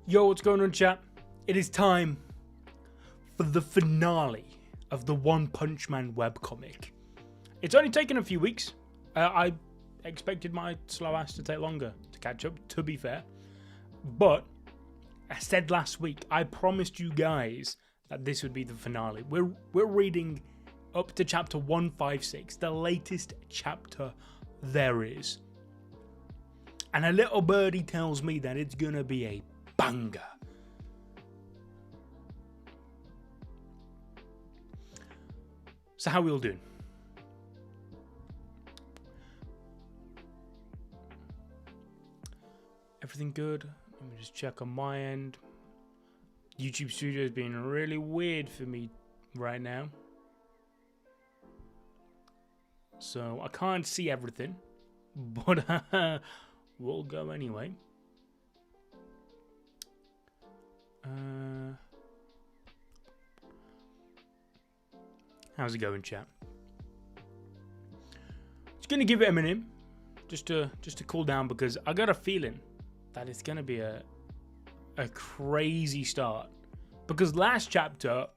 Yo, what's going on, chat? It is time for the finale of the One Punch Man webcomic. It's only taken a few weeks. I expected my slow ass to take longer to catch up, to be fair. But I said last week, I promised you guys that this would be the finale. We're reading up to chapter 156, the latest chapter there is. And a little birdie tells me that it's gonna be a banger. So how we all doing? Everything good? Let me just check on my end. YouTube Studio is being really weird for me right now. So I can't see everything, but we'll go anyway. How's it going, chat? Just gonna give it a minute, just to cool down, because I got a feeling that it's gonna be a crazy start. Because last chapter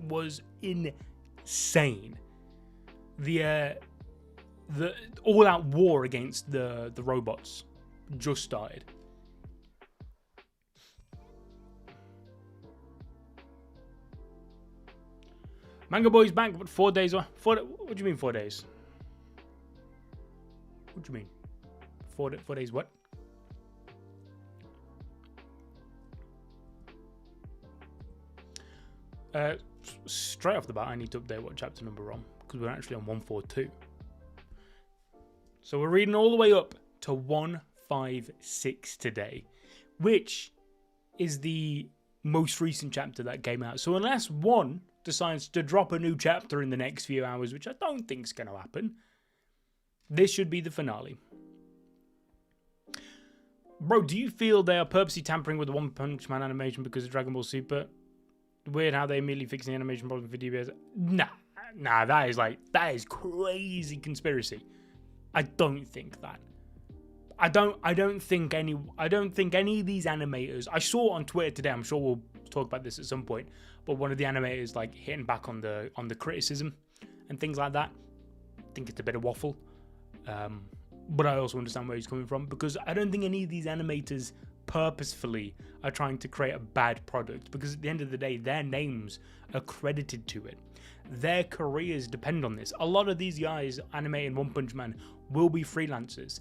was insane. The all-out war against the robots just started. Manga Boy's back, but 4 days. What do you mean 4 days? What do you mean? 4 days what? Straight off the bat, I need to update what chapter number we're on, because we're actually on 142. So we're reading all the way up to 156 today, which is the most recent chapter that came out. So unless one decides to drop a new chapter in the next few hours, which I don't think is going to happen, this should be the finale. Bro, do you feel they are purposely tampering with the One Punch Man animation because of Dragon Ball Super? Weird how they immediately fix the animation problem for DBS. Nah, that is crazy conspiracy. I don't think that. I don't think any of these animators. I saw on Twitter today. I'm sure we'll talk about this at some point. But one of the animators like hitting back on the criticism and things like that. I think it's a bit of waffle. But I also understand where he's coming from, because I don't think any of these animators purposefully are trying to create a bad product, because at the end of the day, their names are credited to it. Their careers depend on this. A lot of these guys animating One Punch Man will be freelancers.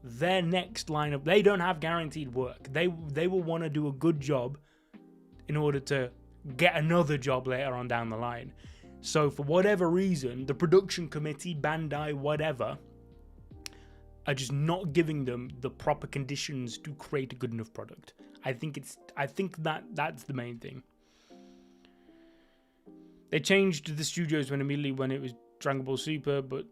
Their next lineup, they don't have guaranteed work. They will want to do a good job in order to get another job later on down the line. So for whatever reason, the production committee, Bandai, whatever, are just not giving them the proper conditions to create a good enough product. I think that's the main thing. They changed the studios when it was Dragon Ball Super, but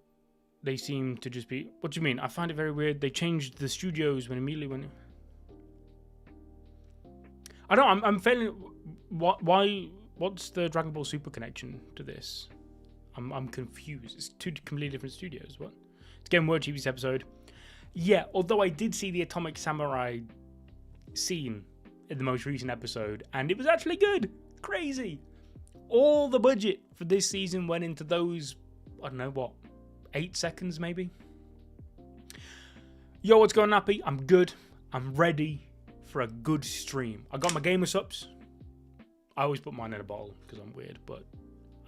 they seem to just be... What do you mean? I find it very weird. They changed the studios I don't. I'm failing. Why? What's the Dragon Ball Super connection to this? I'm confused. It's two completely different studios. What? It's Game World TV's episode. Yeah, although I did see the Atomic Samurai scene in the most recent episode, and it was actually good. Crazy. All the budget for this season went into those, I don't know what, 8 seconds maybe? Yo, what's going on, Nappy? I'm good. I'm ready for a good stream. I got my gamer subs. I always put mine in a bottle because I'm weird, but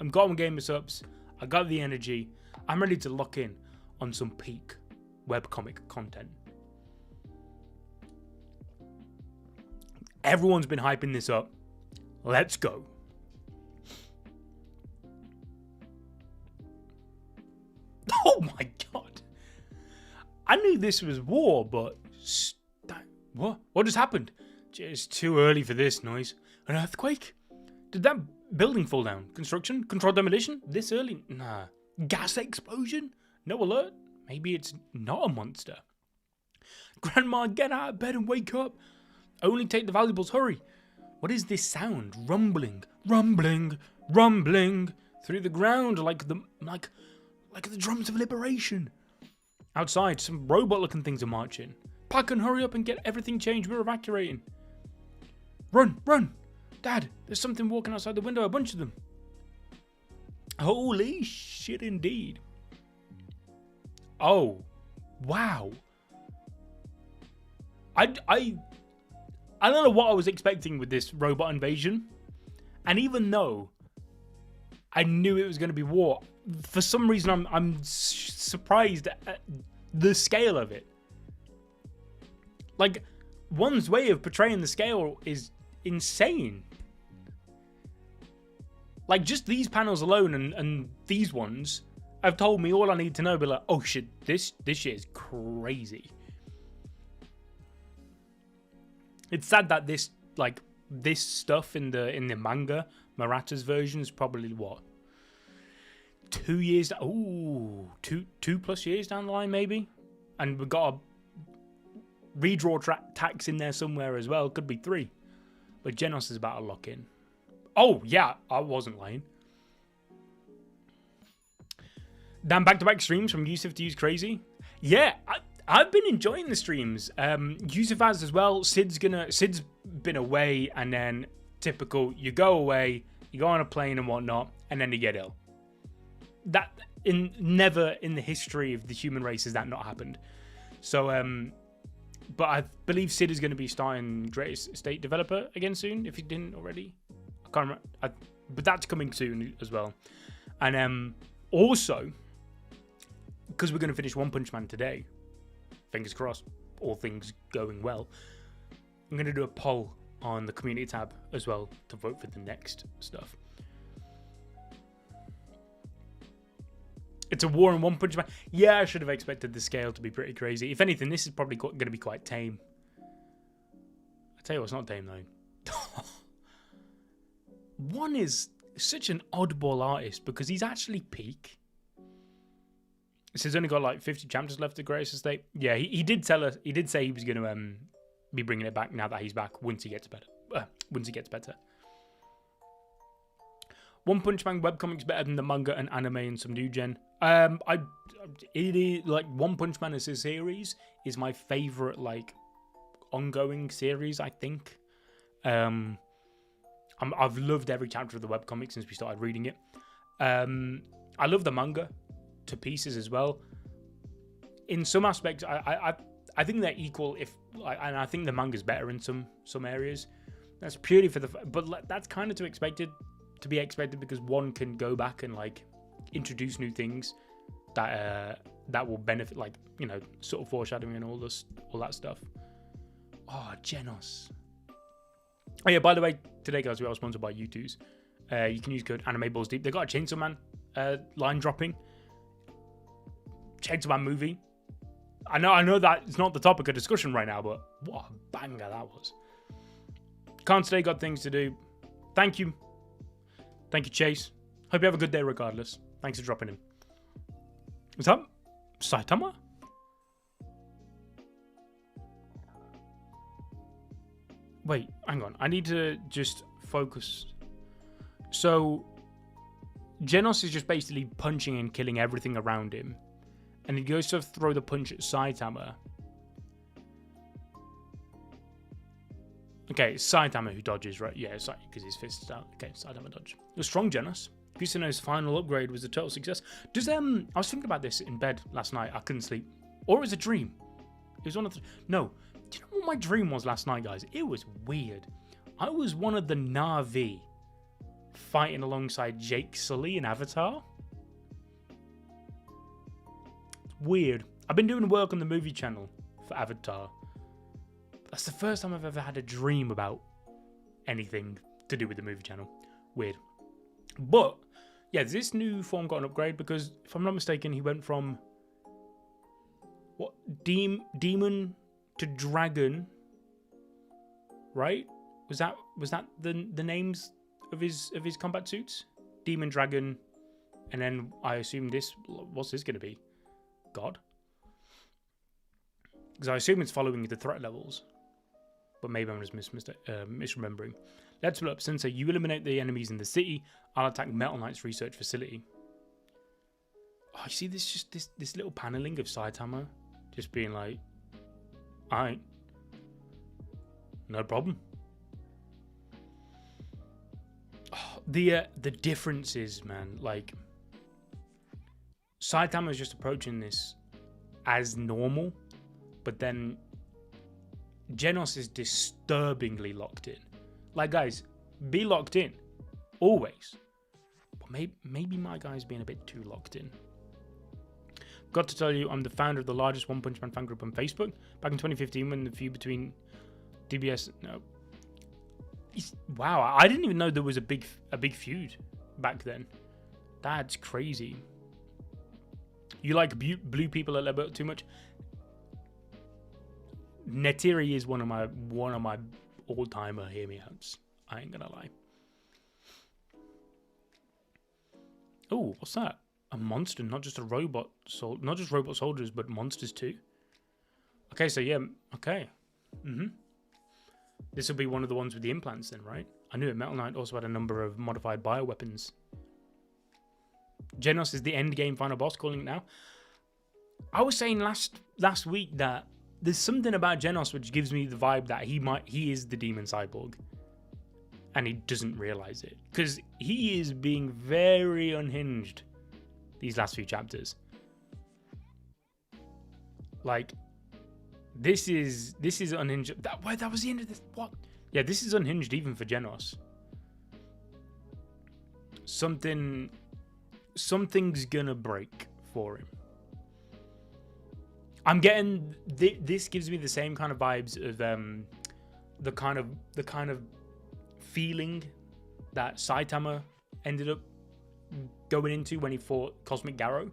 I've got my gamer subs. I got the energy. I'm ready to lock in on some peak webcomic content. Everyone's been hyping this up. Let's go. Oh my god. I knew this was war, but... What just happened? It's too early for this noise. An earthquake? Did that building fall down? Construction? Controlled demolition? This early? Nah. Gas explosion? No alert? Maybe it's not a monster. Grandma, get out of bed and wake up. Only take the valuables, hurry. What is this sound? Rumbling, rumbling, rumbling through the ground like the drums of liberation. Outside, some robot-looking things are marching. Pack and hurry up and get everything changed. We're evacuating. Run, run! Dad, there's something walking outside the window, a bunch of them. Holy shit indeed. Oh, wow. I don't know what I was expecting with this robot invasion. And even though I knew it was going to be war, for some reason I'm surprised at the scale of it. Like, one's way of portraying the scale is insane. Like, just these panels alone and these ones have told me all I need to know. But like, oh shit, this shit is crazy. It's sad that this stuff in the manga, Murata's version, is probably what, 2 years? Ooh, two plus years down the line maybe, and we've got a redraw tax in there somewhere as well. Could be 3, but Genos is about to lock in. Oh yeah, I wasn't lying. Then back-to-back streams from Yusuf to Use Crazy. Yeah, I've been enjoying the streams. Yusuf has as well. Sid's been away, and then typical, you go away, you go on a plane and whatnot, and then you get ill. That never in the history of the human race has that not happened. So, but I believe Sid is going to be starting Greatest Estate Developer again soon, if he didn't already. I can't remember, but that's coming soon as well. And also, because we're going to finish One Punch Man today, fingers crossed, all things going well, I'm going to do a poll on the community tab as well to vote for the next stuff. It's a war in One Punch Man. Yeah, I should have expected the scale to be pretty crazy. If anything, this is probably going to be quite tame. I tell you what's not tame though. One is such an oddball artist because he's actually peak. So he's only got like 50 chapters left of Greatest Estate. Yeah, he did tell us. He did say he was going to be bringing it back now that he's back once he gets better. Once he gets better. One Punch Man webcomic's better than the manga and anime and some new gen. It is like One Punch Man as a series is my favorite like ongoing series. I think. I've loved every chapter of the webcomic since we started reading it. I love the manga to pieces as well. In some aspects, I think they're equal. And I think the manga's better in some areas. That's purely for but that's kind of to be expected because one can go back and like introduce new things that will benefit, like, you know, sort of foreshadowing and all that stuff. Oh, Genos. Oh yeah, by the way, today guys, we are sponsored by U2s. You can use code AnimeBallsDeep. They got a Chainsaw Man line dropping. Chainsaw Man movie. I know that it's not the topic of discussion right now, but what a banger that was. Can't stay, got things to do. Thank you. Thank you, Chase. Hope you have a good day regardless. Thanks for dropping in. Is that Saitama? Wait, hang on. I need to just focus. So, Genos is just basically punching and killing everything around him. And he goes to throw the punch at Saitama. Okay, it's Saitama who dodges, right? Yeah, it's like, because his fist is out. Okay, Saitama dodge. It was strong, Genos. Kuseno's final upgrade was a total success. I was thinking about this in bed last night. I couldn't sleep. Or it was a dream. It was one of the... No. Do you know what my dream was last night, guys? It was weird. I was one of the Na'vi fighting alongside Jake Sully in Avatar. It's weird. I've been doing work on the movie channel for Avatar. That's the first time I've ever had a dream about anything to do with the movie channel. Weird. But, yeah, this new form got an upgrade because, if I'm not mistaken, he went from... What? Demon to dragon, right? Was that the names of his combat suits? Demon, dragon, and then I assume what's this going to be? God? Because I assume it's following the threat levels, but maybe I'm just misremembering. Let's split up. Sensei, you eliminate the enemies in the city. I'll attack Metal Knight's research facility. Oh, you see this little paneling of Saitama just being like, alright, no problem. The differences, man. Like, Saitama is just approaching this as normal, but then Genos is disturbingly locked in. Like, guys, be locked in. Always. But maybe my guy's being a bit too locked in. Got to tell you, I'm the founder of the largest One Punch Man fan group on Facebook. Back in 2015, when the feud between DBS... No. Wow, I didn't even know there was a big feud back then. That's crazy. You like blue people a little bit too much? Netiri is one of my all-timer hear me outs. I ain't gonna lie. Oh, what's that? A monster, not just a robot not just robot soldiers, but monsters too. Okay, so yeah, okay. This will be one of the ones with the implants then, right? I knew it. Metal Knight also had a number of modified bioweapons. Genos is the end game final boss, calling it now. I was saying last week that there's something about Genos which gives me the vibe that he is the demon cyborg. And he doesn't realize it. Because he is being very unhinged these last few chapters. Like, this is unhinged. That was the end of this. What? Yeah, this is unhinged even for Genos. Something's gonna break for him. I'm getting this gives me the same kind of vibes of the kind of feeling that Saitama ended up going into when he fought Cosmic Garou.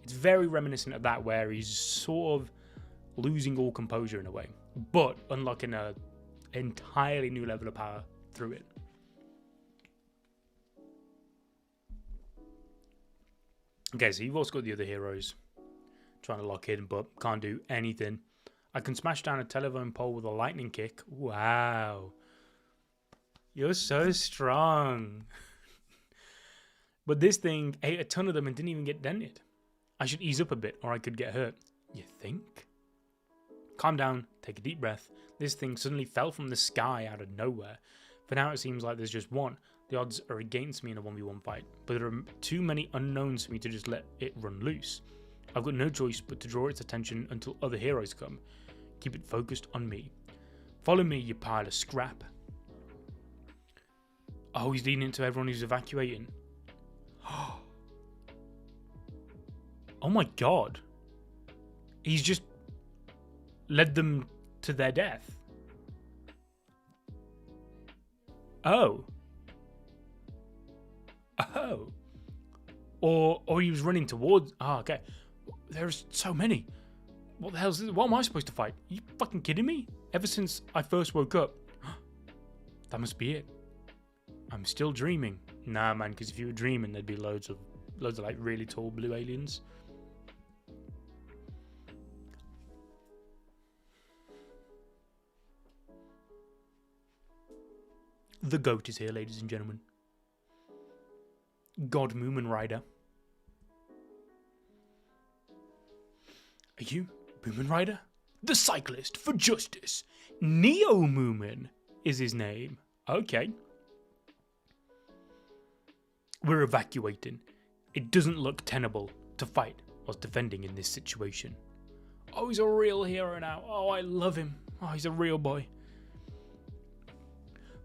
It's very reminiscent of that, where he's sort of losing all composure in a way, but unlocking a entirely new level of power through it. Okay, so you've also got the other heroes trying to lock in, but can't do anything. I can smash down a telephone pole with a lightning kick. Wow. You're so strong. But this thing ate a ton of them and didn't even get dented. I should ease up a bit or I could get hurt. You think? Calm down, take a deep breath. This thing suddenly fell from the sky out of nowhere. For now it seems like there's just one. The odds are against me in a 1v1 fight, but there are too many unknowns for me to just let it run loose. I've got no choice but to draw its attention until other heroes come. Keep it focused on me. Follow me, you pile of scrap. Oh, he's leading into everyone who's evacuating. Oh my god. He's just led them to their death. Oh. Oh. Or he was running towards... Oh, okay. There's so many. What the hell is this? What am I supposed to fight? Are you fucking kidding me? Ever since I first woke up. That must be it. I'm still dreaming. Nah, man, because if you were dreaming, there'd be loads of like really tall blue aliens. The GOAT is here, ladies and gentlemen. God Mumen Rider. Are you Mumen Rider? The cyclist for justice. Neo Mumen is his name. Okay. We're evacuating. It doesn't look tenable to fight whilst defending in this situation. Oh, he's a real hero now. Oh, I love him. Oh, he's a real boy.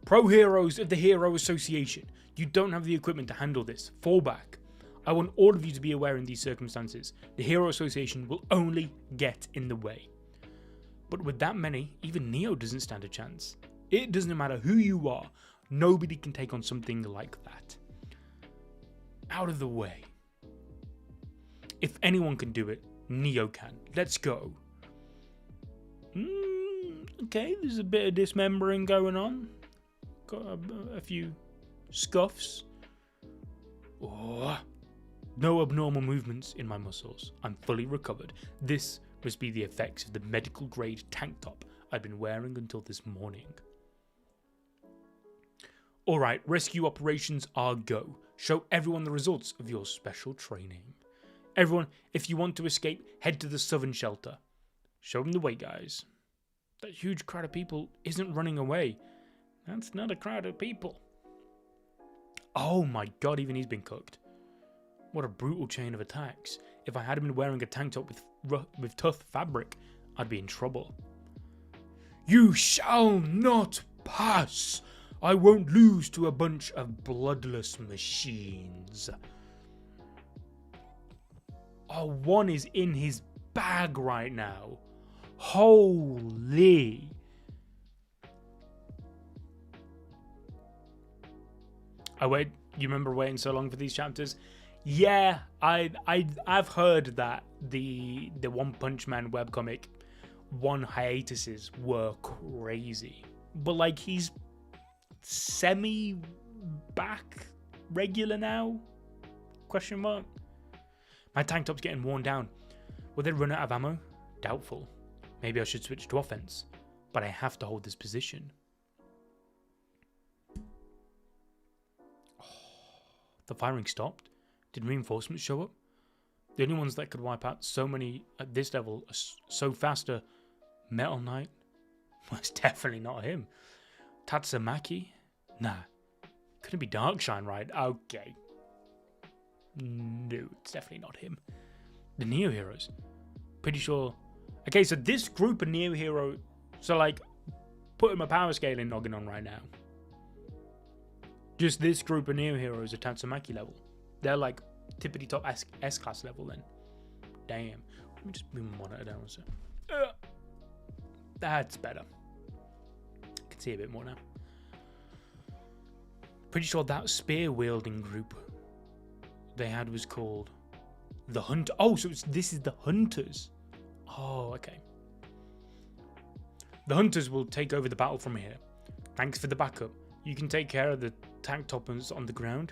Pro Heroes of the Hero Association, you don't have the equipment to handle this. Fall back. I want all of you to be aware in these circumstances. The Hero Association will only get in the way. But with that many, even Neo doesn't stand a chance. It doesn't matter who you are. Nobody can take on something like that. Out of the way. If anyone can do it, Neo can. Let's go. Okay, there's a bit of dismembering going on. Got a few scuffs. Oh, no abnormal movements in my muscles. I'm fully recovered. This must be the effects of the medical grade tank top I've been wearing until this morning. Alright, rescue operations are go. Show everyone the results of your special training. Everyone, if you want to escape, head to the southern shelter. Show them the way, guys. That huge crowd of people isn't running away. That's not a crowd of people. Oh my god, even he's been cooked. What a brutal chain of attacks. If I had been wearing a tank top with tough fabric, I'd be in trouble. You shall not pass! I won't lose to a bunch of bloodless machines. Oh, one is in his bag right now. Holy. You remember waiting so long for these chapters? Yeah, I've heard that the One Punch Man webcomic one hiatuses were crazy. But like he's semi back regular now? Question mark. My tank top's getting worn down. Will they run out of ammo? Doubtful. Maybe I should switch to offense, but I have to hold this position. The firing stopped. Did reinforcements show up? The only ones that could wipe out so many at this level so faster. Metal Knight? Well, it's definitely not him. Tatsumaki? Nah. Couldn't be Darkshine, right? Okay. No, it's definitely not him. The Neo Heroes? Pretty sure. Okay, so this group of Neo Hero. So, like, putting my power scaling noggin on right now. Just this group of Neo Heroes are Tatsumaki level. They're like tippity top S-class level then. Damn. Let me just move my monitor down one second. That's better. I can see a bit more now. Pretty sure that spear wielding group they had was called the Hunt. Oh, so this is the Hunters. Oh, okay. The Hunters will take over the battle from here. Thanks for the backup. You can take care of the tank toppers on the ground.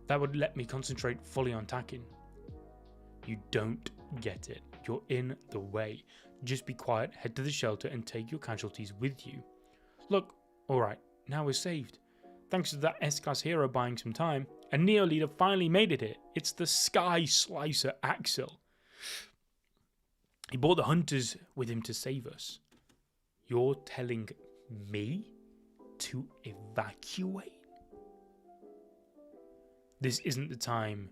That would let me concentrate fully on attacking. You don't get it. You're in the way. Just be quiet, head to the shelter and take your casualties with you. Look, alright, now we're saved. Thanks to that S-class hero buying some time, a Neo leader finally made it here. It's the Sky Slicer Axel. He brought the Hunters with him to save us. You're telling me to evacuate? This isn't the time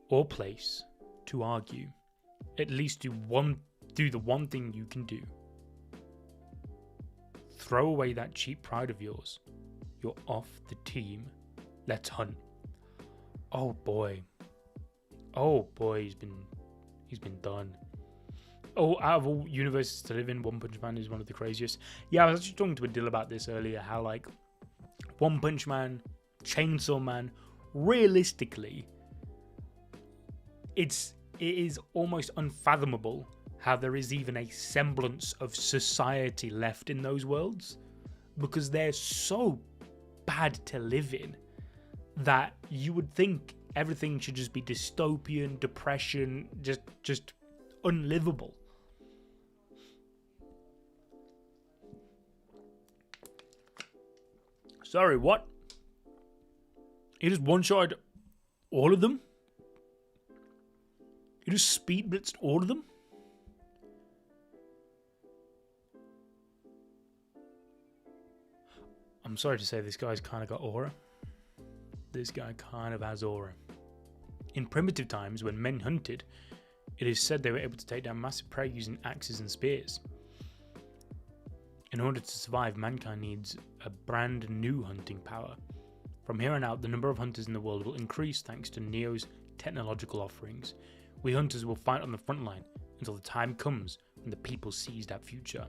or place to argue. At least do the one thing you can do. Throw away that cheap pride of yours. You're off the team. Let's hunt. Oh boy. Oh boy, he's been done. Oh, out of all universes to live in, One Punch Man is one of the craziest. Yeah, I was actually talking to Adil about this earlier, how like One Punch Man, Chainsaw Man, realistically, it is almost unfathomable how there is even a semblance of society left in those worlds, because they're so bad to live in that you would think everything should just be dystopian, depression, just unlivable. Sorry, what? He just one-shotted all of them? He just speed blitzed all of them? I'm sorry to say this guy's kind of got aura. This guy kind of has aura. In primitive times, when men hunted, it is said they were able to take down massive prey using axes and spears. In order to survive, mankind needs a brand new hunting power. From here on out, the number of hunters in the world will increase thanks to Neo's technological offerings. We hunters will fight on the front line until the time comes when the people seize that future.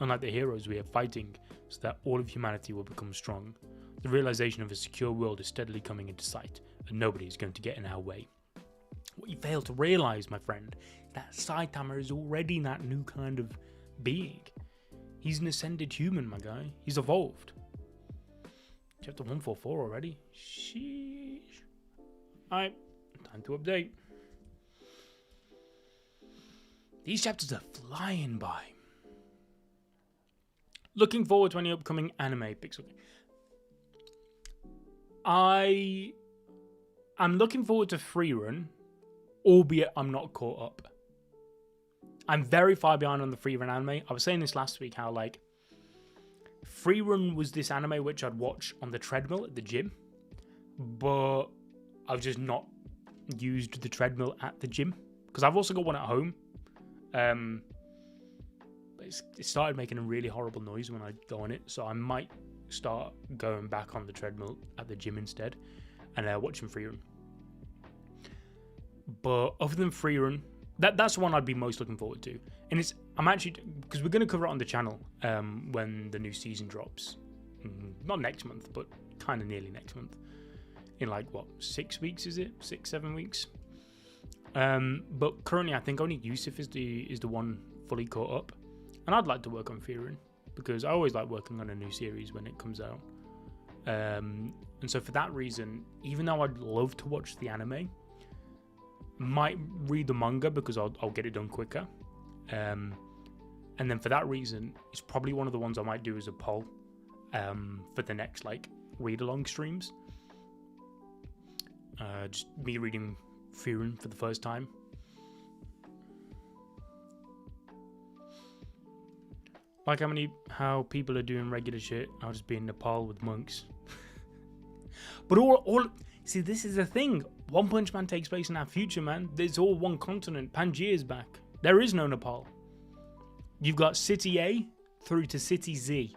Unlike the heroes, we are fighting so that all of humanity will become strong. The realization of a secure world is steadily coming into sight, and nobody is going to get in our way. What you fail to realize, my friend, is that Saitama is already that new kind of being. He's an ascended human, my guy. He's evolved. Chapter 144 already? Sheesh. Alright, time to update. These chapters are flying by. Looking forward to any upcoming anime pixel. I'm looking forward to Free Run, albeit I'm not caught up. I'm very far behind on the Free Run anime. I was saying this last week, how like Free Run was this anime which I'd watch on the treadmill at the gym, but I've just not used the treadmill at the gym because I've also got one at home. It started making a really horrible noise when I go on it, so I might start going back on the treadmill at the gym instead and watching Free Run. But other than Free Run, that's the one I'd be most looking forward to. And I'm actually, because we're going to cover it on the channel when the new season drops. Not next month, but kind of nearly next month. In like, what, 6 weeks is it? 6-7 weeks? But currently I think only Yusuf is the one fully caught up. And I'd like to work on Free Run, because I always like working on a new series when it comes out. And so for that reason, even though I'd love to watch the anime, might read the manga because I'll get it done quicker. And then for that reason, it's probably one of the ones I might do as a poll for the next like read along streams. Just me reading Free Run for the first time. Like how people are doing regular shit, I'll just be in Nepal with monks. But all see, this is the thing. One Punch Man takes place in our future, man. There's all one continent. Pangea's back. There is no Nepal. You've got City A through to City Z.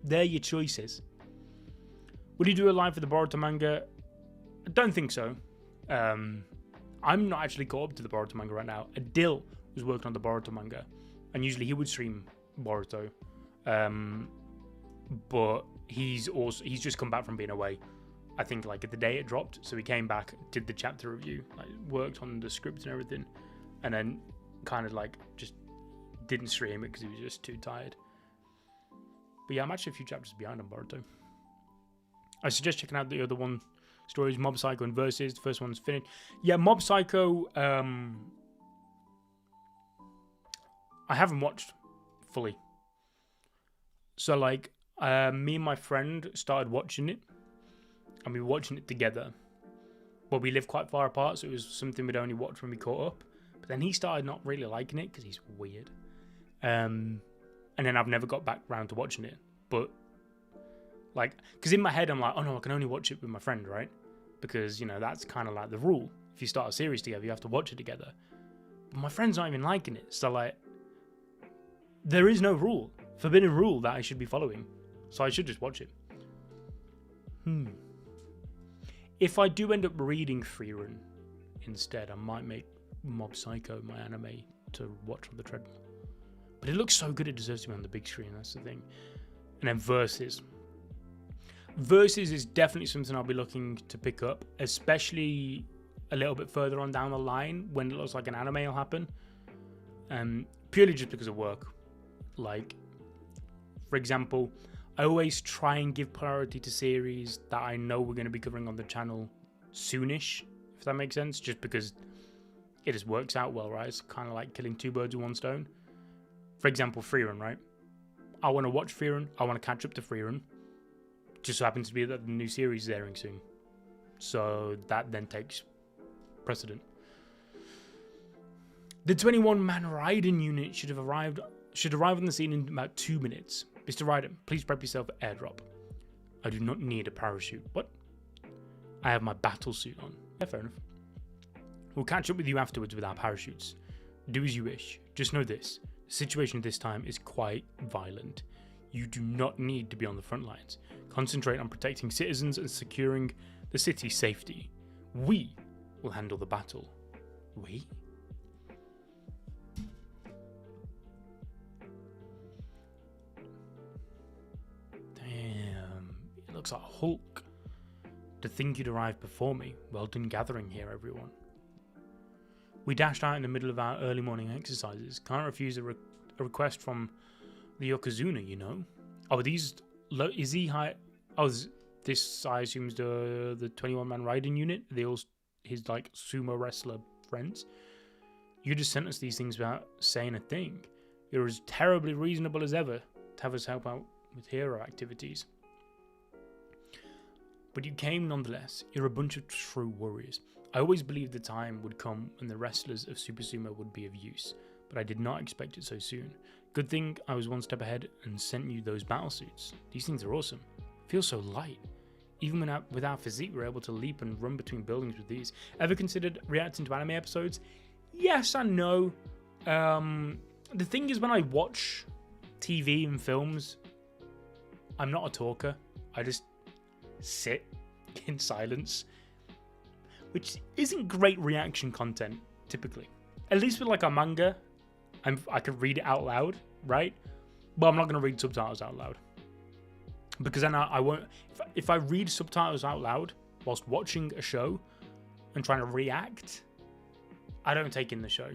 They're your choices. Will you do a live for the Boruto manga? I don't think so. I'm not actually caught up to the Boruto manga right now. Adil was working on the Boruto manga, and usually he would stream Boruto. But he's just come back from being away. I think like the day it dropped, so he came back, did the chapter review, like worked on the script and everything, and then kind of like just didn't stream it because he was just too tired. But yeah, I'm actually a few chapters behind on Boruto. I suggest checking out the other one stories, Mob Psycho and Versus. The first one's finished. Yeah, Mob Psycho, I haven't watched fully. So like, me and my friend started watching it, and we were watching it together. But we live quite far apart, so it was something we'd only watch when we caught up. But then he started not really liking it because he's weird. And then I've never got back round to watching it. But like, because in my head I'm like, oh no, I can only watch it with my friend, right? Because, you know, that's kind of like the rule. If you start a series together, you have to watch it together. But my friend's not even liking it. So like, there is no rule, forbidden rule that I should be following. So I should just watch it. If I do end up reading Free Run instead, I might make Mob Psycho my anime to watch on the treadmill. But it looks so good, it deserves to be on the big screen, that's the thing. And then Versus. Versus is definitely something I'll be looking to pick up, especially a little bit further on down the line when it looks like an anime will happen. Purely just because of work. Like, for example, I always try and give priority to series that I know we're going to be covering on the channel soonish, if that makes sense, just because it just works out well, right? It's kind of like killing two birds with one stone. For example, Free Run, right? I want to watch Free Run. I want to catch up to Free Run. Just so happens to be that the new series is airing soon. So that then takes precedent. The 21-man Ryden unit should arrive on the scene in about 2 minutes. Mr. Ryden, please prep yourself for airdrop. I do not need a parachute. What? I have my battle suit on. Yeah, fair enough. We'll catch up with you afterwards with our parachutes. Do as you wish. Just know this. The situation this time is quite violent. You do not need to be on the front lines. Concentrate on protecting citizens and securing the city's safety. We will handle the battle. We? Damn. It looks like Hulk. To think you'd arrive before me. Well done gathering here, everyone. We dashed out in the middle of our early morning exercises. Can't refuse a request from the Yokozuna, you know. Oh, is he high? Oh, this I assume is the 21-man Ryden unit. They all his like sumo wrestler friends. You just sent us these things without saying a thing. You're as terribly reasonable as ever to have us help out with hero activities. But you came nonetheless. You're a bunch of true warriors. I always believed the time would come when the wrestlers of Super Sumo would be of use, but I did not expect it so soon. Good thing I was one step ahead and sent you those battle suits. These things are awesome. Feel so light. Even with our physique, we're able to leap and run between buildings with these. Ever considered reacting to anime episodes? Yes and no. The thing is, when I watch TV and films, I'm not a talker. I just sit in silence, which isn't great reaction content, typically. At least with like a manga, I could read it out loud, right? But I'm not going to read subtitles out loud. Because then I won't... If I read subtitles out loud whilst watching a show and trying to react, I don't take in the show,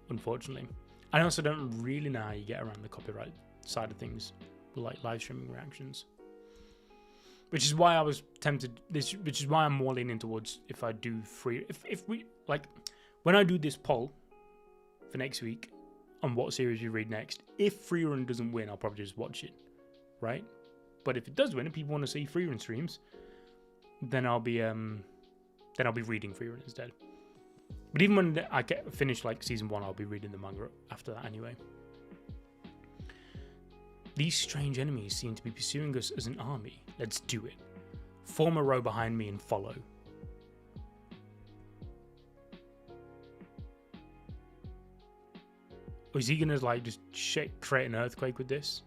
unfortunately. I also don't really know how you get around the copyright side of things with like live streaming reactions. Which is why I was tempted... Which is why I'm more leaning towards if I do free... If we... Like, when I do this poll for next week on what series you read next, if Free Run doesn't win, I'll probably just watch it, right? But if it does win and people want to see Free Run streams, then I'll be reading Free Run instead. But even when I finish like season 1, I'll be reading the manga after that anyway. These strange enemies seem to be pursuing us as an army. Let's do it. Form a row behind me and follow. Or is he gonna like just create an earthquake with this?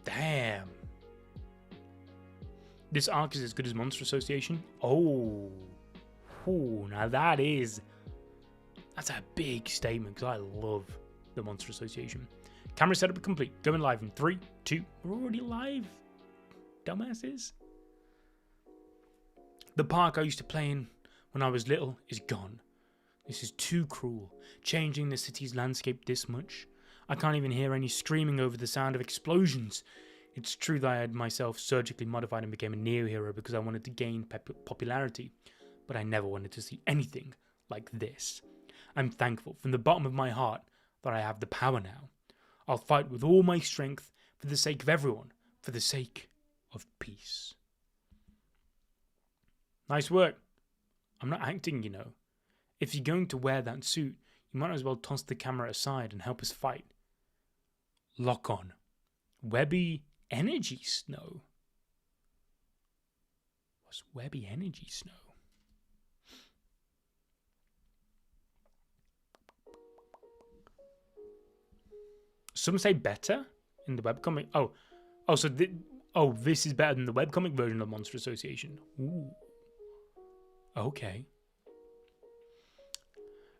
Damn. This arc is as good as Monster Association. Oh. Ooh, now that's a big statement because I love the Monster Association. Camera setup complete. Going live in 3, 2. We're already live. Dumbasses. The park I used to play in when I was little is gone. This is too cruel. Changing the city's landscape this much. I can't even hear any screaming over the sound of explosions. It's true that I had myself surgically modified and became a neo-hero because I wanted to gain popularity. But I never wanted to see anything like this. I'm thankful from the bottom of my heart that I have the power now. I'll fight with all my strength for the sake of everyone, for the sake of peace. Nice work. I'm not acting, you know. If you're going to wear that suit, you might as well toss the camera aside and help us fight. Lock on. Webby Energy Snow. What's Webby Energy Snow? Some say better in the webcomic. This is better than the webcomic version of Monster Association. Ooh. Okay.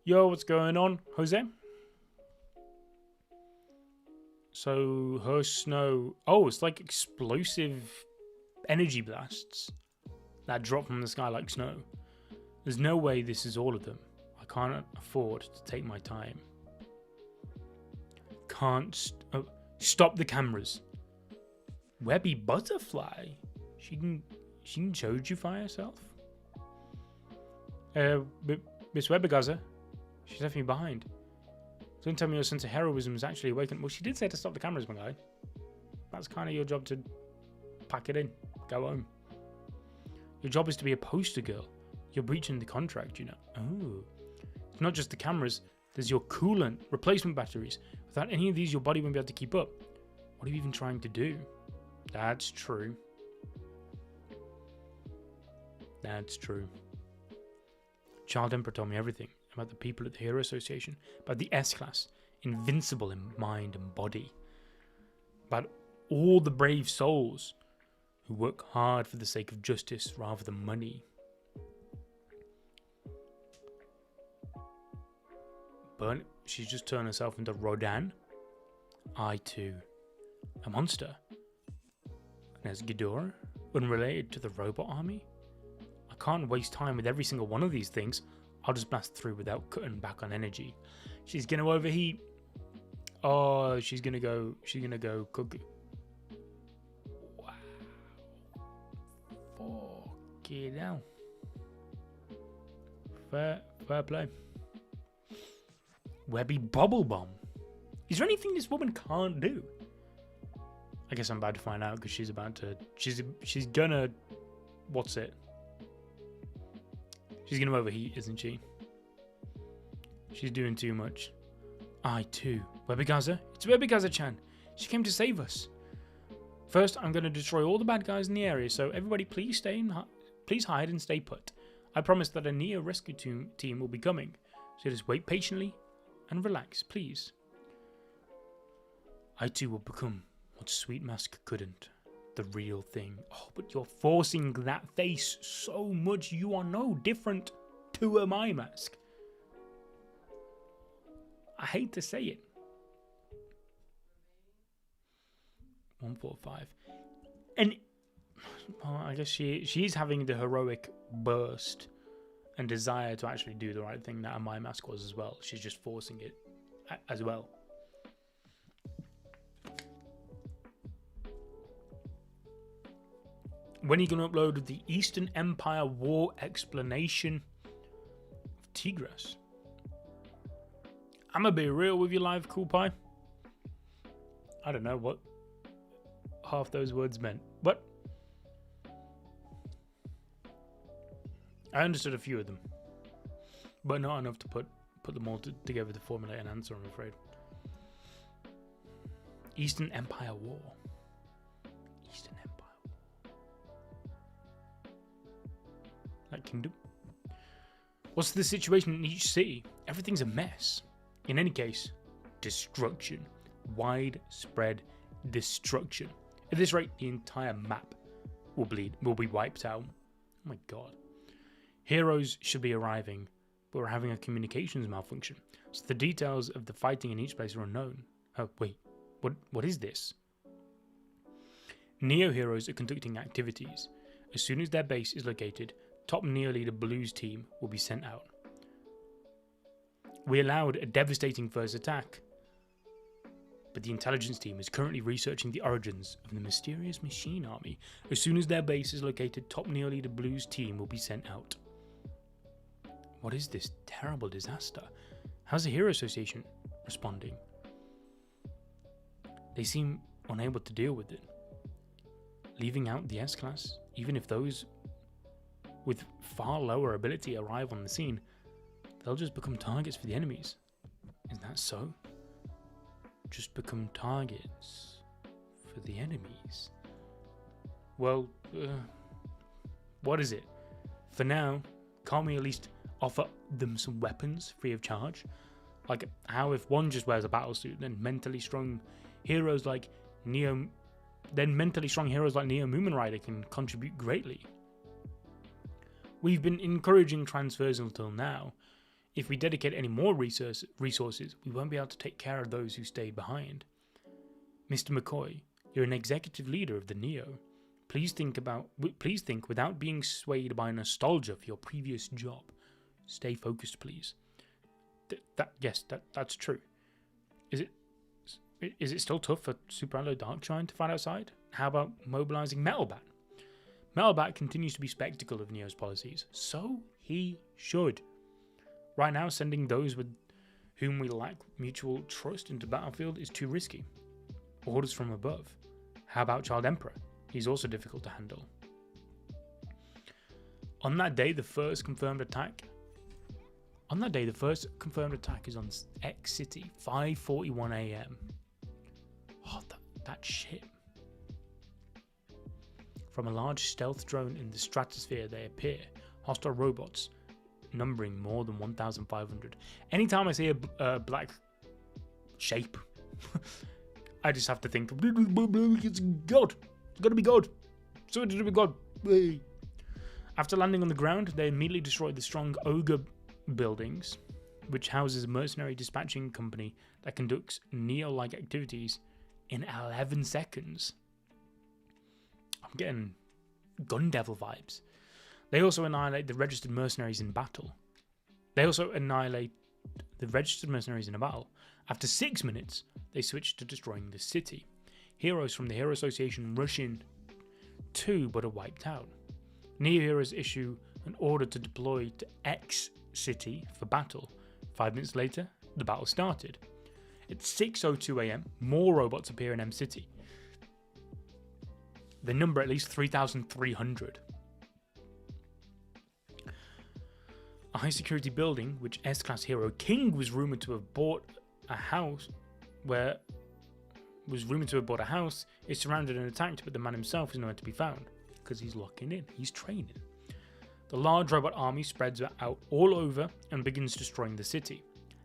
Yo, what's going on, Jose? So, her snow... Oh, it's like explosive energy blasts that drop from the sky like snow. There's no way this is all of them. I can't afford to take my time. Stop the cameras. Webby Butterfly? She can Joujify herself? Miss Webbergaza? She's left me behind. Don't tell me your sense of heroism is actually awakened. Well, she did say to stop the cameras, my guy. That's kind of your job to pack it in. Go home. Your job is to be a poster girl. You're breaching the contract, you know. Oh. It's not just the cameras. There's your coolant, replacement batteries. Without any of these, your body won't be able to keep up. What are you even trying to do? That's true. That's true. Child Emperor told me everything about the people at the Hero Association, about the S-Class, invincible in mind and body, about all the brave souls who work hard for the sake of justice rather than money. But she's just turned herself into Rodan. I too, a monster. And as Ghidorah, unrelated to the robot army. I can't waste time with every single one of these things. I'll just blast through without cutting back on energy. She's gonna overheat. Oh, she's gonna go cook. Wow. Fucking hell. Fair play. Webby Bubble Bomb. Is there anything this woman can't do? I guess I'm about to find out because she's gonna... What's it? She's gonna overheat, isn't she? She's doing too much. I too. Webigaza? It's Webigaza-chan. She came to save us. First, I'm going to destroy all the bad guys in the area, so everybody please please hide and stay put. I promise that a Neo rescue team will be coming, so just wait patiently and relax, please. I too will become what Sweet Mask couldn't. The real thing. Oh, but you're forcing that face so much. You are no different to Amai Mask. I hate to say it. 145. And I guess she's having the heroic burst and desire to actually do the right thing that Amai Mask was as well. She's just forcing it as well. When are you going to upload the Eastern Empire War explanation of Tigras? I'm going to be real with you, Live Cool Pie. I don't know what half those words meant, but I understood a few of them, but not enough to put them all together to formulate an answer, I'm afraid. Eastern Empire War. Eastern Empire War. That kingdom? What's the situation in each city? Everything's a mess. In any case, destruction. Widespread destruction. At this rate, the entire map will be wiped out. Oh my god. Heroes should be arriving, but we're having a communications malfunction, so the details of the fighting in each place are unknown. Oh, wait. What is this? Neo heroes are conducting activities. As soon as their base is located, top Neo leader Blue's team will be sent out. We allowed a devastating first attack, but the intelligence team is currently researching the origins of the mysterious machine army. As soon as their base is located, top Neo leader Blue's team will be sent out. What is this terrible disaster? How's the Hero Association responding? They seem unable to deal with it. Leaving out the S-Class, even if those with far lower ability arrive on the scene, they'll just become targets for the enemies. Isn't that so? Just become targets for the enemies. Well, what is it? For now, can't we at least offer them some weapons free of charge? Like how if one just wears a battlesuit, then mentally strong heroes like Neo Mumen Rider can contribute greatly. We've been encouraging transfers until now. If we dedicate any more resources, we won't be able to take care of those who stayed behind. Mr. McCoy, you're an executive leader of the Neo. Please think without being swayed by nostalgia for your previous job. Stay focused, please. Yes, that's true. Is it still tough for Super Allo Darkshine to fight outside? How about mobilizing Metalbat? Metalbat continues to be spectacle of Neo's policies. So he should. Right now, sending those with whom we lack mutual trust into battlefield is too risky. Orders from above. How about Child Emperor? He's also difficult to handle. On that day, the first confirmed attack is on X City, 5:41 AM. Oh, that shit. From a large stealth drone in the stratosphere, they appear. Hostile robots, numbering more than 1,500. Anytime I see a black shape, I just have to think, it's God. It's gotta be God. So it to be God. After landing on the ground, they immediately destroyed the strong ogre buildings, which houses a mercenary dispatching company that conducts Neo-like activities in 11 seconds. I'm getting Gun Devil vibes. They also annihilate the registered mercenaries in battle. After 6 minutes, they switch to destroying the city. Heroes from the Hero Association rush in too, but are wiped out. Neo heroes issue an order to deploy to X City for battle. 5 minutes later, the battle started. At 6:02 AM, more robots appear in M City. They number at least 3,300. A high-security building, which S-Class hero King was rumoured to have bought a house, is surrounded and attacked, but the man himself is nowhere to be found, because he's locking in, he's training. The large robot army spreads out all over and begins destroying the city.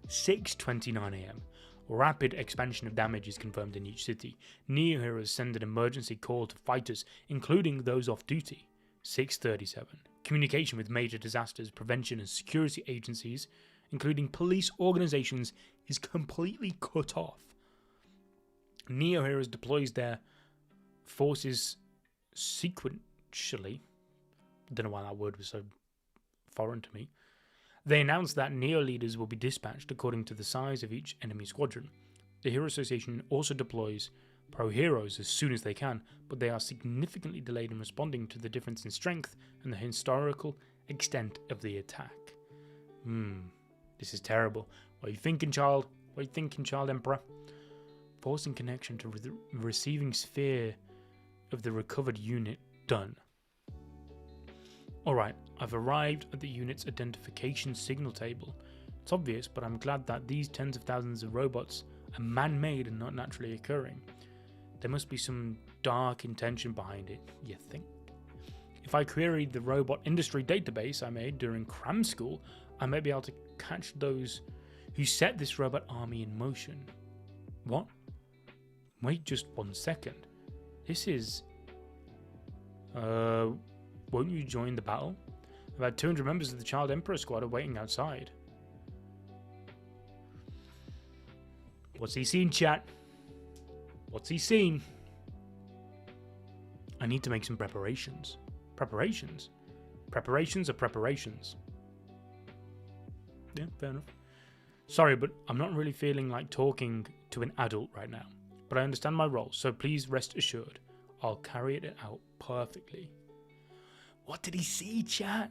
6:29 AM. Rapid expansion of damage is confirmed in each city. Neo heroes send an emergency call to fighters, including those off duty. 6:37. Communication with major disasters prevention and security agencies, including police organizations, is completely cut off. Neo heroes deploys their forces sequentially. I don't know why that word was so foreign to me. They announced that Neo leaders will be dispatched according to the size of each enemy squadron. The Hero Association also deploys pro heroes as soon as they can, but they are significantly delayed in responding to the difference in strength and the historical extent of the attack. This is terrible. What are you thinking, child? What are you thinking, child emperor? Forcing connection to the receiving sphere of the recovered unit done. Alright, I've arrived at the unit's identification signal table. It's obvious, but I'm glad that these tens of thousands of robots are man-made and not naturally occurring. There must be some dark intention behind it, you think? If I queried the robot industry database I made during cram school, I might be able to catch those who set this robot army in motion. What? Wait just 1 second. This is... won't you join the battle? About 200 members of the Child Emperor squad are waiting outside. What's he seen, chat? What's he seen? I need to make some preparations. Preparations? Preparations are preparations. Yeah, fair enough. Sorry, but I'm not really feeling like talking to an adult right now. But I understand my role, so please rest assured. I'll carry it out perfectly. What did he see, chat?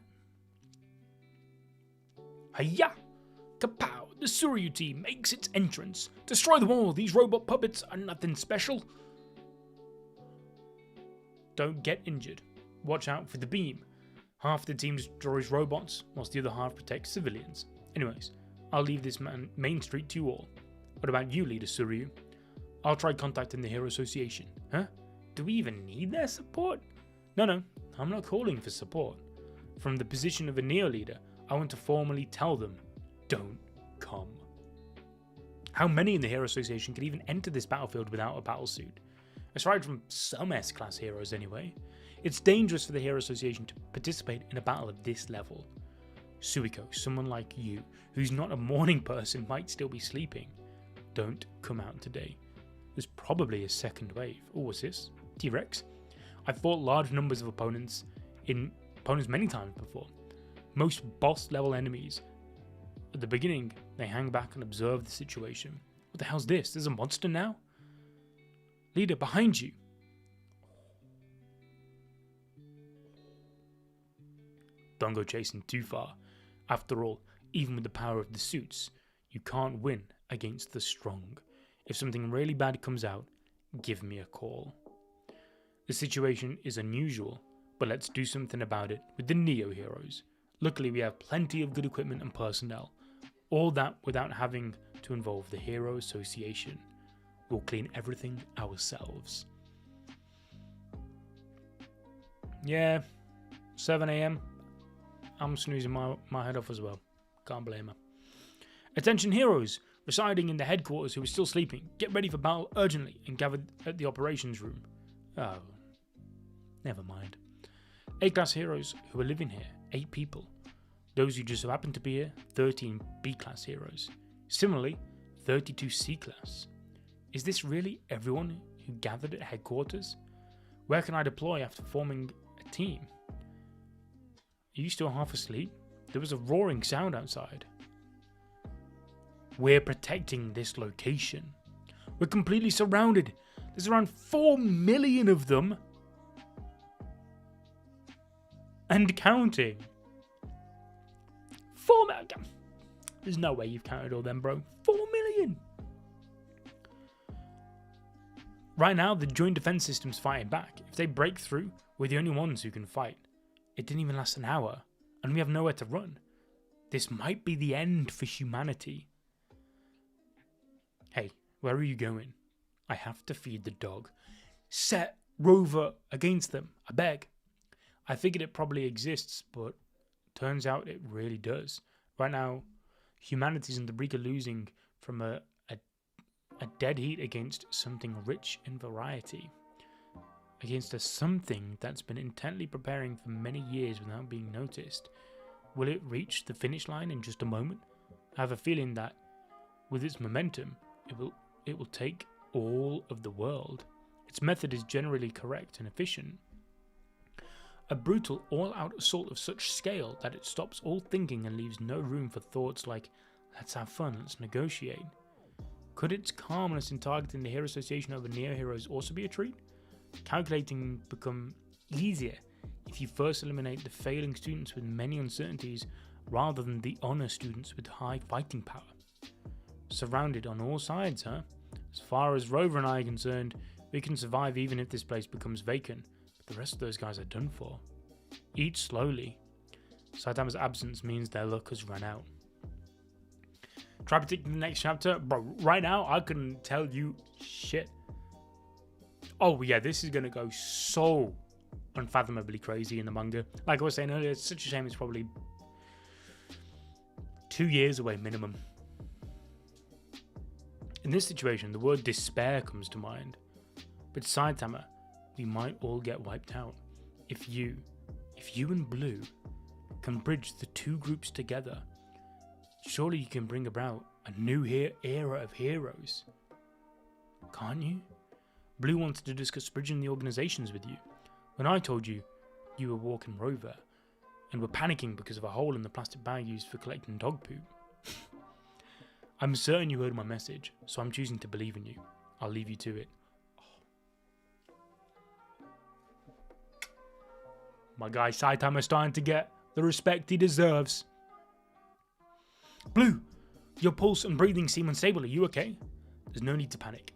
Hiya! Kapow! The Suryu team makes its entrance. Destroy them all! These robot puppets are nothing special. Don't get injured. Watch out for the beam. Half the team destroys robots, whilst the other half protects civilians. Anyways, I'll leave this main street to you all. What about you, Leader Suryu? I'll try contacting the Hero Association. Huh? Do we even need their support? No, I'm not calling for support. From the position of a Neo leader, I want to formally tell them, don't come. How many in the Hero Association could even enter this battlefield without a battlesuit? Aside from some S-Class heroes anyway. It's dangerous for the Hero Association to participate in a battle of this level. Suiko, someone like you, who's not a morning person, might still be sleeping. Don't come out today. There's probably a second wave. Oh, what's this? T-Rex? I've fought large numbers of opponents many times before. Most boss level enemies, at the beginning, they hang back and observe the situation. What the hell's this? There's a monster now? Leader, behind you! Don't go chasing too far. After all, even with the power of the suits, you can't win against the strong. If something really bad comes out, give me a call. The situation is unusual, but let's do something about it with the Neo heroes. Luckily, we have plenty of good equipment and personnel. All that without having to involve the Hero Association. We'll clean everything ourselves. Yeah, 7 AM. I'm snoozing my head off as well. Can't blame her. Attention heroes residing in the headquarters who are still sleeping. Get ready for battle urgently and gathered at the operations room. Oh, never mind. A-class heroes who are living here, 8 people. Those who just so happen to be here, 13 B-class heroes. Similarly, 32 C-class. Is this really everyone who gathered at headquarters? Where can I deploy after forming a team? Are you still half asleep? There was a roaring sound outside. We're protecting this location. We're completely surrounded. There's around 4 million of them. And counting. 4 million. There's no way you've counted all them, bro. 4 million. Right now, the joint defense system's fighting back. If they break through, we're the only ones who can fight. It didn't even last an hour, and we have nowhere to run. This might be the end for humanity. Hey, where are you going? I have to feed the dog. Set Rover against them, I beg. I figured it probably exists, but turns out it really does. Right now, humanity's on the brink of losing from a dead heat against something rich in variety. Against a something that's been intently preparing for many years without being noticed. Will it reach the finish line in just a moment? I have a feeling that with its momentum, it will take all of the world. Its method is generally correct and efficient. A brutal, all-out assault of such scale that it stops all thinking and leaves no room for thoughts like, let's have fun, let's negotiate. Could its calmness in targeting the Hero Association over neo-heroes also be a treat? Calculating become easier if you first eliminate the failing students with many uncertainties rather than the honor students with high fighting power. Surrounded on all sides, huh? As far as Rover and I are concerned, we can survive even if this place becomes vacant, but the rest of those guys are done for. Eat slowly. Saitama's absence means their luck has run out. Try predicting the next chapter? Bro, right now, I couldn't tell you shit. Oh yeah, this is going to go so unfathomably crazy in the manga. Like I was saying earlier, it's such a shame it's probably 2 years away minimum. In this situation, the word despair comes to mind. But Saitama, we might all get wiped out. If you and Blue can bridge the two groups together, surely you can bring about a new era of heroes. Can't you? Blue wanted to discuss bridging the organizations with you. When I told you, you were walking Rover and were panicking because of a hole in the plastic bag used for collecting dog poop. I'm certain you heard my message, so I'm choosing to believe in you. I'll leave you to it. My guy Saitama's starting to get the respect he deserves. Blue, your pulse and breathing seem unstable. Are you okay? There's no need to panic.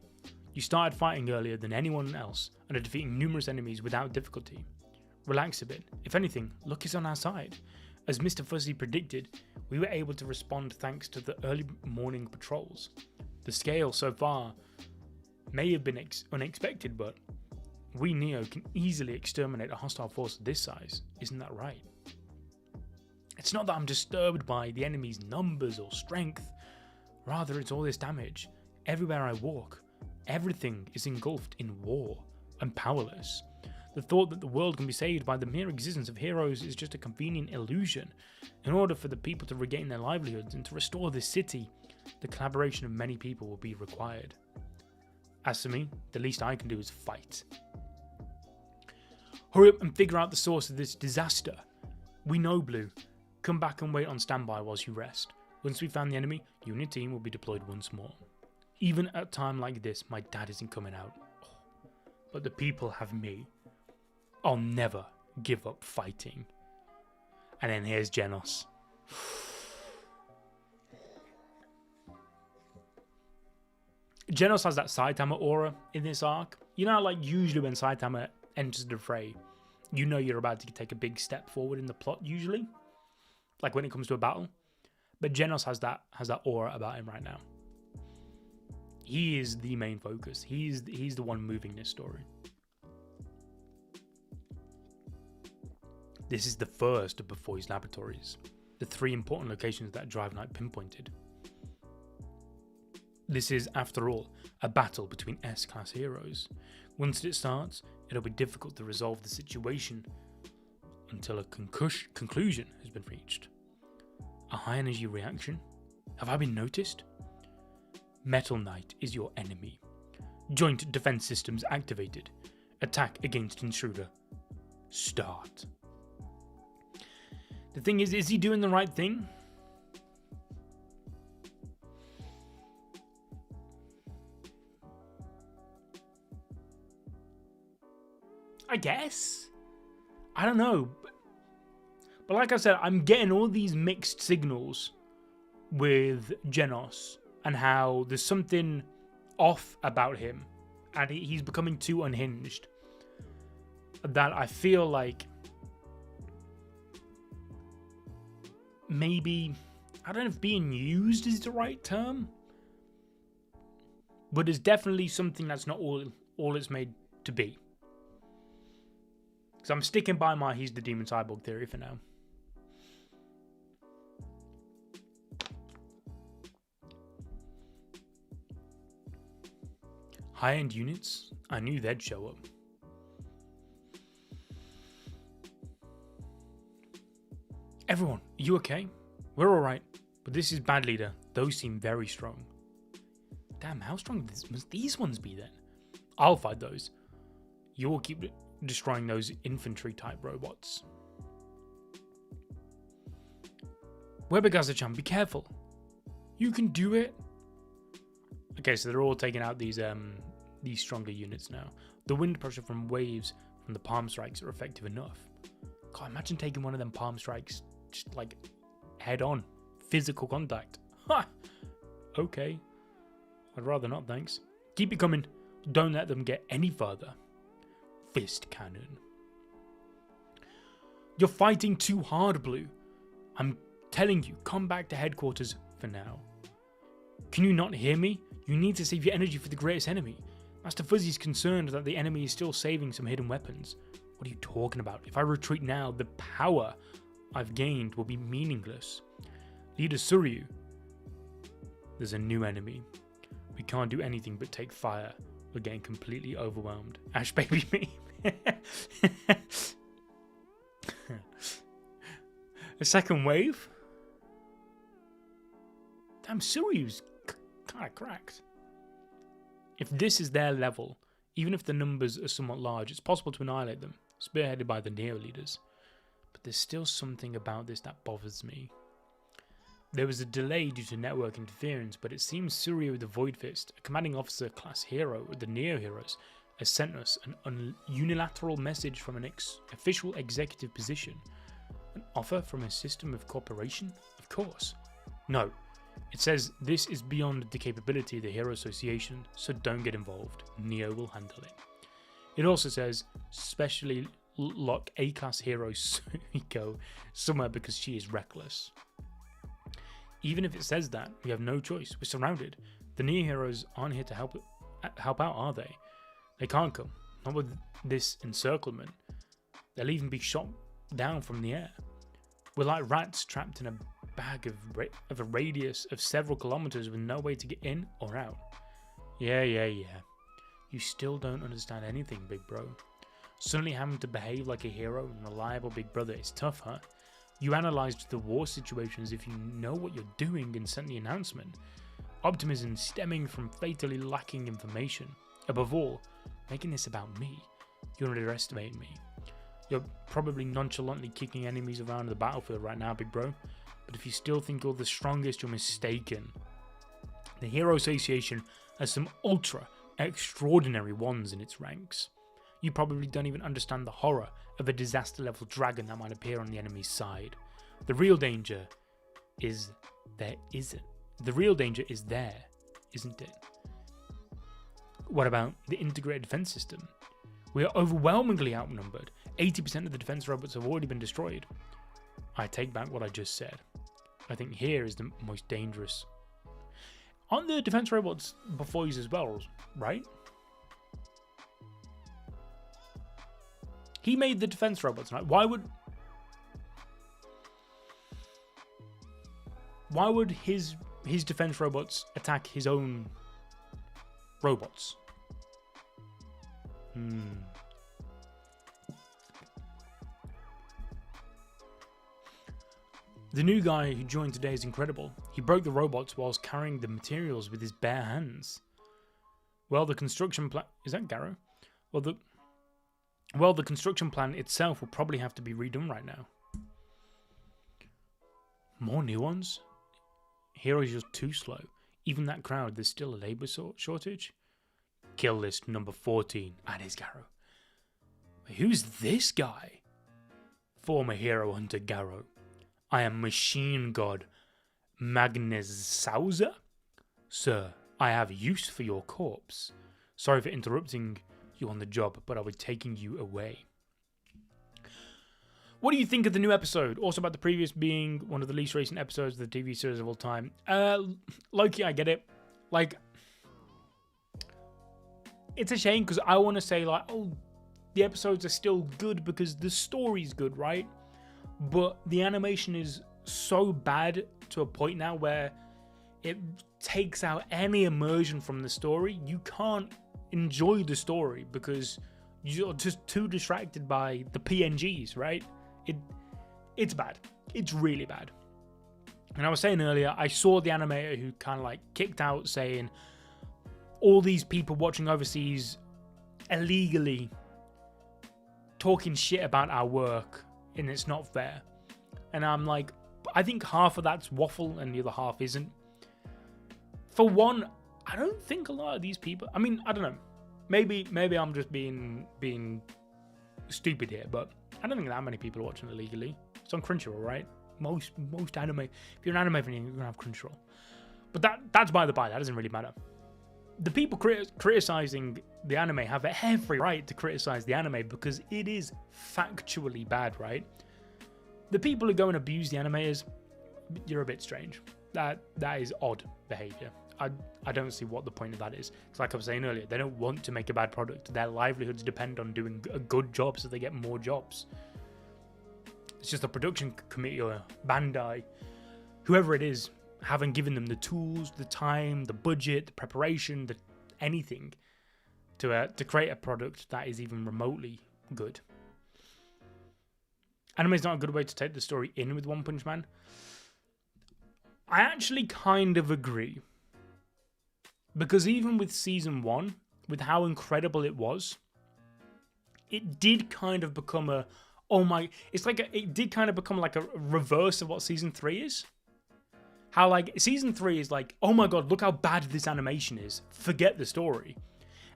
You started fighting earlier than anyone else and are defeating numerous enemies without difficulty. Relax a bit. If anything, luck is on our side. As Mr. Fuzzy predicted, we were able to respond thanks to the early morning patrols. The scale so far may have been unexpected, but we Neo can easily exterminate a hostile force of this size. Isn't that right? It's not that I'm disturbed by the enemy's numbers or strength. Rather, it's all this damage. Everywhere I walk, everything is engulfed in war. I'm powerless. The thought that the world can be saved by the mere existence of heroes is just a convenient illusion. In order for the people to regain their livelihoods and to restore this city, the collaboration of many people will be required. As for me, the least I can do is fight. Hurry up and figure out the source of this disaster. We know, Blue. Come back and wait on standby whilst you rest. Once we've found the enemy, you and your team will be deployed once more. Even at a time like this, my dad isn't coming out. But the people have me. I'll never give up fighting. And then here's Genos. Genos has that Saitama aura in this arc. You know, like usually when Saitama enters the fray, you know you're about to take a big step forward in the plot usually. Like when it comes to a battle. But Genos has that aura about him right now. He is the main focus. He's the one moving this story. This is the first of Bufoy's laboratories, the 3 important locations that Drive Knight pinpointed. This is, after all, a battle between S-class heroes. Once it starts, it'll be difficult to resolve the situation until a conclusion has been reached. A high-energy reaction? Have I been noticed? Metal Knight is your enemy. Joint defense systems activated. Attack against intruder. Start. The thing is he doing the right thing? I guess. I don't know. But like I said, I'm getting all these mixed signals with Genos and how there's something off about him and he's becoming too unhinged. That I feel like maybe I don't know if being used is the right term, but it's definitely something that's not all it's made to be. So I'm sticking by my he's the demon cyborg theory for now. High-end units, I knew they'd show up. Everyone, are you okay? We're alright, but this is bad leader. Those seem very strong. Damn, how strong must these ones be then? I'll fight those. You'll keep destroying those infantry-type robots. Webegaza-chan, be careful. You can do it. Okay, so they're all taking out these stronger units now. The wind pressure from waves from the palm strikes are effective enough. God, imagine taking one of them palm strikes just like head on. Physical contact. Ha! Okay. I'd rather not, thanks. Keep it coming. Don't let them get any further. Fist cannon. You're fighting too hard, Blue. I'm telling you, come back to headquarters for now. Can you not hear me? You need to save your energy for the greatest enemy. Master Fuzzy's concerned that the enemy is still saving some hidden weapons. What are you talking about? If I retreat now, the power I've gained will be meaningless. Leader Suryu. There's a new enemy. We can't do anything but take fire. We're getting completely overwhelmed. Ash baby me. A second wave? Damn, Suryu's kind of cracked. If this is their level, even if the numbers are somewhat large, it's possible to annihilate them, spearheaded by the Neo leaders. But there's still something about this that bothers me. There was a delay due to network interference, but it seems Suryu the Void Fist, a commanding officer class hero of the Neo heroes, has sent us an unilateral message from an official executive position. An offer from a system of cooperation? Of course. No. It says this is beyond the capability of the Hero Association, so don't get involved. Neo will handle it. It also says specially lock A-class hero Suiko somewhere because she is reckless. Even if it says that, we have no choice. We're surrounded. The Neo heroes aren't here to help out, are they? They can't come. Not with this encirclement. They'll even be shot down from the air. We're like rats trapped in a bag of a radius of several kilometers with no way to get in or out. Yeah. You still don't understand anything, big bro. Suddenly having to behave like a hero and reliable big brother is tough, huh? You analysed the war situation as if you know what you're doing and sent the announcement. Optimism stemming from fatally lacking information. Above all, making this about me. You're underestimating me. You're probably nonchalantly kicking enemies around the battlefield right now, big bro. But if you still think you're the strongest, you're mistaken. The Hero Association has some ultra extraordinary ones in its ranks. You probably don't even understand the horror of a disaster level dragon that might appear on the enemy's side. The real danger is there, isn't. The real danger is there, isn't it? What about the integrated defense system? We are overwhelmingly outnumbered. 80% of the defense robots have already been destroyed. I take back what I just said. I think here is the most dangerous. Aren't the defense robots before as well, right? He made the defense robots, right? Why would his defense robots attack his own robots? The new guy who joined today is incredible. He broke the robots whilst carrying the materials with his bare hands. Well, the construction plan... Is that Garou? Well, the construction plan itself will probably have to be redone right now. More new ones? Heroes just too slow. Even that crowd, there's still a labour shortage? Kill list number 14. And it's Garou. Who's this guy? Former hero hunter Garou. I am machine god Magnus Sauser? Sir, I have use for your corpse. Sorry for interrupting you on the job, but I'll be taking you away. What do you think of the new episode? Also about the previous being one of the least recent episodes of the TV series of all time. Loki, I get it. Like, it's a shame because I want to say like, oh, the episodes are still good because the story's good, right? But the animation is so bad to a point now where it takes out any immersion from the story. You can't enjoy the story because you're just too distracted by the PNGs, right? It's bad. It's really bad. And I was saying earlier, I saw the animator who kind of like kicked out saying all these people watching overseas illegally talking shit about our work and it's not fair. And I'm like, I think half of that's waffle and the other half isn't. For one, I don't think a lot of these people, I mean, I don't know. Maybe I'm just being stupid here, but I don't think that many people are watching illegally. It's on Crunchyroll, right? Most anime, if you're an anime fan, you're gonna have Crunchyroll. But that's by the by. That doesn't really matter. The people criticizing the anime have every right to criticize the anime because it is factually bad, right? The people who go and abuse the animators, you're a bit strange. That is odd behavior. I don't see what the point of that is. It's like I was saying earlier, they don't want to make a bad product. Their livelihoods depend on doing a good job so they get more jobs. It's just the production committee or Bandai, whoever it is, haven't given them the tools, the time, the budget, the preparation, anything to create a product that is even remotely good. Anime is not a good way to take the story in with One Punch Man. I actually kind of agree. Because even with season 1, with how incredible it was, it did kind of become it did kind of become like a reverse of what season 3 is. How like season 3 is like, oh my god, look how bad this animation is. Forget the story.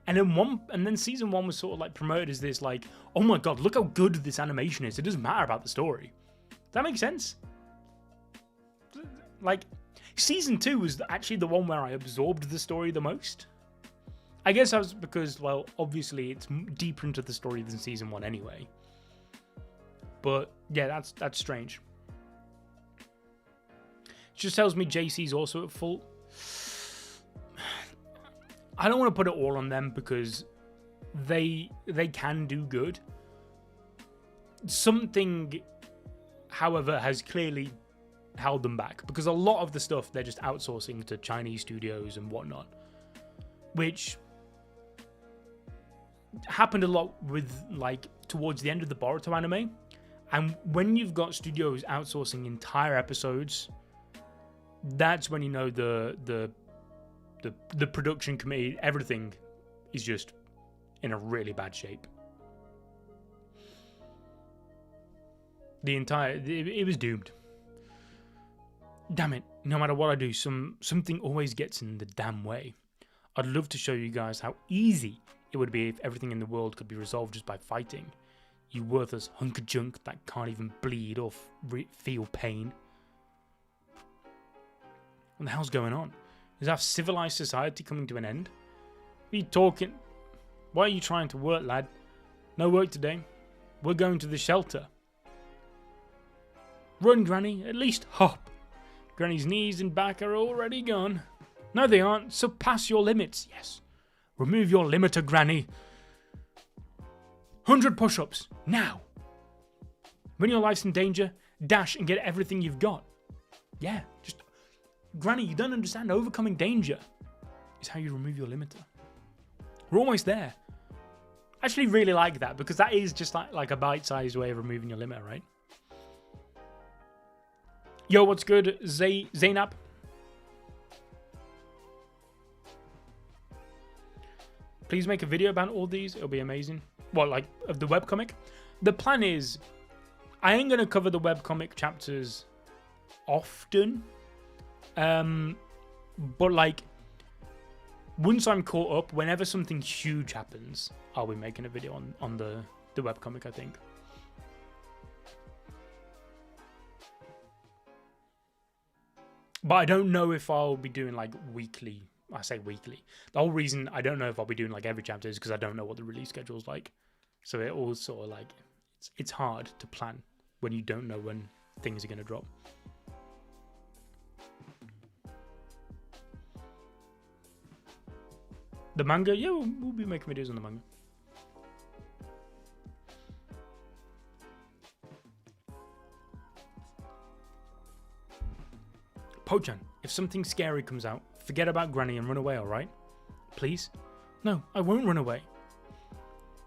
And then season 1 was sort of like promoted as this like, oh my god, look how good this animation is. It doesn't matter about the story. Does that make sense? Like, season 2 was actually the one where I absorbed the story the most. I guess I was because, well, obviously it's deeper into the story than season 1 anyway. But yeah, that's strange. It just tells me JC's also at fault. I don't want to put it all on them because they can do good. Something, however, has clearly held them back because a lot of the stuff they're just outsourcing to Chinese studios and whatnot, which happened a lot with like towards the end of the Boruto anime. And when you've got studios outsourcing entire episodes, that's when you know the production committee, everything is just in a really bad shape. It was doomed. Damn it, no matter what I do, something always gets in the damn way. I'd love to show you guys how easy it would be if everything in the world could be resolved just by fighting. You worthless hunk of junk that can't even bleed or feel pain. What the hell's going on? Is our civilized society coming to an end? What are you talking? Why are you trying to work, lad? No work today. We're going to the shelter. Run, Granny. At least hop. Granny's knees and back are already gone. No, they aren't. Surpass your limits. Yes. Remove your limiter, Granny. 100 push-ups. Now. When your life's in danger, dash and get everything you've got. Yeah, just... Granny, you don't understand. Overcoming danger is how you remove your limiter. We're almost there. I actually really like that because that is just like a bite-sized way of removing your limiter, right? Yo, what's good? Zainab. Please make a video about all these. It'll be amazing. What, like, of the webcomic? The plan is, I ain't going to cover the webcomic chapters often. But, like, once I'm caught up, whenever something huge happens, I'll be making a video on the webcomic, I think. But I don't know if I'll be doing, like, weekly. I say weekly. The whole reason I don't know if I'll be doing, like, every chapter is because I don't know what the release schedule's like. So it all sort of, like, it's hard to plan when you don't know when things are going to drop. The manga, yeah, we'll be making videos on the manga. Pochan, if something scary comes out, forget about Granny and run away, alright? Please? No, I won't run away.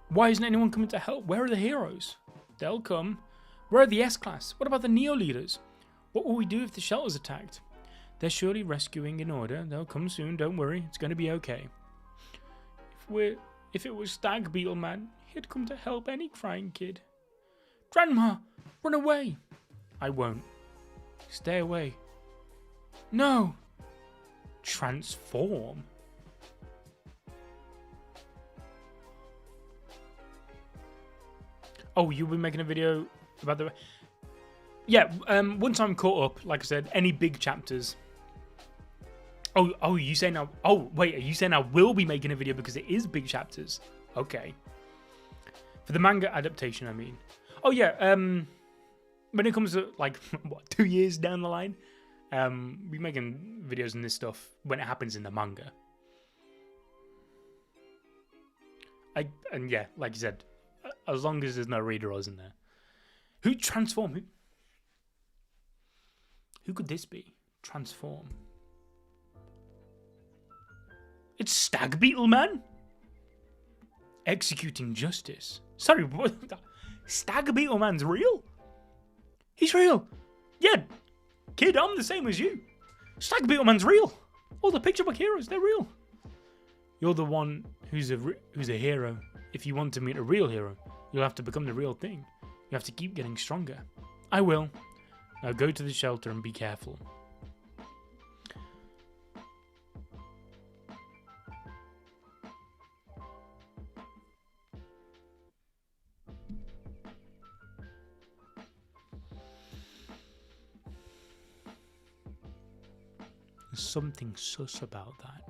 Why isn't anyone coming to help? Where are the heroes? They'll come. Where are the S-Class? What about the Neo leaders? What will we do if the shelter's attacked? They're surely rescuing in order. They'll come soon, don't worry. It's going to be okay. If it was Stag Beetle Man, he'd come to help any crying kid. Grandma, run away. I won't. Stay away. No. Transform. Oh, you'll be making a video about the... Yeah, once I'm caught up, like I said, any big chapters... Oh, you saying now? Oh, wait, are you saying I will be making a video because it is big chapters? Okay. For the manga adaptation, I mean. Oh yeah. When it comes to like what 2 years down the line, we making videos on this stuff when it happens in the manga. And yeah, like you said, as long as there's no readeros in there. Who transform? Who could this be? Transform. It's Stag Beetle Man? Executing justice. Sorry, what? Stag Beetle Man's real? He's real. Yeah, kid, I'm the same as you. Stag Beetle Man's real. All the picture book heroes, they're real. You're the one who's a hero. If you want to meet a real hero, you'll have to become the real thing. You have to keep getting stronger. I will. Now go to the shelter and be careful. There's something sus about that.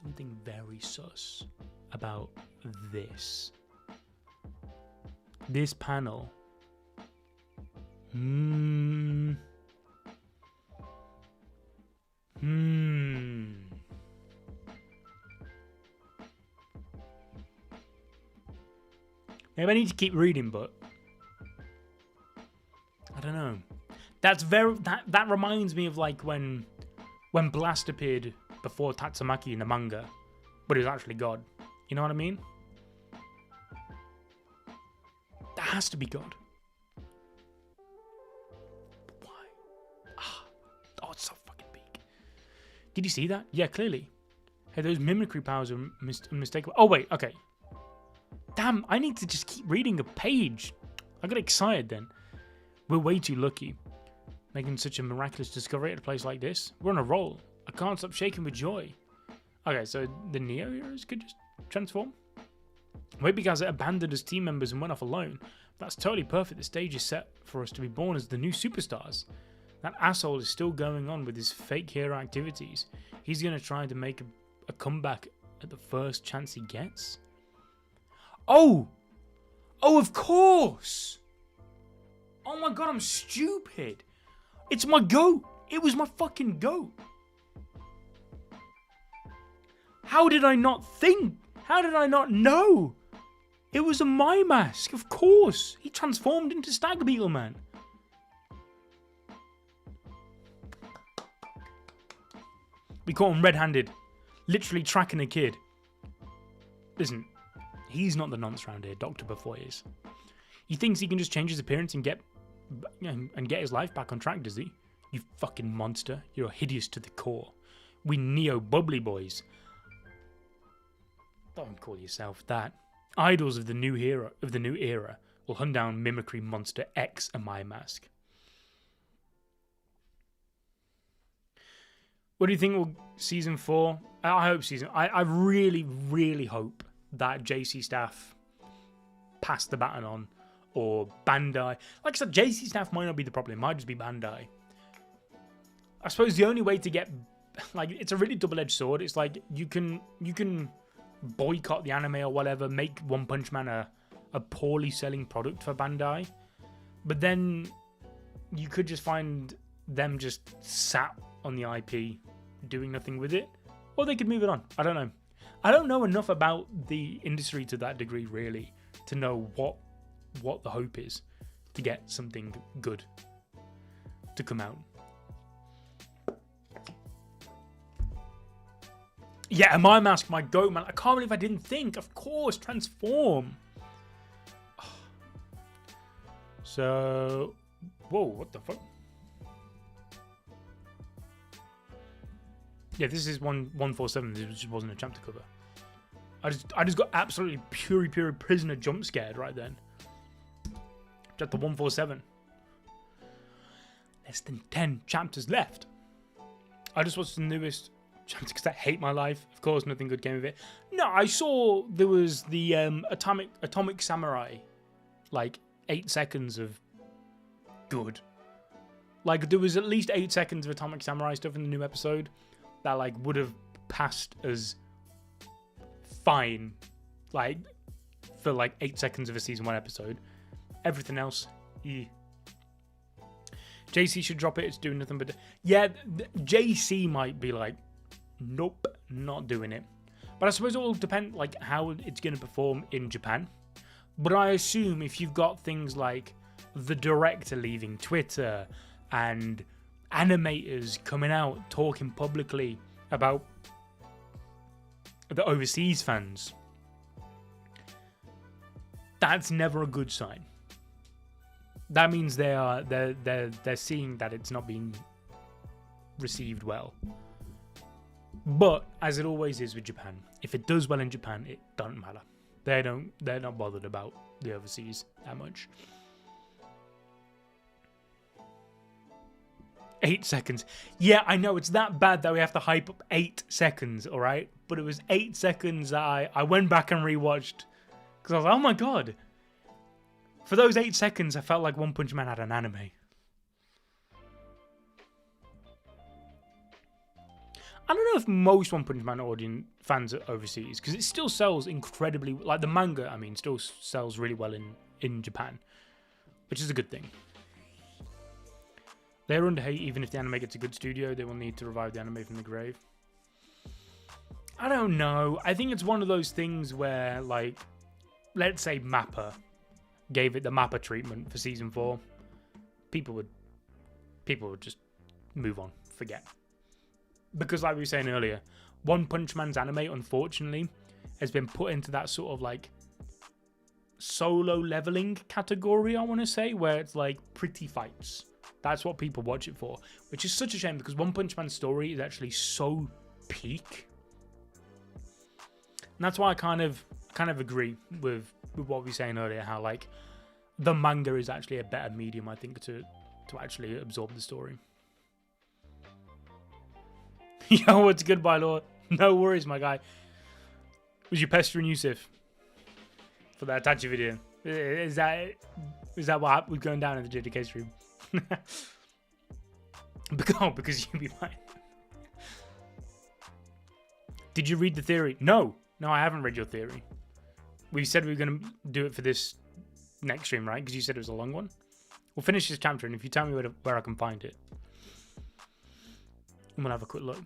Something very sus about this. This panel. Maybe I need to keep reading, but I don't know. That's that reminds me of like when Blast appeared before Tatsumaki in the manga, but it was actually God. You know what I mean? That has to be God. But why? Oh, it's so fucking big. Did you see that? Yeah, clearly. Hey, those mimicry powers are unmistakable. Oh wait, okay. Damn, I need to just keep reading a page. I got excited then. We're way too lucky. Making such a miraculous discovery at a place like this. We're on a roll. I can't stop shaking with joy. Okay, so the Neo heroes could just transform? Maybe guys that abandoned as team members and went off alone. That's totally perfect. The stage is set for us to be born as the new superstars. That asshole is still going on with his fake hero activities. He's going to try to make a comeback at the first chance he gets. Oh! Oh, of course! Oh my god, I'm stupid. It's my goat. It was my fucking goat. How did I not think? How did I not know? It was Amai Mask, of course. He transformed into Stag Beetle Man. We caught him red-handed. Literally tracking a kid. Listen, he's not the nonce round here. Dr. Buffy is. He thinks he can just change his appearance and get his life back on track, does he? You fucking monster. You're hideous to the core. We Neo Bubbly Boys. Don't call yourself that. Idols of the new era will hunt down mimicry monster X Amai Mask. What do you think will season 4? I hope I really, really hope that JC Staff pass the baton on, or Bandai. Like I said, JC Staff might not be the problem. It might just be Bandai. I suppose the only way to get, like, it's a really double-edged sword. It's like you can boycott the anime or whatever, make One Punch Man a poorly selling product for Bandai, But then you could just find them just sat on the IP doing nothing with it, or they could move it on. I don't know. I don't know enough about the industry to that degree, really, to know what the hope is to get something good to come out. Yeah, Amai Mask, my goat, man. I can't believe I didn't think. Of course, transform. So, whoa, what the fuck? Yeah, this is 147. This just wasn't a chapter cover. I just got absolutely pure prisoner jump scared right then. Chapter 147. Less than 10 chapters left. I just watched the newest chapter because I hate my life. Of course, nothing good came of it. No, I saw there was the Atomic Samurai, like 8 seconds of good. Like there was at least 8 seconds of Atomic Samurai stuff in the new episode that like would have passed as fine, like for like 8 seconds of a season 1 episode. Everything else, JC should drop it. It's doing nothing but yeah. JC might be like, nope, not doing it. But I suppose it will depend like how it's going to perform in Japan. But I assume if you've got things like the director leaving Twitter and animators coming out talking publicly about the overseas fans, that's never a good sign. That means they're seeing that it's not being received well. But as it always is with Japan, if it does well in Japan, it doesn't matter. They're not bothered about the overseas that much. 8 seconds. Yeah, I know it's that bad that we have to hype up 8 seconds, all right? But it was 8 seconds that I went back and rewatched because I was like, oh my god. For those 8 seconds, I felt like One Punch Man had an anime. I don't know if most One Punch Man audience fans are overseas because it still sells incredibly, like the manga, I mean, still sells really well in Japan, which is a good thing. They're under hate even if the anime gets a good studio. They will need to revive the anime from the grave. I don't know. I think it's one of those things where, like, let's say Mappa gave it the Mappa treatment for season 4. People would just move on, forget. Because like we were saying earlier, One Punch Man's anime, unfortunately, has been put into that sort of like solo leveling category, I want to say, where it's like pretty fights. That's what people watch it for, which is such a shame because One Punch Man's story is actually so peak. And that's why I kind of agree with what we were saying earlier, how like the manga is actually a better medium, I think, to actually absorb the story. Yo, what's good, by Lord? No worries, my guy. Was you pestering Yusuf for that Itachi video? Is that what was going down in the JDK stream? Because you be mine. Did you read the theory? No, I haven't read your theory. We said we were going to do it for this next stream, right? Because you said it was a long one. We'll finish this chapter, and if you tell me where I can find it, and we'll have a quick look.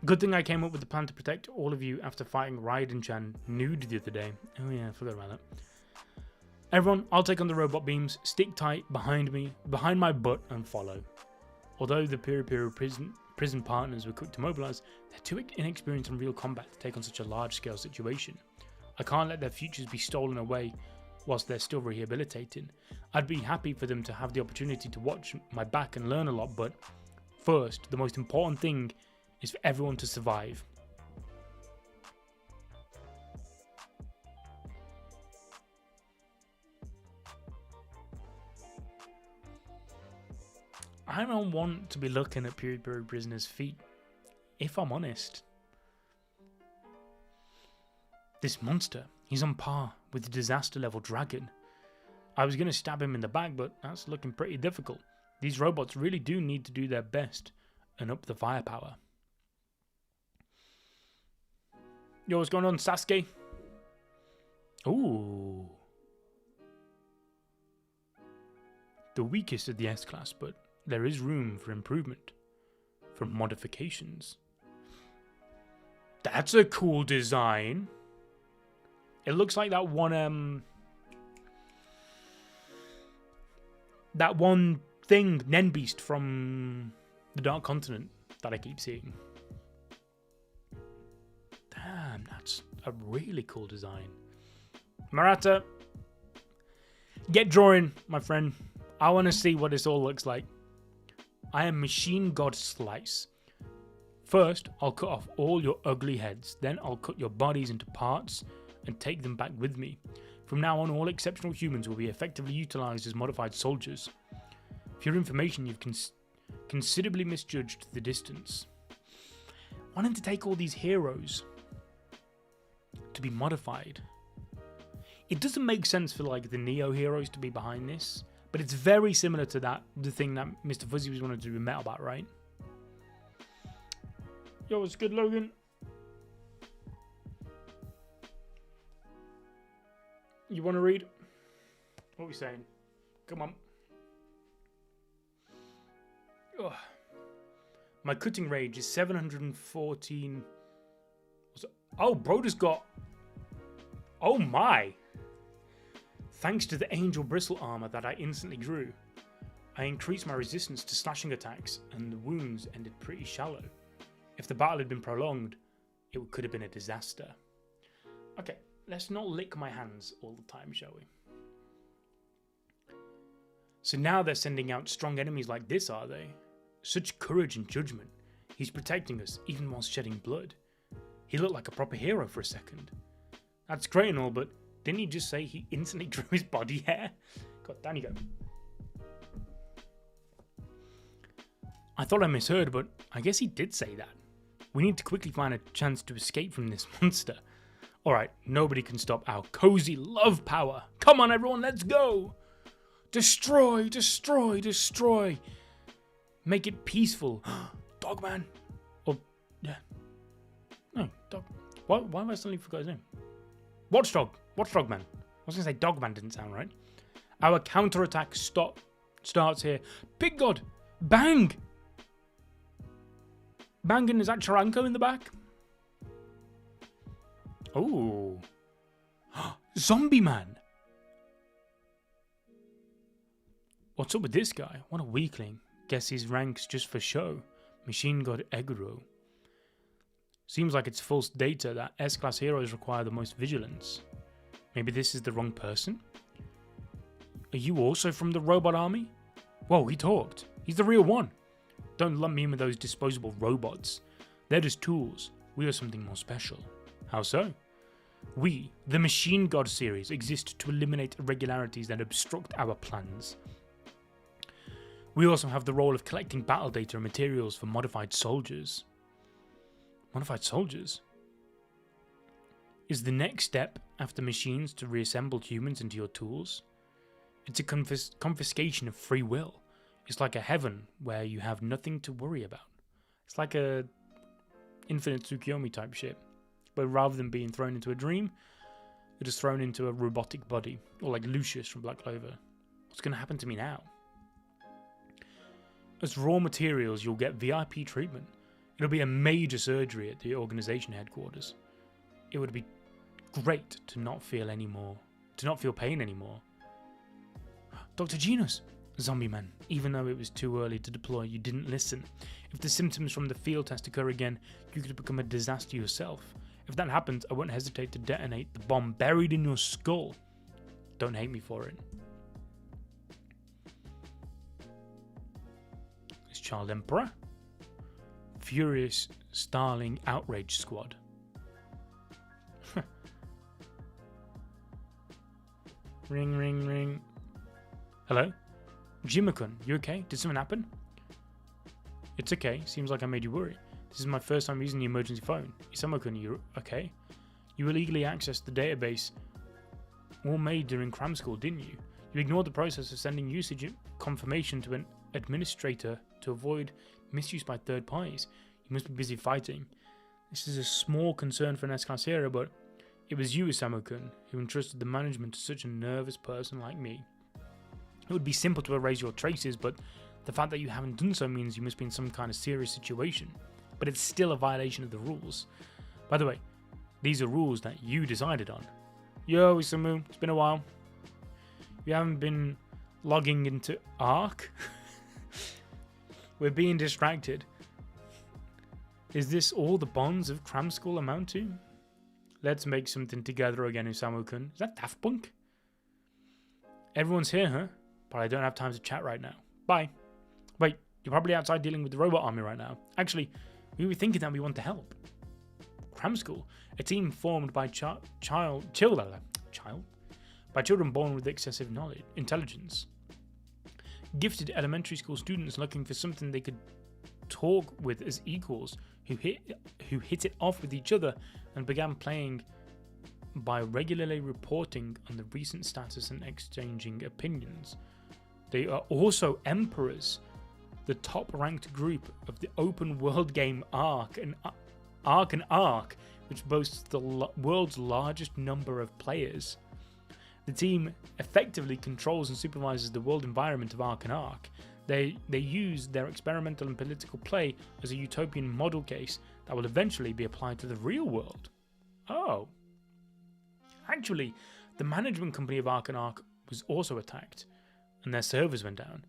Good thing I came up with the plan to protect all of you after fighting Ryden nude the other day. Oh yeah, I forgot about that. Everyone, I'll take on the robot beams. Stick tight behind me, behind my butt, and follow. Although the Piri prison partners were quick to mobilize, they're too inexperienced in real combat to take on such a large-scale situation. I can't let their futures be stolen away whilst they're still rehabilitating. I'd be happy for them to have the opportunity to watch my back and learn a lot, but first, the most important thing is for everyone to survive. I don't want to be looking at Piri Prisoner's feet, if I'm honest. This monster, he's on par with the disaster level dragon. I was going to stab him in the back, but that's looking pretty difficult. These robots really do need to do their best and up the firepower. Yo, what's going on, Sasuke? Ooh. the weakest of the S-Class, but there is room for improvement, for modifications. That's a cool design. It looks like that one thing, Nenbeast from the Dark Continent that I keep seeing. Damn, that's a really cool design. Murata, get drawing, my friend. I want to see what this all looks like. I am Machine God Slice. First, I'll cut off all your ugly heads. Then I'll cut your bodies into parts and take them back with me. From now on, all exceptional humans will be effectively utilized as modified soldiers. For your information, you've considerably misjudged the distance. Wanting to take all these heroes to be modified. It doesn't make sense for like the Neo heroes to be behind this, but it's very similar to the thing that Mr. Fuzzy was wanting to do with Metalbat, right? Yo, what's good, Logan? You want to read? What are we saying? Come on. Ugh. My cutting range is 714. Oh, bro just got... Oh my! Thanks to the angel bristle armor that I instantly grew, I increased my resistance to slashing attacks, and the wounds ended pretty shallow. If the battle had been prolonged, it could have been a disaster. Okay, let's not lick my hands all the time, shall we? So now they're sending out strong enemies like this, are they? Such courage and judgment. He's protecting us, even while shedding blood. He looked like a proper hero for a second. That's great and all, but didn't he just say he instantly drew his body hair? God, down you go. I thought I misheard, but I guess he did say that. We need to quickly find a chance to escape from this monster. Alright, nobody can stop our cozy love power. Come on everyone, let's go! Destroy, destroy, destroy. Make it peaceful. Dogman. Or, yeah. No, Dog. Why have I suddenly forgot his name? Watchdog. Watchdog Man. I was going to say Dogman didn't sound right. Our counterattack starts here. Big God. Bang. Banging, is that Charanko in the back? Oh. Zombie Man. What's up with this guy? What a weakling. Guess his rank's just for show. Machine God Eguro. Seems like it's false data that S-Class heroes require the most vigilance. Maybe this is the wrong person? Are you also from the robot army? Whoa, he talked. He's the real one. Don't lump me in with those disposable robots. They're just tools. We are something more special. How so? We, the Machine God series, exist to eliminate irregularities that obstruct our plans. We also have the role of collecting battle data and materials for modified soldiers. Modified soldiers? Is the next step after machines to reassemble humans into your tools? It's a confiscation of free will. It's like a heaven where you have nothing to worry about. It's like a Infinite Tsukiyomi type shit. But rather than being thrown into a dream, you're just thrown into a robotic body. Or like Lucius from Black Clover. What's going to happen to me now? As raw materials, you'll get VIP treatment. It'll be a major surgery at the organization headquarters. It would be great to not feel pain anymore. Dr. Genos, Zombie Man, even though it was too early to deploy, you didn't listen. If the symptoms from the field test occur again, you could become a disaster yourself. If that happens, I won't hesitate to detonate the bomb buried in your skull. Don't hate me for it. It's Child Emperor. Furious Starling Outrage Squad. Ring, ring, ring. Hello? Jimmy-kun, you okay? Did something happen? It's okay. Seems like I made you worry. This is my first time using the emergency phone. Isamu-kun, you okay? You illegally accessed the database all made during cram school, didn't you? You ignored the process of sending usage confirmation to an administrator to avoid misuse by third parties. You must be busy fighting. This is a small concern for an S-Class hero, but it was you, Isamu-kun, who entrusted the management to such a nervous person like me. It would be simple to erase your traces, but the fact that you haven't done so means you must be in some kind of serious situation. But it's still a violation of the rules. By the way, these are rules that you decided on. Yo, Isamu, it's been a while. You haven't been logging into Ark? We're being distracted. Is this all the bonds of cram school amount to? Let's make something together again, Isamu-kun. Is that Daft Punk? Everyone's here, huh? But I don't have time to chat right now. Bye. Wait, you're probably outside dealing with the robot army right now. Actually, we were thinking that we want to help. Cram School, a team formed by children born with excessive intelligence. Gifted elementary school students looking for something they could talk with as equals, who hit it off with each other and began playing by regularly reporting on the recent status and exchanging opinions. They are also emperors, the top-ranked group of the open world game Ark, which boasts the world's largest number of players. The team effectively controls and supervises the world environment of Ark. They use their experimental and political play as a utopian model case that will eventually be applied to the real world. Oh. Actually, the management company of Ark was also attacked, and their servers went down.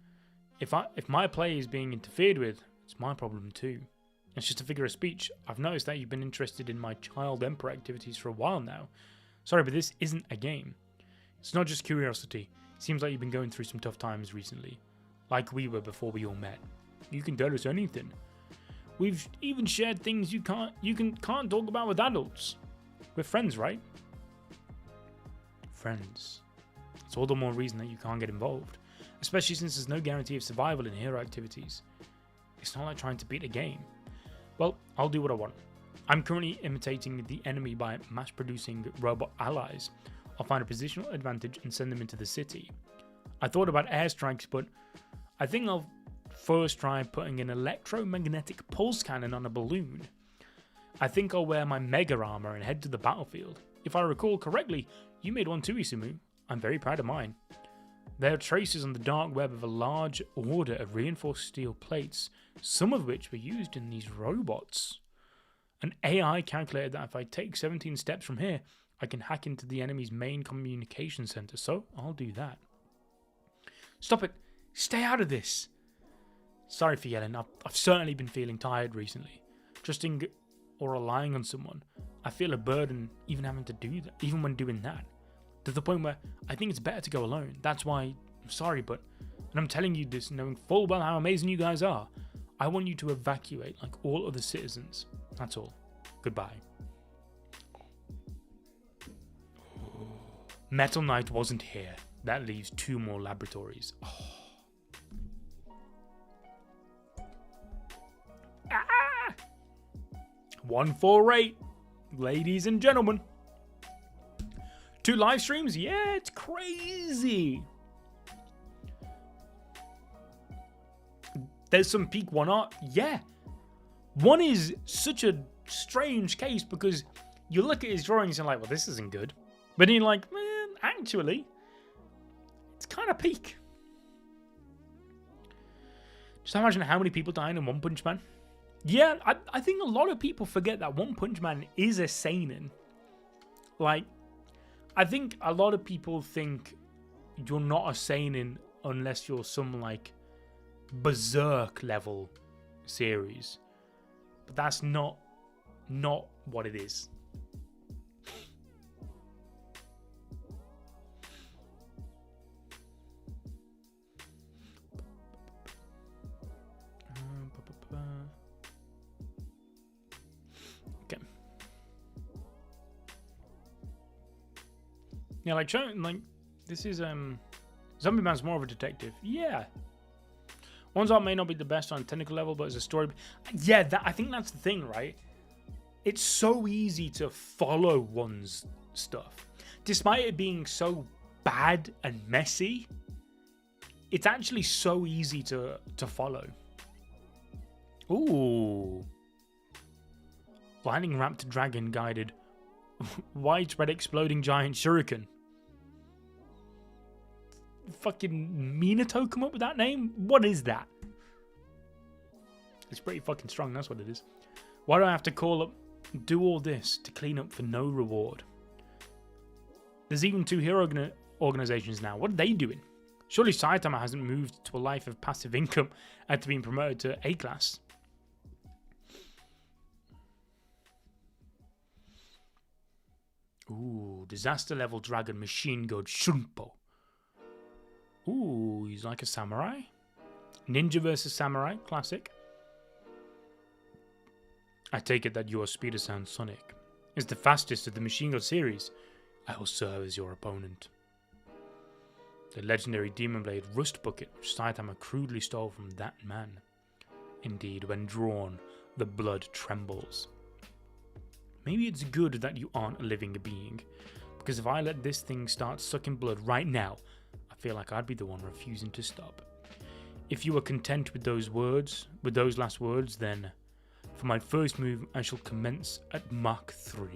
If my play is being interfered with, it's my problem too. It's just a figure of speech. I've noticed that you've been interested in my child emperor activities for a while now. Sorry, but this isn't a game. It's not just curiosity. It seems like you've been going through some tough times recently. Like we were before we all met. You can tell us anything. We've even shared things you can't talk about with adults. We're friends, right? Friends. It's all the more reason that you can't get involved. Especially since there's no guarantee of survival in hero activities. It's not like trying to beat a game. Well, I'll do what I want. I'm currently imitating the enemy by mass-producing robot allies. I'll find a positional advantage and send them into the city. I thought about airstrikes, but I think I'll first try putting an electromagnetic pulse cannon on a balloon. I think I'll wear my mega armor and head to the battlefield. If I recall correctly, you made one too, Isumu. I'm very proud of mine. There are traces on the dark web of a large order of reinforced steel plates, some of which were used in these robots. An AI calculated that if I take 17 steps from here, I can hack into the enemy's main communication center, so I'll do that. Stop it! Stay out of this! Sorry for yelling, I've certainly been feeling tired recently. Trusting or relying on someone, I feel a burden even having to do that, even when doing that. To the point where I think it's better to go alone. That's why I'm sorry, and I'm telling you this knowing full well how amazing you guys are. I want you to evacuate like all other citizens. That's all. Goodbye. Metal Knight wasn't here. That leaves 2 more laboratories. Oh. Ah! 148, ladies and gentlemen. 2 live streams? Yeah, it's crazy. There's some peak one art. Yeah. One is such a strange case because you look at his drawings and you're like, well, this isn't good. But then you're like, man, actually, it's kind of peak. Just imagine how many people died in One Punch Man. Yeah, I think a lot of people forget that One Punch Man is a seinen. Like, I think a lot of people think you're not a seinen unless you're some like berserk level series, but that's not what it is. Okay. Yeah, like this is Zombie Man's more of a detective. Yeah. One's art may not be the best on a technical level, but as a story, yeah, I think that's the thing, right? It's so easy to follow one's stuff, despite it being so bad and messy. It's actually so easy to follow. Ooh. Lightning Raptor Dragon guided widespread exploding giant shuriken. fucking Minato come up with that name? What is that? It's pretty fucking strong, that's what it is. Why do I have to do all this to clean up for no reward? There's even 2 hero organizations now. What are they doing? Surely Saitama hasn't moved to a life of passive income after being promoted to A class. Ooh, disaster level dragon machine god Shunpo. Ooh, he's like a samurai. Ninja versus samurai, classic. I take it that your Speeder Sound Sonic is the fastest of the Machine God series. I will serve as your opponent. The legendary Demon Blade Rust Bucket, which Saitama crudely stole from that man. Indeed, when drawn, the blood trembles. Maybe it's good that you aren't a living being, because if I let this thing start sucking blood right now, I feel like I'd be the one refusing to stop. If you are content with those last words, then for my first move, I shall commence at Mach 3.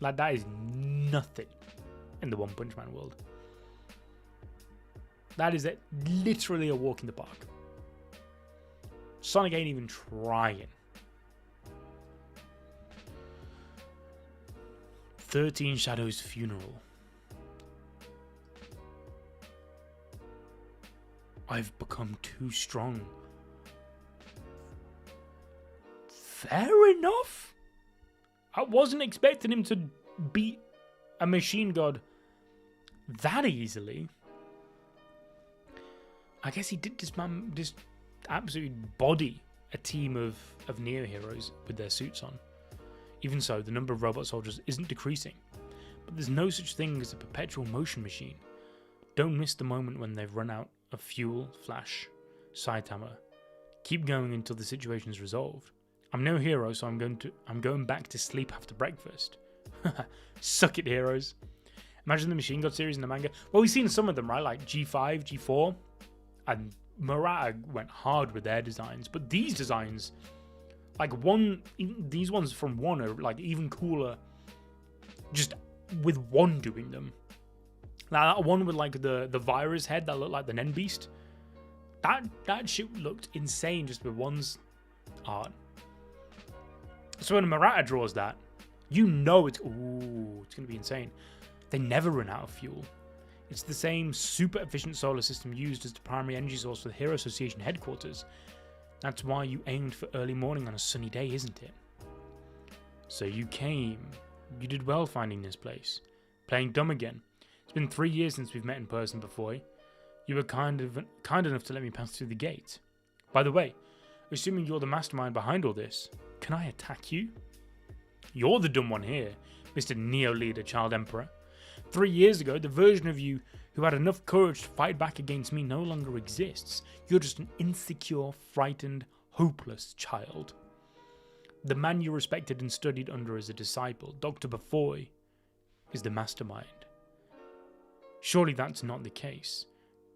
Like, that is nothing in the One Punch Man world. That is literally a walk in the park. Sonic ain't even trying. 13 Shadows Funeral. I've become too strong. Fair enough. I wasn't expecting him to beat a machine god that easily. I guess he did just absolutely body a team of Neo heroes with their suits on. Even so, the number of robot soldiers isn't decreasing. But there's no such thing as a perpetual motion machine. Don't miss the moment when they've run out of fuel, Flash, Saitama. Keep going until the situation's resolved. I'm no hero, so I'm going back to sleep after breakfast. Suck it, heroes. Imagine the Machine God series in the manga. Well, we've seen some of them, right? Like G5, G4, and Murata went hard with their designs. But these designs, like these ones from One are like even cooler. Just with One doing them. Like that one with like the virus head that looked like the Nen Beast. That shit looked insane just with One's art. So when Murata draws that, you know it's going to be insane. They never run out of fuel. It's the same super efficient solar system used as the primary energy source for the Hero Association headquarters. That's why you aimed for early morning on a sunny day, isn't it? So you came. You did well finding this place. Playing dumb again. It's been 3 years since we've met in person before. You were kind enough to let me pass through the gate. By the way, assuming you're the mastermind behind all this, can I attack you? You're the dumb one here, Mr. Neo Leader, Child Emperor. 3 years ago, the version of you who had enough courage to fight back against me no longer exists. You're just an insecure, frightened, hopeless child. The man you respected and studied under as a disciple, Dr. Bafoy, is the mastermind. Surely that's not the case.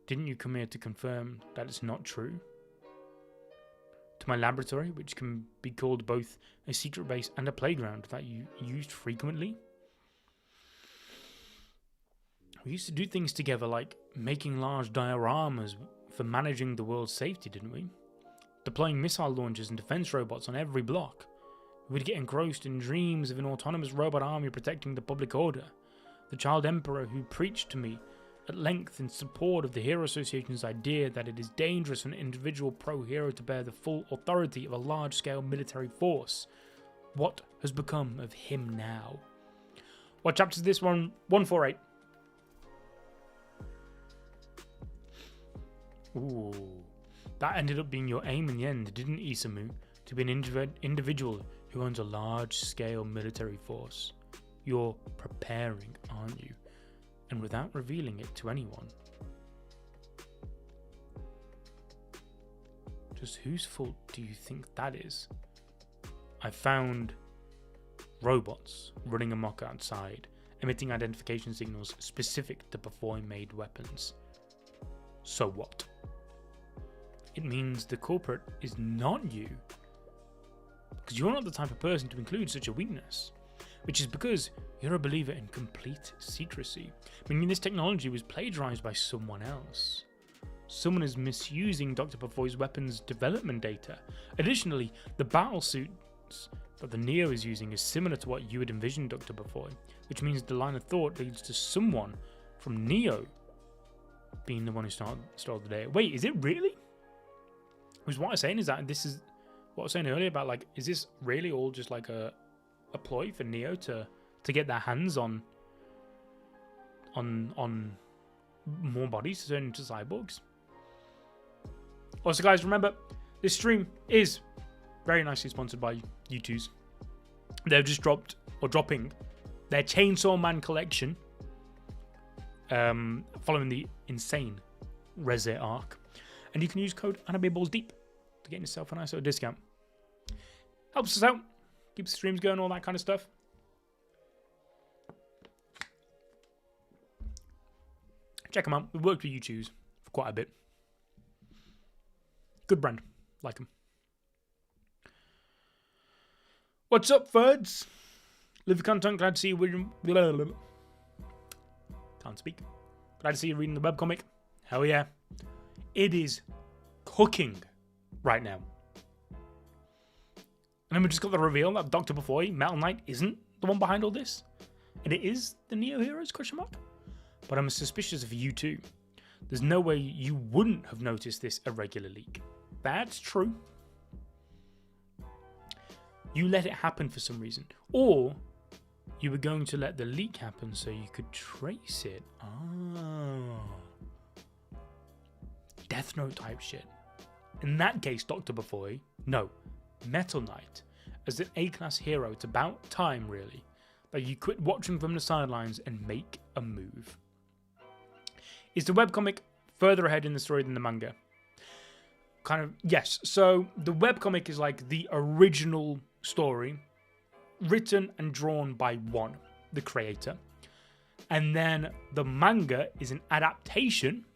Didn't you come here to confirm that it's not true? To my laboratory, which can be called both a secret base and a playground that you used frequently? We used to do things together like making large dioramas for managing the world's safety, didn't we? Deploying missile launchers and defense robots on every block. We'd get engrossed in dreams of an autonomous robot army protecting the public order. The Child Emperor who preached to me at length in support of the Hero Association's idea that it is dangerous for an individual pro-hero to bear the full authority of a large-scale military force. What has become of him now? What chapter is this one? 148. Ooh, that ended up being your aim in the end, didn't it, Isamu? To be an individual who owns a large-scale military force. You're preparing, aren't you? And without revealing it to anyone. Just whose fault do you think that is? I found robots running amok outside, emitting identification signals specific to Bafoy-made weapons. So what? It means the culprit is not you. Because you're not the type of person to include such a weakness. Which is because You're a believer in complete secrecy, meaning this technology was plagiarized by someone else. Someone is misusing Dr. Pufoy's weapons development data. Additionally, the battle suits that the Neo is using is similar to what you had envisioned, Dr. Pufoy, which means the line of thought leads to someone from Neo being the one who stole the data. Wait, is it really? Because what I'm saying is that this is what I was saying earlier about, like, is this really all just like a ploy for Neo to get their hands on more bodies to turn into cyborgs? Also, guys, remember, this stream is very nicely sponsored by U2s. They've just dropping their Chainsaw Man collection, following the insane Reze arc, and you can use code AnimeBallsDeep to get yourself a nice little discount. Helps us out, keeps the streams going, all that kind of stuff. Check them out. We've worked with U2s for quite a bit. Good brand. Like them. What's up, Ferds? Live content. Glad to see you reading. Can't speak. Glad to see you reading the webcomic. Hell yeah. It is cooking right now. And then we just got the reveal that Dr. Pufoy, Metal Knight, isn't the one behind all this. And it is the Neo Heroes, ? But I'm suspicious of you too. There's no way you wouldn't have noticed this irregular leak. That's true. You let it happen for some reason. Or you were going to let the leak happen so you could trace it. Oh. Death Note type shit. In that case, Dr. Pufoy, no, Metal Knight. As an A-class hero, it's about time, really, that you quit watching from the sidelines and make a move. Is the webcomic further ahead in the story than the manga? Kind of, yes. So the webcomic is like the original story, written and drawn by One, the creator. And then the manga is an adaptation.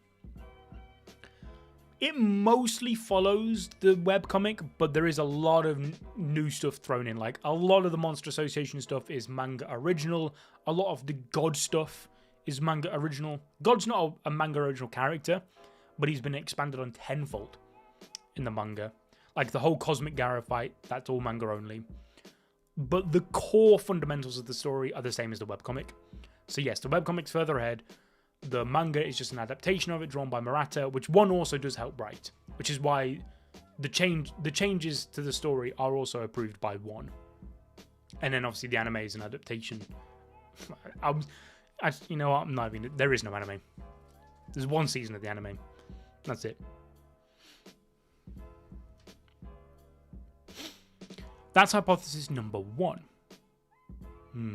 It mostly follows the webcomic, but there is a lot of new stuff thrown in. Like, a lot of the Monster Association stuff is manga original. A lot of the God stuff is manga original. God's not a manga original character, but he's been expanded on tenfold in the manga. Like the whole Cosmic Garou fight, that's all manga only. But the core fundamentals of the story are the same as the webcomic. So yes, the webcomic's further ahead. The manga is just an adaptation of it drawn by Murata, which One also does help write, which is why the changes to the story are also approved by One. And then obviously the anime is an adaptation. You know what? I'm not even. There is no anime. There's one season of the anime. That's it. That's hypothesis number 1.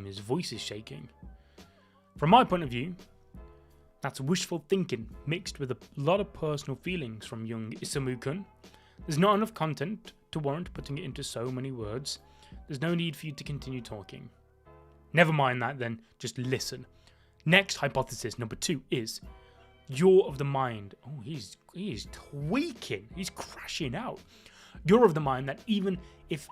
His voice is shaking. From my point of view, that's wishful thinking mixed with a lot of personal feelings from young Isamu-kun. There's not enough content to warrant putting it into so many words. There's no need for you to continue talking. Never mind that then, just listen. Next hypothesis, number 2, is you're of the mind. Oh, he's tweaking. He's crashing out. You're of the mind that even if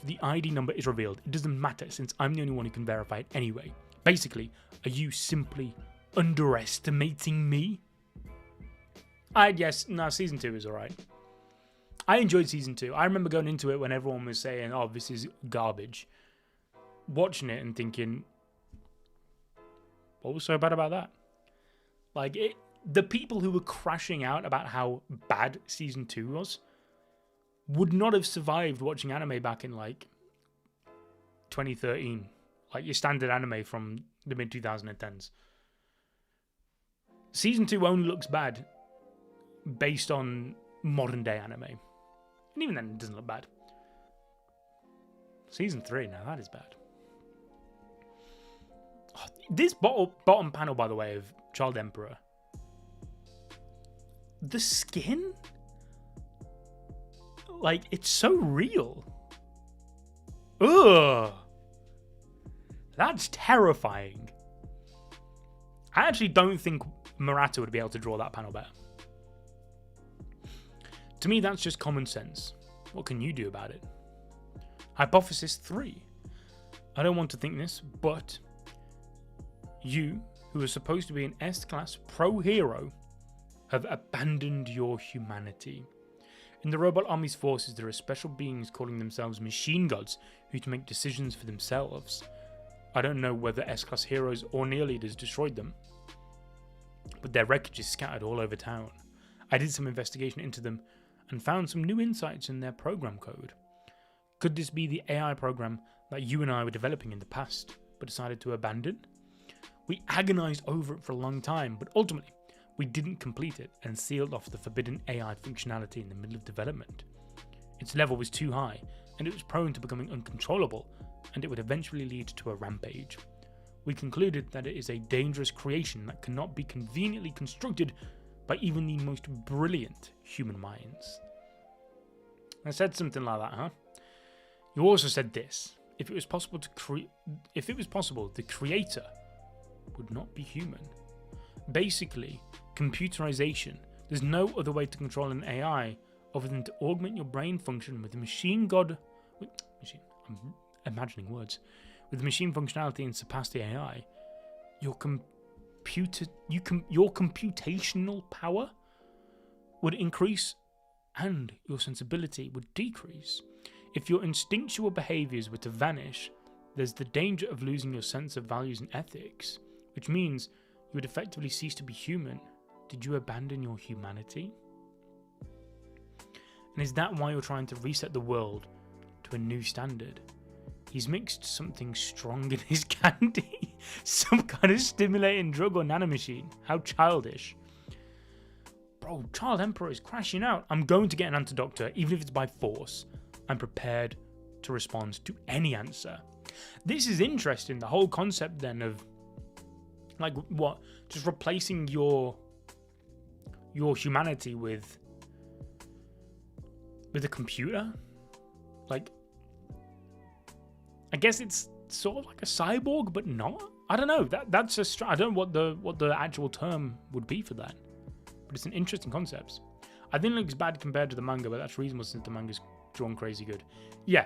the ID number is revealed, it doesn't matter since I'm the only one who can verify it anyway. Basically, are you simply underestimating me? Season 2 is alright. I enjoyed season 2. I remember going into it when everyone was saying, oh, this is garbage. Watching it and thinking, what was so bad about that? Like, the people who were crashing out about how bad season 2 was would not have survived watching anime back in, like, 2013. Like, your standard anime from the mid-2010s. Season 2 only looks bad based on modern-day anime. And even then, it doesn't look bad. Season 3, now that is bad. Oh, this bottom panel, by the way, of Child Emperor. The skin? Like, it's so real. Ugh. That's terrifying. I actually don't think Murata would be able to draw that panel better. To me, that's just common sense. What can you do about it? Hypothesis 3. I don't want to think this, but you, who are supposed to be an S-class pro hero, have abandoned your humanity. In the robot army's forces, there are special beings calling themselves machine gods who can make decisions for themselves. I don't know whether S-class heroes or near leaders destroyed them, but their wreckage is scattered all over town. I did some investigation into them and found some new insights in their program code. Could this be the AI program that you and I were developing in the past, but decided to abandon? We agonized over it for a long time, but ultimately, we didn't complete it and sealed off the forbidden AI functionality in the middle of development. Its level was too high, and it was prone to becoming uncontrollable, and it would eventually lead to a rampage. We concluded that it is a dangerous creation that cannot be conveniently constructed by even the most brilliant human minds. I said something like that, huh? You also said this: if it was possible, the creator would not be human. Basically, computerization. There's no other way to control an AI other than to augment your brain function with I'm imagining words. With the machine functionality and surpass the AI, your computational power would increase and your sensibility would decrease. If your instinctual behaviors were to vanish, there's the danger of losing your sense of values and ethics, which means you would effectively cease to be human. Did you abandon your humanity? And is that why you're trying to reset the world to a new standard? He's mixed something strong in his candy. Some kind of stimulating drug or nanomachine. How childish. Bro, Child Emperor is crashing out. I'm going to get an anti-doctor, even if it's by force. I'm prepared to respond to any answer. This is interesting, the whole concept then of, like, what? Just replacing your humanity with a computer? Like, I guess it's sort of like a cyborg, but not. I don't know. That's I don't know what the actual term would be for that. But it's an interesting concept. I think it looks bad compared to the manga, but that's reasonable since the manga's drawn crazy good. Yeah,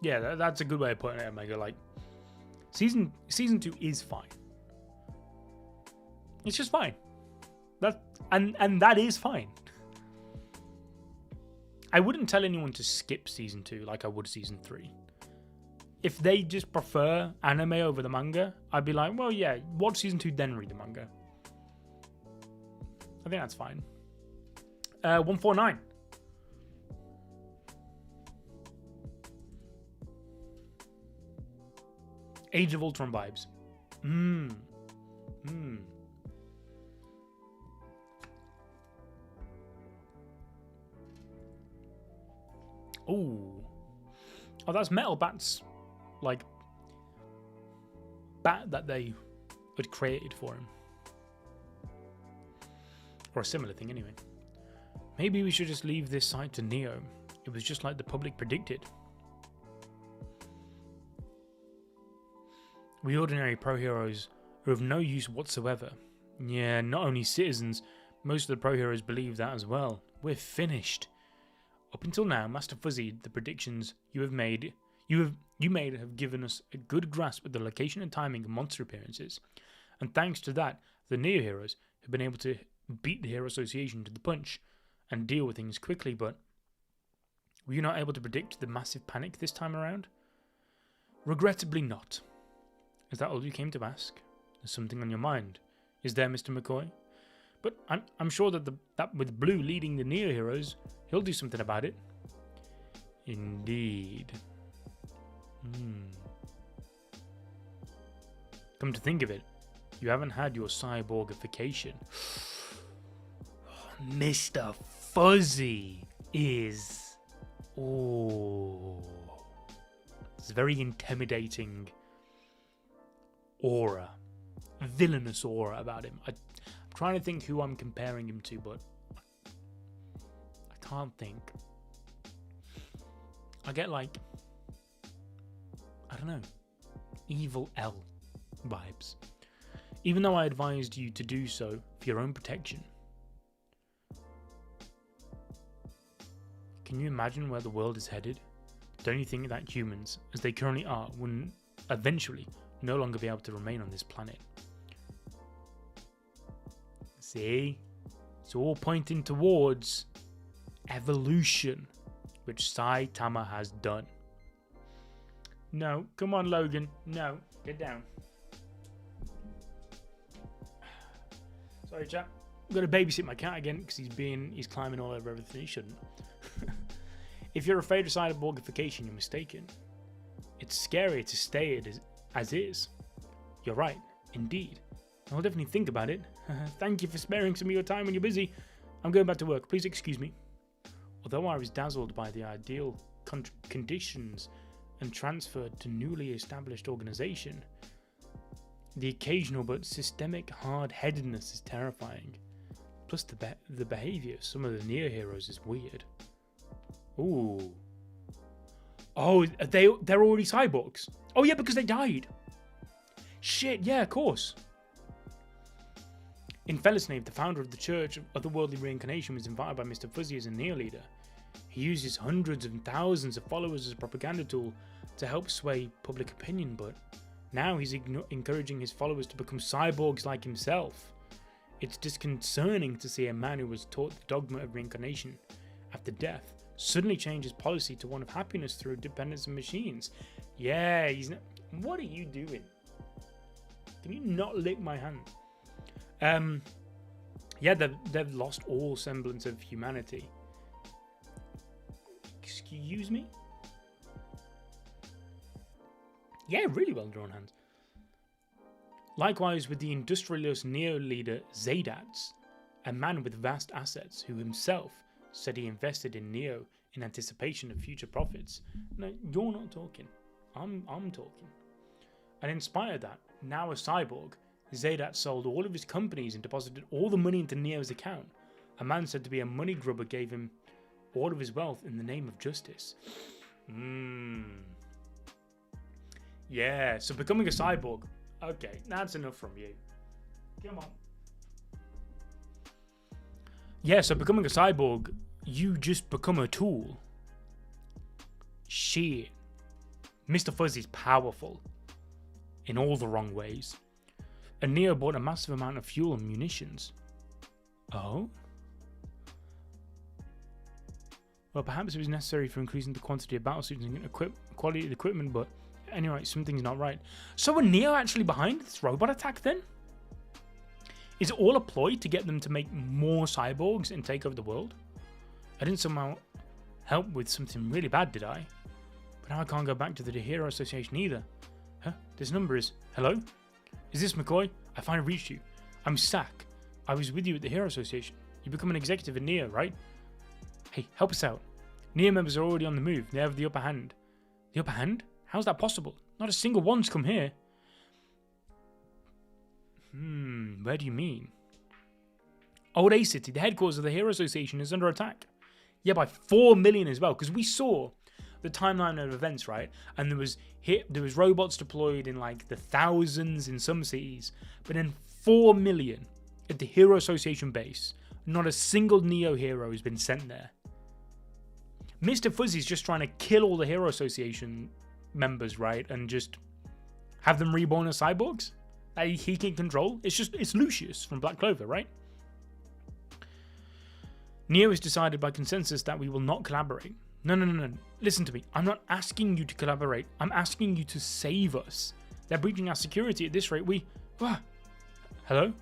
that's a good way of putting it, Omega. Like, season 2 is fine. It's just fine. That is fine. I wouldn't tell anyone to skip season 2 like I would season 3. If they just prefer anime over the manga, I'd be like, well, yeah, watch season 2, then read the manga. I think that's fine. 149. Age of Ultron vibes. Ooh. Oh, that's Metal Bat's, like, bat that they had created for him. Or a similar thing, anyway. Maybe we should just leave this site to Neo. It was just like the public predicted. We ordinary pro-heroes are of no use whatsoever. Yeah, not only citizens, most of the pro-heroes believe that as well. We're finished. Up until now, Master Fuzzy, the predictions you made have given us a good grasp of the location and timing of monster appearances. And thanks to that, the Neo heroes have been able to beat the Hero Association to the punch and deal with things quickly, but were you not able to predict the massive panic this time around? Regrettably not. Is that all you came to ask? There's something on your mind. Is there, Mr. McCoy? But I'm sure that with Blue leading the Neo heroes, he'll do something about it. Indeed. Come to think of it, you haven't had your cyborgification. Mr. Fuzzy is... Oh. It's a very intimidating aura. A villainous aura about him. I'm trying to think who I'm comparing him to, but I can't think. I get, like, I don't know, Evil L vibes. Even though I advised you to do so for your own protection. Can you imagine where the world is headed? Don't you think that humans, as they currently are, will eventually no longer be able to remain on this planet? See? It's all pointing towards evolution, which Saitama has done. No, come on, Logan. No, get down. Sorry, chap. I'm going to babysit my cat again because he's climbing all over everything he shouldn't. If you're afraid of cyborgification, you're mistaken. It's scarier to stay it as is. You're right, indeed. I'll definitely think about it. Thank you for sparing some of your time when you're busy. I'm going back to work. Please excuse me. Although I was dazzled by the ideal conditions and transferred to newly established organization, the occasional but systemic hard-headedness is terrifying. Plus the behavior of some of the neo-heroes is weird. Ooh. Oh, they're already cyborgs. Oh yeah, because they died. Shit, yeah, of course. In Fellisnave, the founder of the Church of Otherworldly Reincarnation was invited by Mr. Fuzzy as a neo-leader. He uses hundreds and thousands of followers as a propaganda tool to help sway public opinion, but now he's encouraging his followers to become cyborgs like himself. It's disconcerting to see a man who was taught the dogma of reincarnation after death suddenly change his policy to one of happiness through dependence on machines. Yeah, what are you doing? Can you not lick my hand? Yeah, they've lost all semblance of humanity. Excuse me? Yeah, really well drawn hands. Likewise with the industrialist neo-leader Zaydats, a man with vast assets who himself said he invested in Neo in anticipation of future profits. No, you're not talking. I'm talking. And in spite of that, now a cyborg, Zaydat sold all of his companies and deposited all the money into Neo's account. A man said to be a money grubber gave him all of his wealth in the name of justice. Yeah, so becoming a cyborg. Okay, that's enough from you. Come on. Yeah, so becoming a cyborg, you just become a tool. Shit. Mr. Fuzzy's powerful. In all the wrong ways. And Neo bought a massive amount of fuel and munitions. Oh? Well, perhaps it was necessary for increasing the quantity of battlesuits and quality of the equipment, but anyway, something's not right. So were Neo actually behind this robot attack then? Is it all a ploy to get them to make more cyborgs and take over the world? I didn't somehow help with something really bad, did I? But now I can't go back to the Hero Association either. Huh? This number is... Hello? Is this McCoy? I finally reached you. I'm Sack. I was with you at the Hero Association. You become an executive in Neo, right? Hey, help us out. Neo members are already on the move. They have the upper hand. The upper hand? How's that possible? Not a single one's come here. Where do you mean? Old A City, the headquarters of the Hero Association, is under attack. Yeah, by 4 million as well, because we saw the timeline of events, right? And there was robots deployed in like the thousands in some cities, but then 4 million at the Hero Association base. Not a single Neo hero has been sent there. Mr. Fuzzy's just trying to kill all the Hero Association members, right? And just have them reborn as cyborgs that he can control. It's Lucius from Black Clover, right? Neo has decided by consensus that we will not collaborate. No. Listen to me. I'm not asking you to collaborate. I'm asking you to save us. They're breaching our security at this rate. Hello?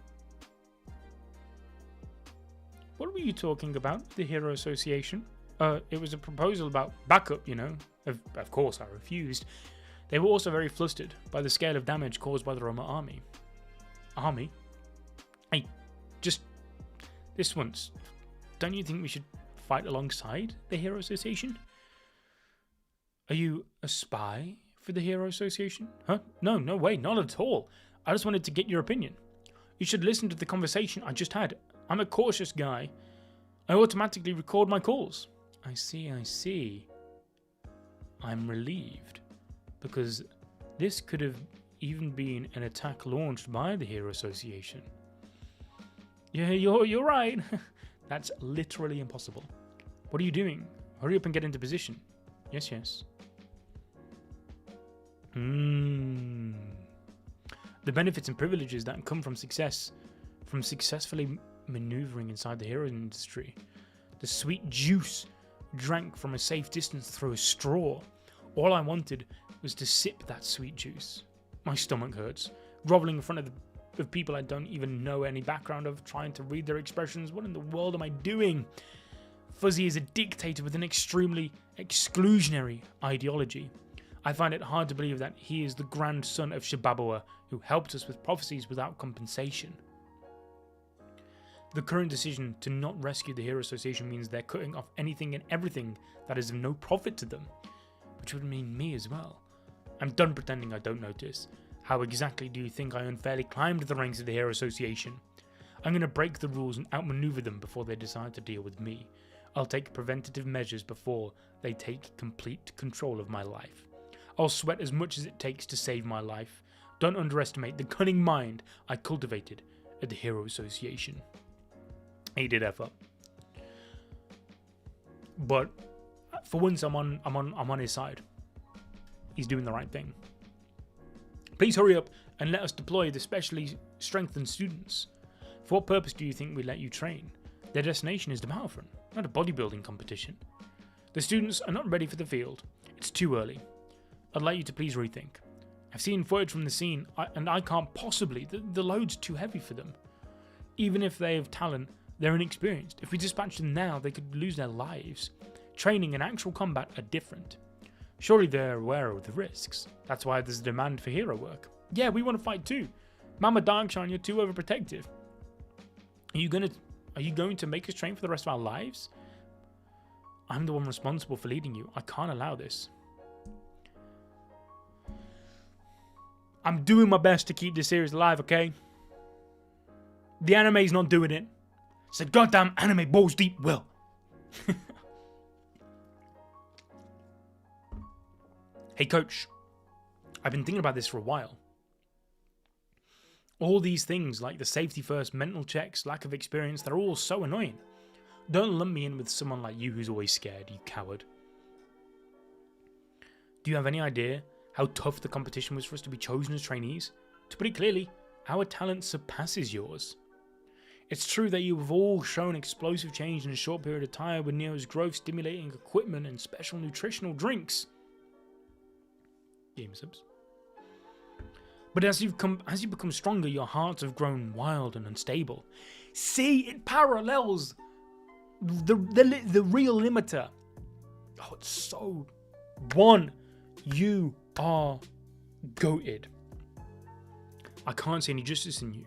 What were you talking about, the Hero Association? It was a proposal about backup, you know. Of course, I refused. They were also very flustered by the scale of damage caused by the Roma army. Army? Hey, just this once. Don't you think we should fight alongside the Hero Association? Are you a spy for the Hero Association? Huh? No way, not at all. I just wanted to get your opinion. You should listen to the conversation I just had. I'm a cautious guy. I automatically record my calls. I see. I'm relieved. Because this could have even been an attack launched by the Hero Association. Yeah, you're right. That's literally impossible. What are you doing? Hurry up and get into position. Yes, yes. The benefits and privileges that come from success, from successfully maneuvering inside the hero industry. The sweet juice drank from a safe distance through a straw. All I wanted was to sip that sweet juice. My stomach hurts. Groveling in front of people I don't even know any background of, trying to read their expressions. What in the world am I doing? Fuzzy is a dictator with an extremely exclusionary ideology. I find it hard to believe that he is the grandson of Shibabawa, who helped us with prophecies without compensation. The current decision to not rescue the Hero Association means they're cutting off anything and everything that is of no profit to them, which would mean me as well. I'm done pretending I don't notice. How exactly do you think I unfairly climbed the ranks of the Hero Association? I'm going to break the rules and outmaneuver them before they decide to deal with me. I'll take preventative measures before they take complete control of my life. I'll sweat as much as it takes to save my life. Don't underestimate the cunning mind I cultivated at the Hero Association. He did F up. But for once I'm on his side. He's doing the right thing. Please hurry up and let us deploy the specially strengthened students. For what purpose do you think we let you train? Their destination is the battlefront, not a bodybuilding competition. The students are not ready for the field. It's too early. I'd like you to please rethink. I've seen footage from the scene, and I can't possibly. The load's too heavy for them. Even if they have talent, they're inexperienced. If we dispatch them now, they could lose their lives. Training and actual combat are different. Surely they're aware of the risks. That's why there's a demand for hero work. Yeah, we want to fight too. Mama Darkshine, you're too overprotective. Are you going to make us train for the rest of our lives? I'm the one responsible for leading you. I can't allow this. I'm doing my best to keep this series alive, okay? The anime's not doing it. It's a goddamn anime balls deep will. Hey coach, I've been thinking about this for a while. All these things like the safety first, mental checks, lack of experience, they're all so annoying. Don't lump me in with someone like you who's always scared, you coward. Do you have any idea how tough the competition was for us to be chosen as trainees? To put it clearly, our talent surpasses yours. It's true that you have all shown explosive change in a short period of time with Neo's growth-stimulating equipment and special nutritional drinks. Game subs. But as you become stronger, your hearts have grown wild and unstable. See, it parallels the real limiter. Oh, it's so... One, you are goated. I can't see any justice in you.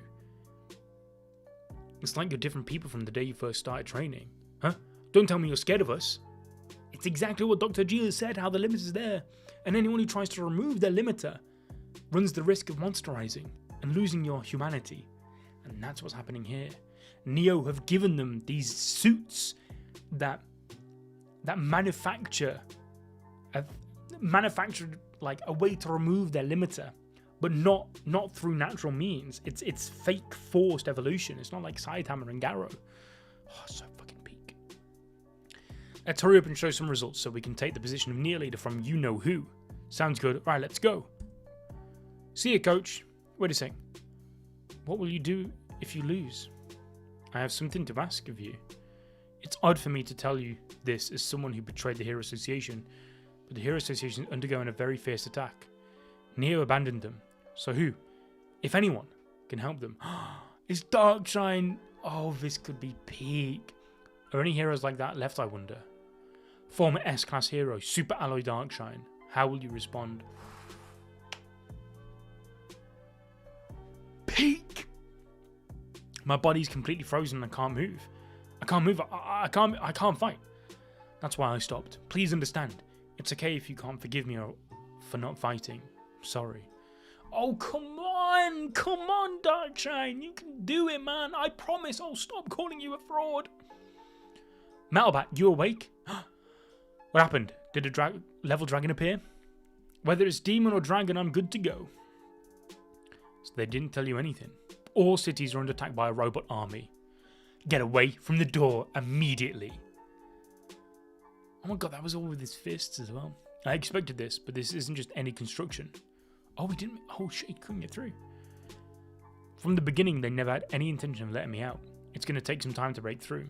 It's like you're different people from the day you first started training. Huh? Don't tell me you're scared of us. It's exactly what Dr. G has said, how the limiter is there. And anyone who tries to remove their limiter runs the risk of monsterizing and losing your humanity. And that's what's happening here. Neo have given them these suits that manufactured like a way to remove their limiter, but not through natural means. It's fake forced evolution. It's not like Saitama and Garou. Oh, so fucking peak. Let's hurry up and show some results so we can take the position of Neo leader from you know who. Sounds good. Right, let's go. See you, coach. Wait a sec. What will you do if you lose? I have something to ask of you. It's odd for me to tell you this as someone who betrayed the Hero Association, but the Hero Association is undergoing a very fierce attack. Neo abandoned them. So who, if anyone, can help them? It's Darkshine. Oh, this could be peak. Are any heroes like that left, I wonder? Former S-Class hero, Super Alloy Darkshine. How will you respond? Peak! My body's completely frozen and I can't move. I can't move. I can't fight. That's why I stopped. Please understand. It's okay if you can't forgive me for not fighting. Sorry. Oh, come on! Come on, Darkshine! You can do it, man! I promise I'll stop calling you a fraud! Metalbat, you awake? What happened? Did a level dragon appear? Whether it's demon or dragon, I'm good to go. So they didn't tell you anything. All cities are under attack by a robot army. Get away from the door immediately. Oh my god, that was all with his fists as well. I expected this, but this isn't just any construction. Oh, we didn't... Oh shit, he couldn't get through. From the beginning, they never had any intention of letting me out. It's going to take some time to break through.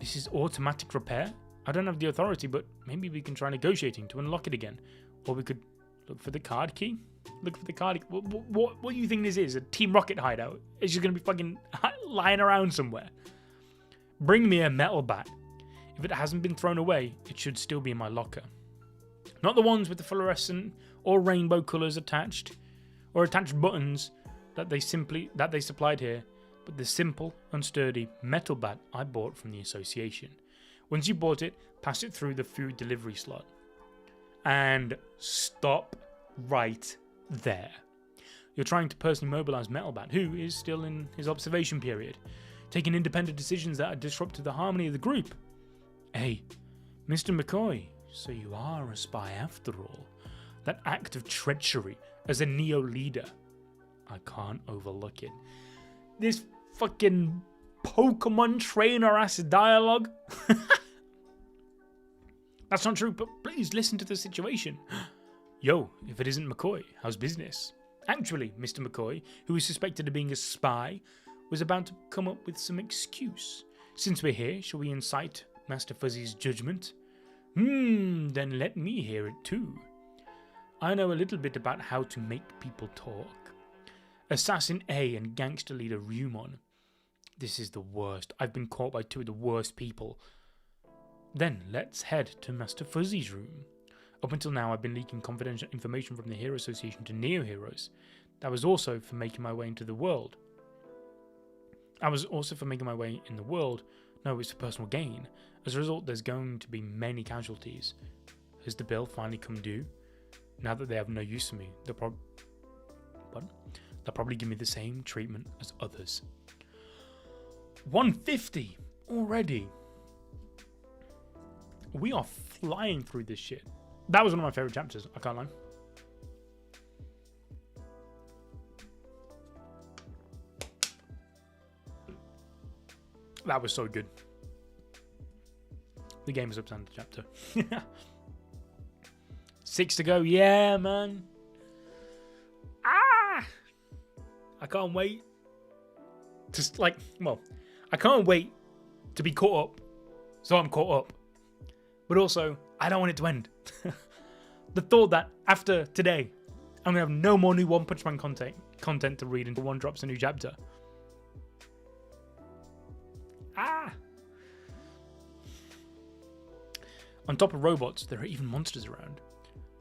This is automatic repair? I don't have the authority, but maybe we can try negotiating to unlock it again. Or we could look for the card key? Look for the card key. What do you think this is? A Team Rocket hideout? It's just going to be fucking lying around somewhere. Bring me a metal bat. If it hasn't been thrown away, it should still be in my locker. Not the ones with the fluorescent or rainbow colours attached, or attached buttons that they supplied here, but the simple, unsturdy metal bat I bought from the association. Once you bought it, pass it through the food delivery slot. And stop right there. You're trying to personally mobilise Metalbat, who is still in his observation period, taking independent decisions that are disruptive to the harmony of the group. Hey, Mr. McCoy, so you are a spy after all. That act of treachery as a Neo leader, I can't overlook it. This fucking Pokemon trainer ass dialogue. That's not true, but please listen to the situation. Yo, if it isn't McCoy, how's business? Actually, Mr. McCoy, who is suspected of being a spy, was about to come up with some excuse. Since we're here, shall we incite Master Fuzzy's judgment? Then let me hear it too. I know a little bit about how to make people talk. Assassin A and gangster leader Ryumon. This is the worst. I've been caught by two of the worst people. Then let's head to Master Fuzzy's room. Up until now, I've been leaking confidential information from the Hero Association to Neo-Heroes. That was also for making my way into the world. No, it's for personal gain. As a result, there's going to be many casualties. Has the bill finally come due? Now that they have no use for me, they'll probably give me the same treatment as others. 150 already. We are flying through this shit. That was one of my favourite chapters, I can't lie. That was so good. The game is up to the chapter. 6 to go, yeah, man. I can't wait. I can't wait to be caught up. So I'm caught up. But also, I don't want it to end. The thought that after today, I'm going to have no more new One Punch Man content to read until one drops a new chapter. On top of robots, there are even monsters around.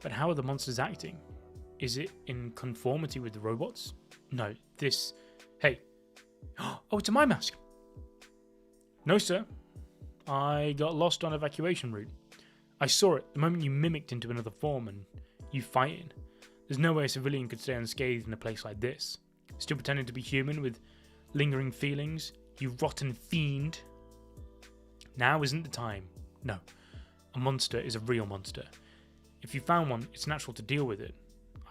But how are the monsters acting? Is it in conformity with the robots? No, this... Hey. Oh, it's Amai Mask. No, sir. I got lost on evacuation route. I saw it the moment you mimicked into another form and you fighting. There's no way a civilian could stay unscathed in a place like this. Still pretending to be human with lingering feelings, you rotten fiend. Now isn't the time. No. A monster is a real monster. If you found one, it's natural to deal with it.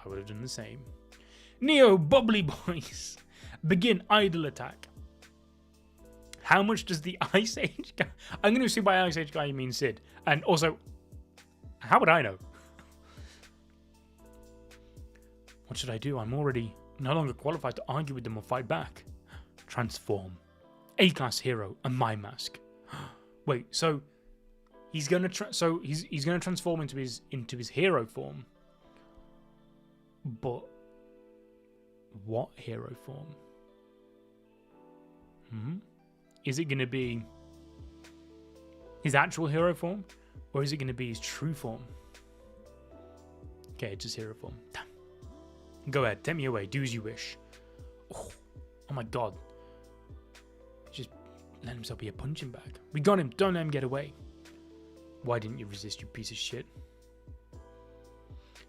I would have done the same. Neo Bubbly Boys. Begin idle attack. How much does the Ice Age guy... I'm going to assume by Ice Age guy you mean Sid. And also, how would I know? What should I do? I'm already no longer qualified to argue with them or fight back. Transform. A-class hero, Amai Mask. Wait, so he's gonna he's gonna transform into his hero form. But what hero form? Is it gonna be his actual hero form, or is it gonna be his true form? Okay, it's his hero form. Damn. Go ahead, take me away. Do as you wish. Oh my god. Just let himself be a punching bag. We got him. Don't let him get away. Why didn't you resist, you piece of shit?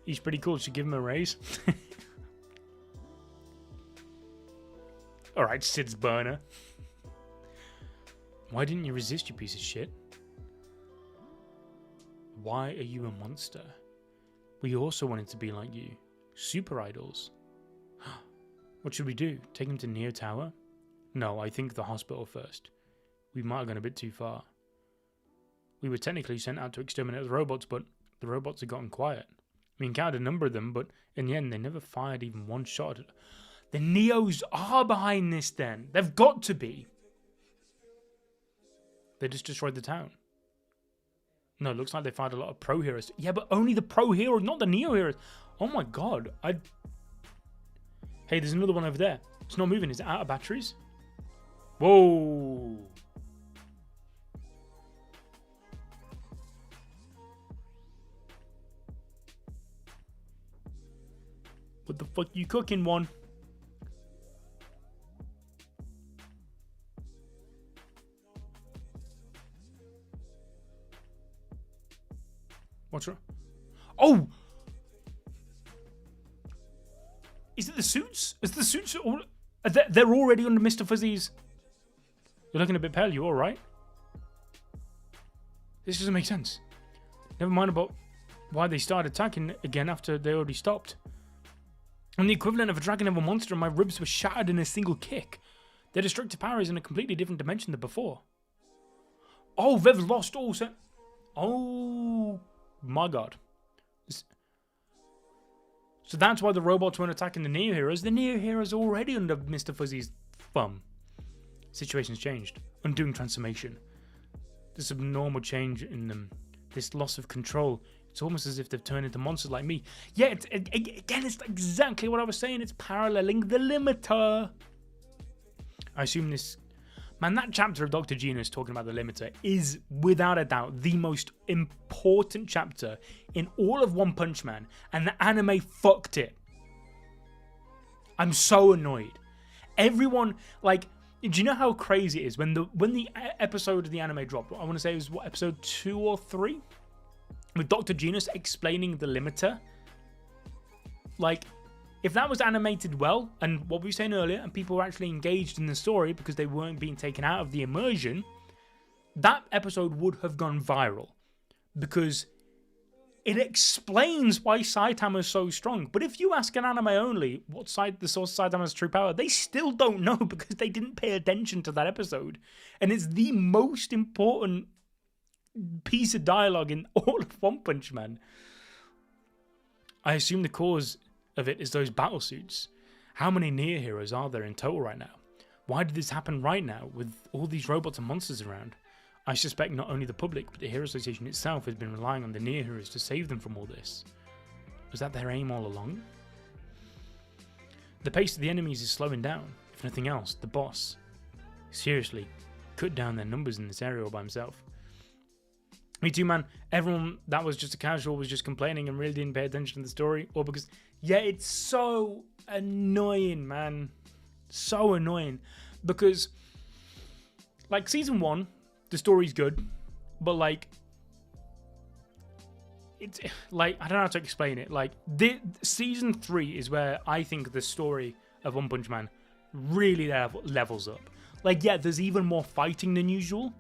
He's pretty cool. Should give him a raise. Alright, Sid's burner. Why didn't you resist, you piece of shit? Why are you a monster? We also wanted to be like you. Super idols. What should we do? Take him to Neo Tower? No, I think the hospital first. We might have gone a bit too far. We were technically sent out to exterminate the robots, but the robots had gotten quiet. We encountered a number of them, but in the end, they never fired even one shot. The Neos are behind this then. They've got to be. They just destroyed the town. No, it looks like they fired a lot of pro heroes. Yeah, but only the pro heroes, not the Neo heroes. Oh my god. Hey, there's another one over there. It's not moving. Is it out of batteries? Whoa. What the fuck you cooking, one? What's wrong? Oh! Is it the suits? Is the suits all... They're already under Mr. Fuzzy's... You're looking a bit pale. You alright? This doesn't make sense. Never mind about why they started attacking again after they already stopped. I'm the equivalent of a dragon level monster and my ribs were shattered in a single kick. Their destructive power is in a completely different dimension than before. Oh, they've lost all set. Oh my god. So that's why the robots weren't attacking the Neo Heroes. The Neo Heroes are already under Mr. Fuzzy's thumb. Situation's changed. Undoing transformation. This abnormal change in them. This loss of control. It's almost as if they've turned into monsters like me. Yeah, again, it's exactly what I was saying. It's paralleling the limiter. I assume this... Man, that chapter of Dr. Genos talking about the limiter is, without a doubt, the most important chapter in all of One Punch Man. And the anime fucked it. I'm so annoyed. Everyone, like... Do you know how crazy it is when the episode of the anime dropped? I want to say it was, what, episode 2 or 3? With Dr. Genos explaining the limiter. Like, if that was animated well, and what we were saying earlier, and people were actually engaged in the story because they weren't being taken out of the immersion, that episode would have gone viral. Because it explains why Saitama is so strong. But if you ask an anime only what side the source of Saitama's true power, they still don't know because they didn't pay attention to that episode. And it's the most important piece of dialogue in all of One Punch Man. I assume the cause of it is those battle suits. How many Neo heroes are there in total right now? Why did this happen right now with all these robots and monsters around? I suspect not only the public, but the Hero Association itself has been relying on the Neo heroes to save them from all this. Was that their aim all along? The pace of the enemies is slowing down. If nothing else, the boss seriously cut down their numbers in this area all by himself. Me too, man. Everyone that was just a casual was just complaining and really didn't pay attention to the story. Or because, yeah, it's so annoying, man. So annoying. Because, like, season 1, the story's good. But, like, it's, like, I don't know how to explain it. Like, season 3 is where I think the story of One Punch Man really levels up. Like, yeah, there's even more fighting than usual.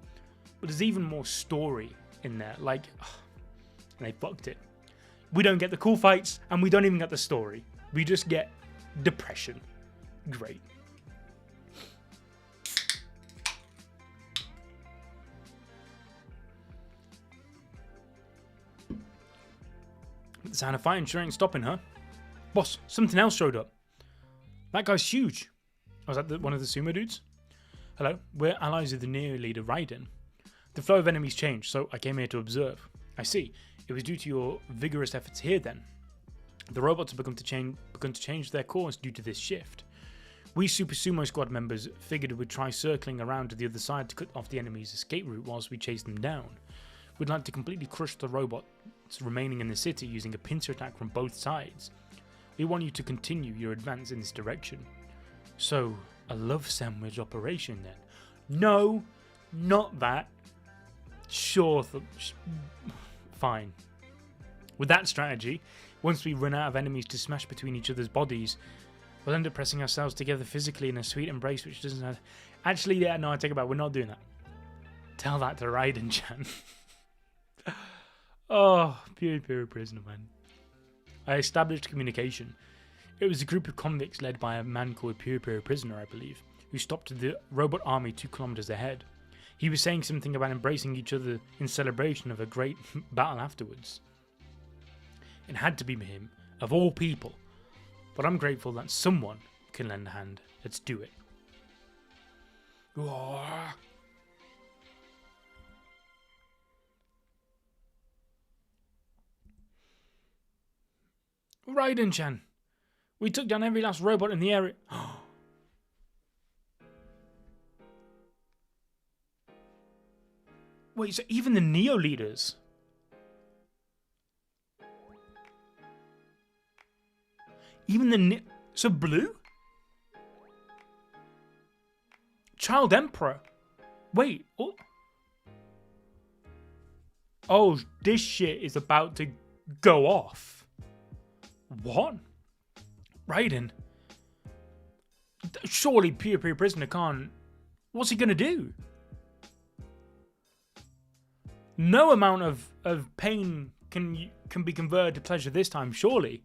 But there's even more story in there. Like, they fucked it. We don't get the cool fights, and we don't even get the story. We just get depression. Great. The sound of fighting sure ain't stopping, huh? Boss, something else showed up. That guy's huge. Was that one of the sumo dudes? Hello, we're allies of the Neo leader Ryden. The flow of enemies changed, so I came here to observe. I see. It was due to your vigorous efforts here then. The robots have begun to change their course due to this shift. We Super Sumo Squad members figured we'd try circling around to the other side to cut off the enemy's escape route whilst we chase them down. We'd like to completely crush the robots remaining in the city using a pincer attack from both sides. We want you to continue your advance in this direction. So, a love sandwich operation then? No, not that. Sure, fine. With that strategy, once we run out of enemies to smash between each other's bodies, we'll end up pressing ourselves together physically in a sweet embrace which doesn't have... Actually, yeah, no, I take it back. We're not doing that. Tell that to Ryden-chan. Oh, pure prisoner, man. I established communication. It was a group of convicts led by a man called Pure Prisoner, I believe, who stopped the robot army 2 kilometers ahead. He was saying something about embracing each other in celebration of a great battle afterwards. It had to be him, of all people. But I'm grateful that someone can lend a hand. Let's do it. Ryden-chan, we took down every last robot in the area. Wait, so even the Neo leaders? Even the so Blue? Child Emperor? Wait, oh, this shit is about to go off. What? Ryden? Surely Pure Prisoner can't. What's he gonna do? No amount of pain can be converted to pleasure this time, surely.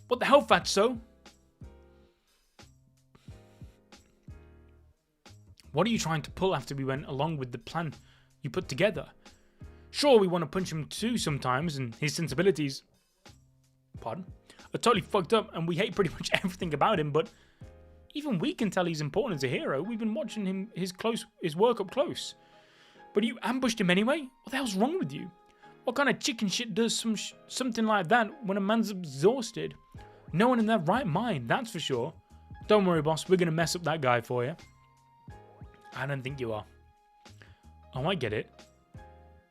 What the hell, Fatso? What are you trying to pull after we went along with the plan you put together? Sure, we want to punch him too sometimes, and his sensibilities, pardon, are totally fucked up, and we hate pretty much everything about him, but even we can tell he's important as a hero. We've been watching him his work up close. But you ambushed him anyway? What the hell's wrong with you? What kind of chicken shit does something like that when a man's exhausted? No one in their right mind, that's for sure. Don't worry, boss. We're going to mess up that guy for you. I don't think you are. Oh, I get it.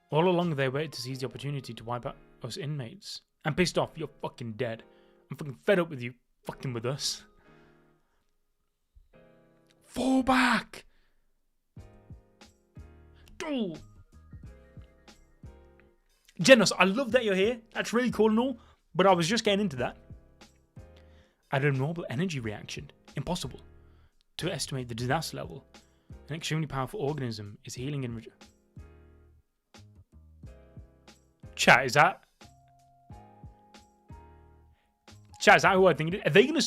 All along, they waited to seize the opportunity to wipe out us inmates. I'm pissed off. You're fucking dead. I'm fucking fed up with you fucking with us. Fall back! Oh. Genos, I love that you're here. That's really cool and all, but I was just getting into that. At a normal energy reaction, impossible to estimate the disaster level. An extremely powerful organism is healing and Chat, is that who I think it is? Are they gonna?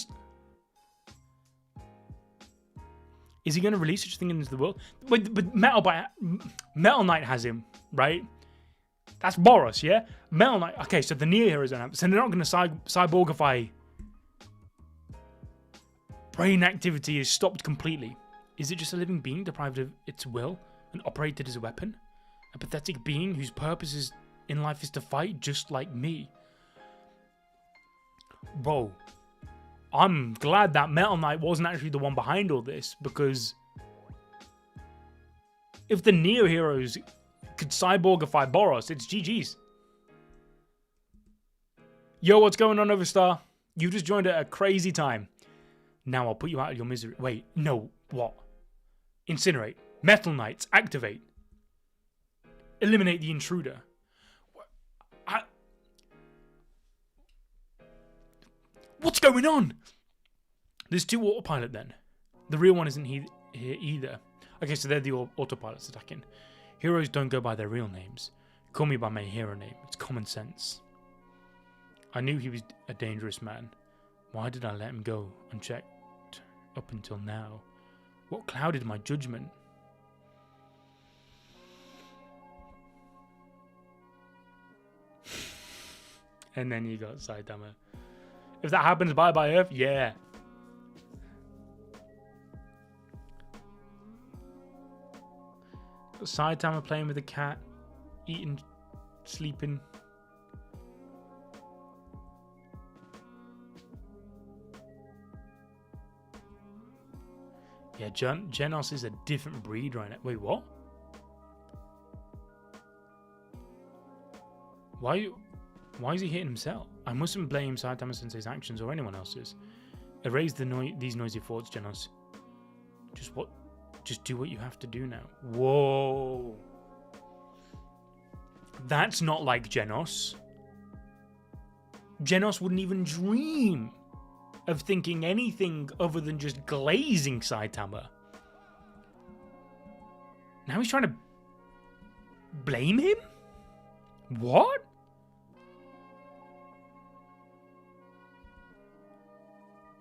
Is he gonna release such a thing into the world? But Metal Knight has him, right? That's Boros, yeah? Metal Knight. Okay, so the Neo heroes don't have. So they're not gonna cyborgify. Brain activity is stopped completely. Is it just a living being deprived of its will and operated as a weapon? A pathetic being whose purpose in life is to fight just like me? Bro, I'm glad that Metal Knight wasn't actually the one behind all this, because if the Neo heroes could cyborgify Boros, it's GG's. Yo, what's going on, Overstar? You just joined at a crazy time. Now I'll put you out of your misery. Wait, no, what? Incinerate. Metal Knights, activate. Eliminate the intruder. What's going on? There's two autopilot then. The real one isn't here either. Okay, so they're the autopilots attacking. Heroes don't go by their real names. Call me by my hero name. It's common sense. I knew he was a dangerous man. Why did I let him go unchecked up until now? What clouded my judgment? And then you got Saitama. If that happens, bye-bye Earth. Yeah. Got Saitama playing with a cat, eating, sleeping. Yeah, Genos is a different breed right now. Wait, what? Why is he hitting himself? I mustn't blame Saitama Sensei's actions or anyone else's. Erase these noisy thoughts, Genos. Just do what you have to do now. Whoa. That's not like Genos. Genos wouldn't even dream of thinking anything other than just glazing Saitama. Now he's trying to blame him? What?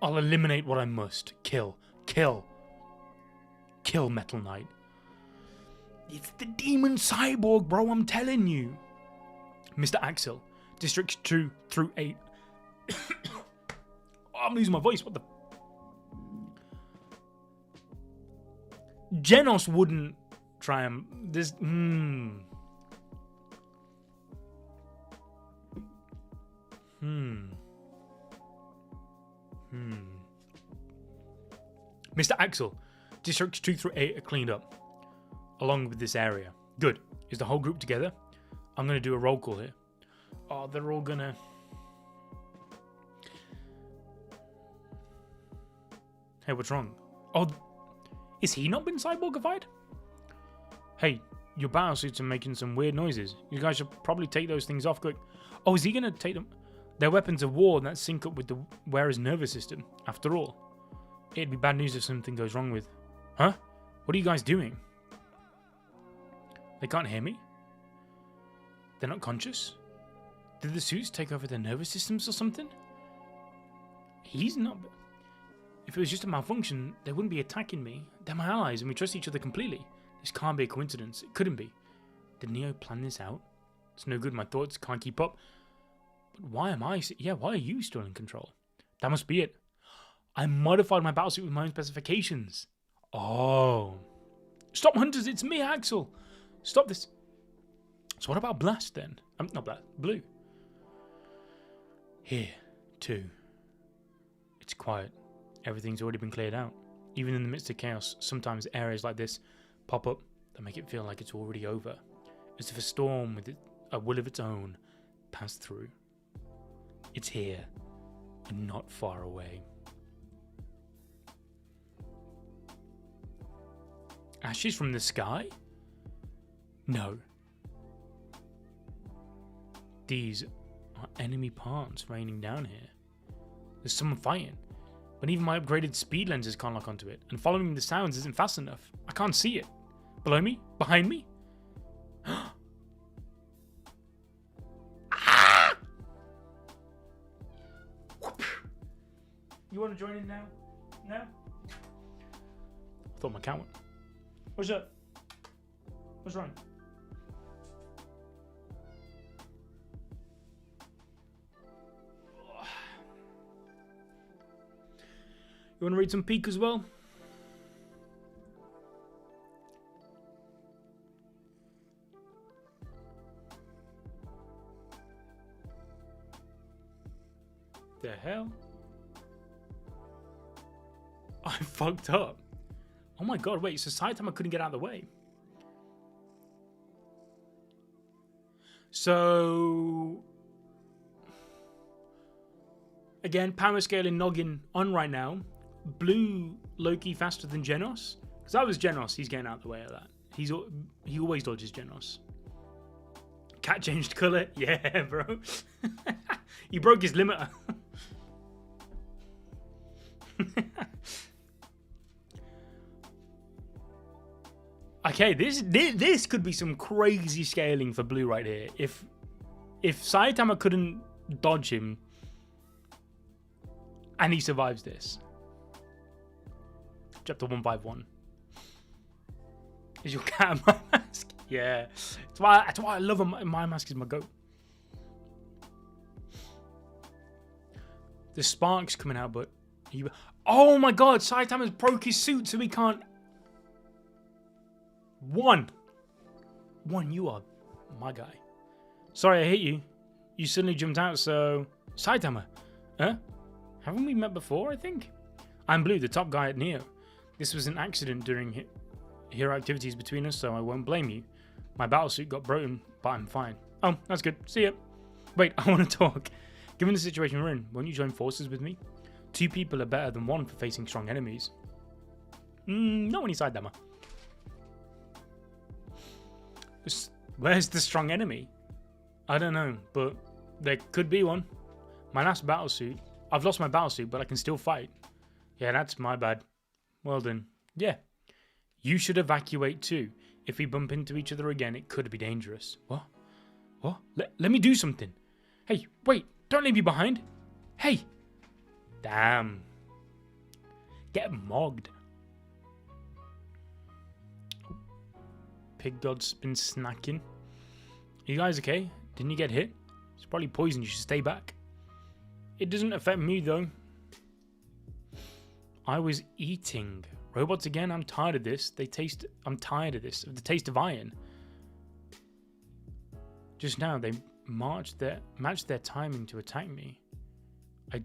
I'll eliminate what I must. Kill. kill Metal Knight. It's the demon cyborg, bro, I'm telling you. Mr. Axel, District 2 through 8. Oh, I'm losing my voice, what the... Genos wouldn't try and... This... Mr. Axel, Districts 2 through 8 are cleaned up, along with this area. Good. Is the whole group together? I'm going to do a roll call here. Oh, they're all going to... Hey, what's wrong? Oh, is he not been cyborgified? Hey, your battlesuits are making some weird noises. You guys should probably take those things off quick. Oh, is he going to take them? They're weapons of war that sync up with the wearer's nervous system. After all, it'd be bad news if something goes wrong with... Huh? What are you guys doing? They can't hear me? They're not conscious? Did the suits take over their nervous systems or something? He's not... If it was just a malfunction, they wouldn't be attacking me. They're my allies and we trust each other completely. This can't be a coincidence. It couldn't be. Did Neo plan this out? It's no good. My thoughts can't keep up. But why am I... Yeah, why are you still in control? That must be it. I modified my battlesuit with my own specifications. Oh. Stop, hunters. It's me, Axel. Stop this. So what about Blast then? Not Blast. Blue. Here, too. It's quiet. Everything's already been cleared out. Even in the midst of chaos, sometimes areas like this pop up that make it feel like it's already over. As if a storm with a will of its own passed through. It's here, and not far away. Ashes from the sky? No. These are enemy parts raining down here. There's someone fighting. But even my upgraded speed lenses can't lock onto it. And following the sounds isn't fast enough. I can't see it. Below me? Behind me? Ah! You want to join in now? No? I thought my cat went. What's up? What's wrong? You want to read some Peak as well? The hell? I fucked up. Oh my god, wait, so Saitama couldn't get out of the way. So... Again, power scaling noggin on right now. Blue Loki faster than Genos? Because that was Genos, he's getting out of the way of that. He always dodges Genos. Cat changed colour? Yeah, bro. He broke his limiter. Okay, this could be some crazy scaling for Blue right here. If Saitama couldn't dodge him and he survives this. Chapter 151. Is your cat Amai Mask? Yeah. That's why I love him. Amai Mask is my goat. The sparks coming out, but oh my god, Saitama's broke his suit so he can't. One, you are my guy. Sorry, I hit you. You suddenly jumped out, so... Saitama. Huh? Haven't we met before, I think? I'm Blue, the top guy at Neo. This was an accident during hero activities between us, so I won't blame you. My battlesuit got broken, but I'm fine. Oh, that's good. See ya. Wait, I want to talk. Given the situation we're in, won't you join forces with me? 2 people are better than 1 for facing strong enemies. Not when you Saitama. Where's the strong enemy? I don't know, but there could be one. My last battlesuit. I've lost my battlesuit, but I can still fight. Yeah, that's my bad. Well done. Yeah. You should evacuate too. If we bump into each other again, it could be dangerous. What? What? Let me do something. Hey, wait. Don't leave me behind. Hey. Damn. Get mogged. Pig God's been snacking. You guys okay? Didn't you get hit? It's probably poison. You should stay back. It doesn't affect me though. I was eating. Robots again? I'm tired of this. I'm tired of this. Of the taste of iron. Just now they matched their timing to attack me. I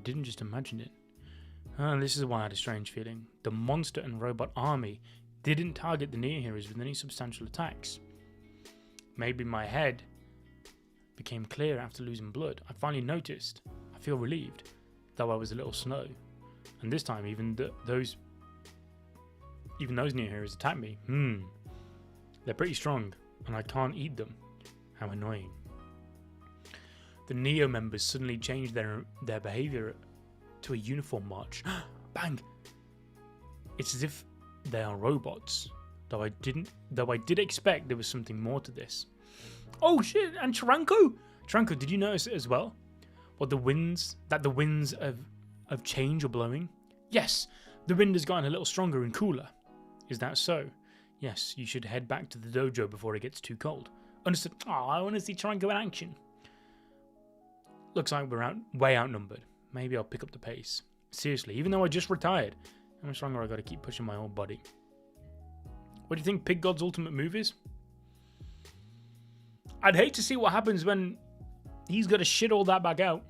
didn't just imagine it. This is why I had a strange feeling. The monster and robot army didn't target the near heroes with any substantial attacks. Maybe my head became clear after losing blood. I finally noticed. I feel relieved, though I was a little slow. And this time, even those near heroes attacked me. They're pretty strong, and I can't eat them. How annoying. The Neo members suddenly changed their behavior to a uniform march. Bang! It's as if they are robots. Though I did expect there was something more to this. Oh shit! And Taranko! Taranko, did you notice it as well? That the winds of change are blowing? Yes, the wind has gotten a little stronger and cooler. Is that so? Yes, you should head back to the dojo before it gets too cold. Understood. Oh, I want to see Taranko in action. Looks like we're way outnumbered. Maybe I'll pick up the pace. Seriously, even though I just retired, how much longer I gotta keep pushing my whole body? What do you think Pig God's ultimate move is? I'd hate to see what happens when he's gotta shit all that back out.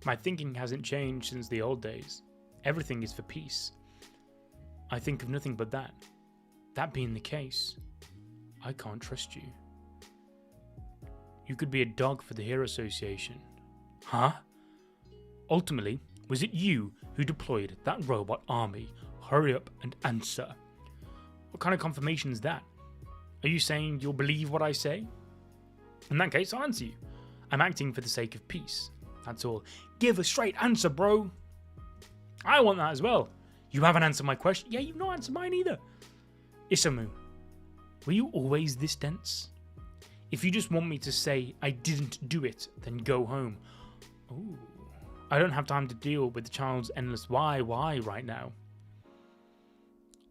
My thinking hasn't changed since the old days. Everything is for peace. I think of nothing but that. That being the case, I can't trust you. You could be a dog for the Hero Association. Huh? Ultimately, was it you who deployed that robot army? Hurry up and answer. What kind of confirmation is that? Are you saying you'll believe what I say? In that case, I'll answer you. I'm acting for the sake of peace. That's all. Give a straight answer, bro. I want that as well. You haven't answered my question. Yeah, you've not answered mine either. Isamu, were you always this dense? If you just want me to say I didn't do it, then go home. Ooh. I don't have time to deal with the child's endless why right now.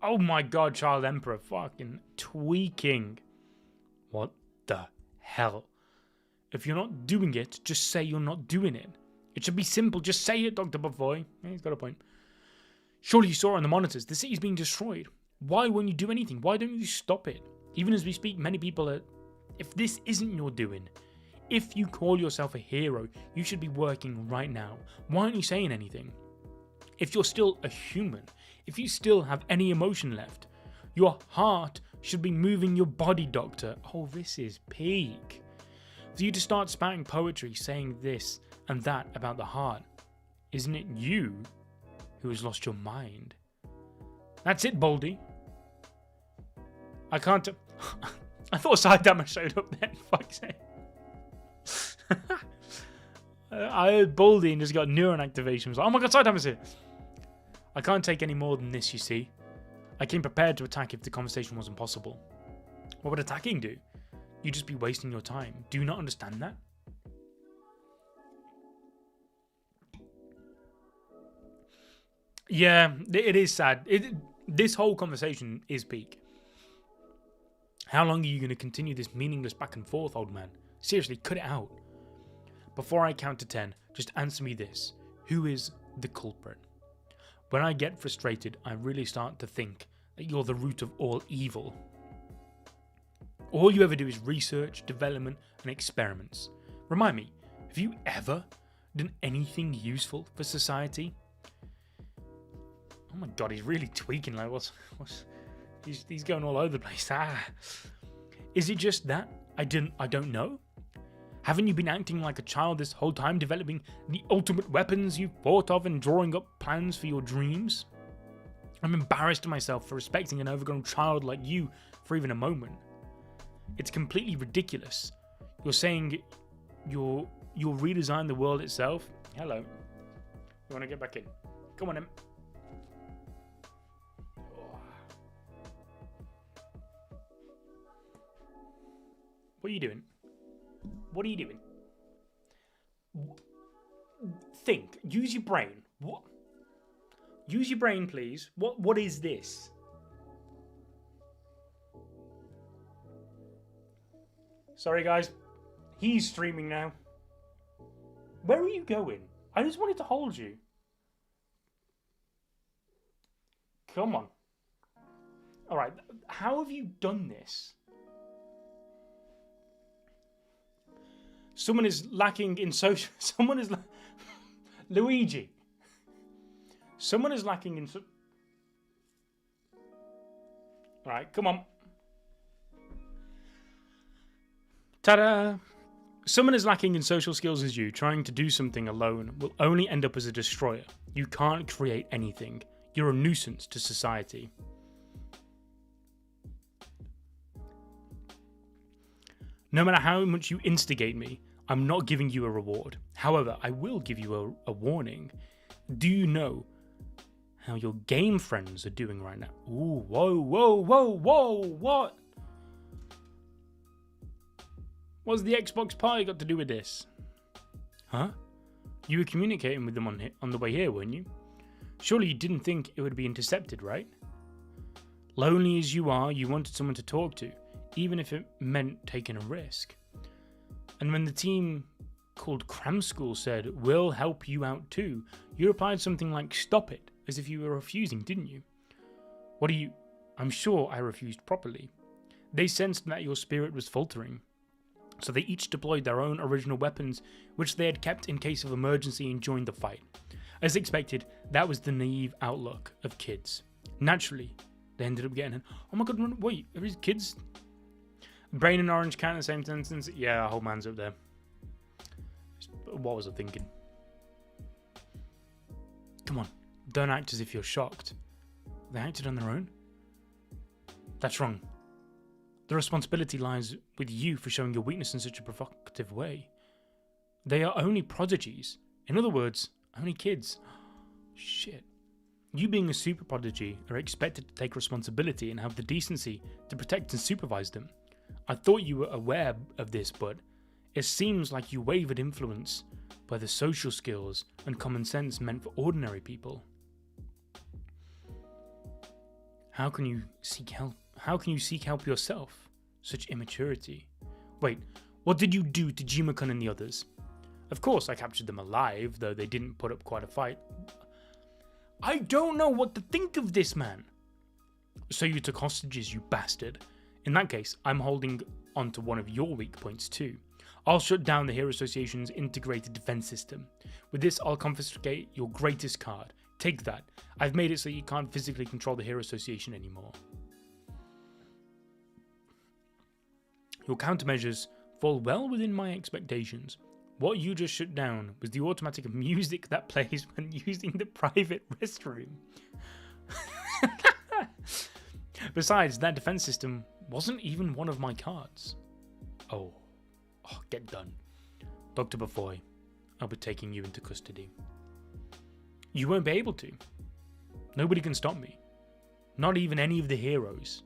Oh my god, Child Emperor, fucking tweaking. What the hell? If you're not doing it, just say you're not doing it. It should be simple, just say it, Dr. Buffboy. Yeah, he's got a point. Surely you saw on the monitors, the city's being destroyed. Why won't you do anything? Why don't you stop it? Even as we speak, many people are... If this isn't your doing, if you call yourself a hero, you should be working right now. Why aren't you saying anything? If you're still a human, if you still have any emotion left, your heart should be moving your body, Doctor. Oh, this is peak. For you to start spouting poetry saying this and that about the heart, isn't it you who has lost your mind? That's it, Baldy. I can't... I thought Saitama showed up then. Fuck's sake. I heard Baldy and just got neuron activation. I was like, oh my god, Saitama's here. I can't take any more than this, you see. I came prepared to attack if the conversation wasn't possible. What would attacking do? You'd just be wasting your time. Do you not understand that? Yeah, it is sad. This whole conversation is peak. How long are you going to continue this meaningless back and forth, old man? Seriously, cut it out. Before I count to 10, just answer me this. Who is the culprit? When I get frustrated, I really start to think that you're the root of all evil. All you ever do is research, development, and experiments. Remind me, have you ever done anything useful for society? Oh my god, he's really tweaking. Like, he's going all over the place. Is it just that? I don't know. Haven't you been acting like a child this whole time, developing the ultimate weapons you've thought of and drawing up plans for your dreams? I'm embarrassed of myself for respecting an overgrown child like you for even a moment. It's completely ridiculous. You're saying you'll redesign the world itself? Hello. You want to get back in? Come on in. What are you doing? What are you doing? Think. Use your brain. What? Use your brain, please. What is this? Sorry, guys. He's streaming now. Where are you going? I just wanted to hold you. Come on. Alright, how have you done this? Someone is lacking in social... Someone is... Luigi. Someone is lacking in... Alright, come on. Ta-da! Someone as lacking in social skills as you, trying to do something alone, will only end up as a destroyer. You can't create anything. You're a nuisance to society. No matter how much you instigate me, I'm not giving you a reward. However, I will give you a warning. Do you know how your game friends are doing right now? Ooh, whoa, whoa, whoa, whoa, what? What's the Xbox party got to do with this? Huh? You were communicating with them on the way here, weren't you? Surely you didn't think it would be intercepted, right? Lonely as you are, you wanted someone to talk to, even if it meant taking a risk. And when the team called Cram School said, "We'll help you out too," you replied something like, "Stop it," as if you were refusing, didn't you? What are you... I'm sure I refused properly. They sensed that your spirit was faltering, so they each deployed their own original weapons, which they had kept in case of emergency, and joined the fight. As expected, that was the naive outlook of kids. Naturally, they ended up getting an... Oh my god, wait, are these kids? Brain and orange can in the same sentence? Yeah, whole man's up there. What was I thinking? Come on, don't act as if you're shocked. They acted on their own? That's wrong. The responsibility lies with you for showing your weakness in such a provocative way. They are only prodigies. In other words, only kids. Shit. You being a super prodigy are expected to take responsibility and have the decency to protect and supervise them. I thought you were aware of this, but it seems like you wavered influence by the social skills and common sense meant for ordinary people. How can you seek help? How can you seek help yourself? Such immaturity. Wait, what did you do to Jima-kun and the others? Of course, I captured them alive, though they didn't put up quite a fight. I don't know what to think of this, man. So you took hostages, you bastard. In that case, I'm holding onto one of your weak points too. I'll shut down the Hero Association's integrated defense system. With this, I'll confiscate your greatest card. Take that. I've made it so you can't physically control the Hero Association anymore. Your countermeasures fall well within my expectations. What you just shut down was the automatic music that plays when using the private restroom. Besides, that defense system wasn't even one of my cards. Oh, get done. Dr. Bufoy, I'll be taking you into custody. You won't be able to. Nobody can stop me. Not even any of the heroes.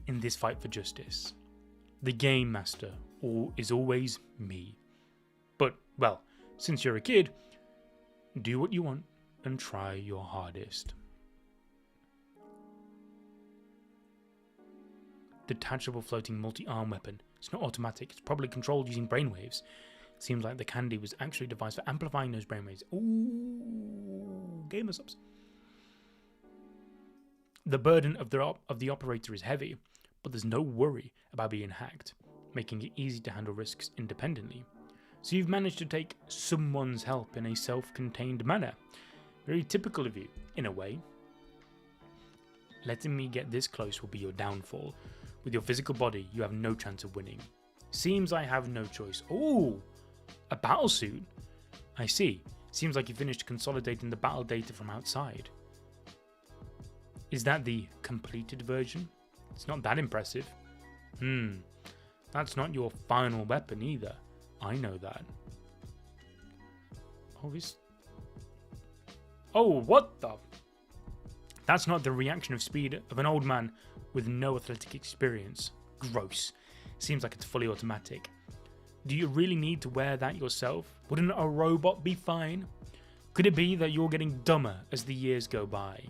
In this fight for justice, the game master is always me. But, well, since you're a kid, do what you want and try your hardest. Detachable floating multi-arm weapon. It's not automatic, it's probably controlled using brainwaves. It seems like the candy was actually devised for amplifying those brainwaves. Ooh, gamer subs. The burden of the operator is heavy, but there's no worry about being hacked, making it easy to handle risks independently. So you've managed to take someone's help in a self-contained manner. Very typical of you, in a way. Letting me get this close will be your downfall. With your physical body, you have no chance of winning. Seems I have no choice. Ooh, a battle suit? I see. Seems like you finished consolidating the battle data from outside. Is that the completed version? It's not that impressive. That's not your final weapon either. I know that. Oh, what the? That's not the reaction of speed of an old man with no athletic experience. Gross. Seems like it's fully automatic. Do you really need to wear that yourself? Wouldn't a robot be fine? Could it be that you're getting dumber as the years go by?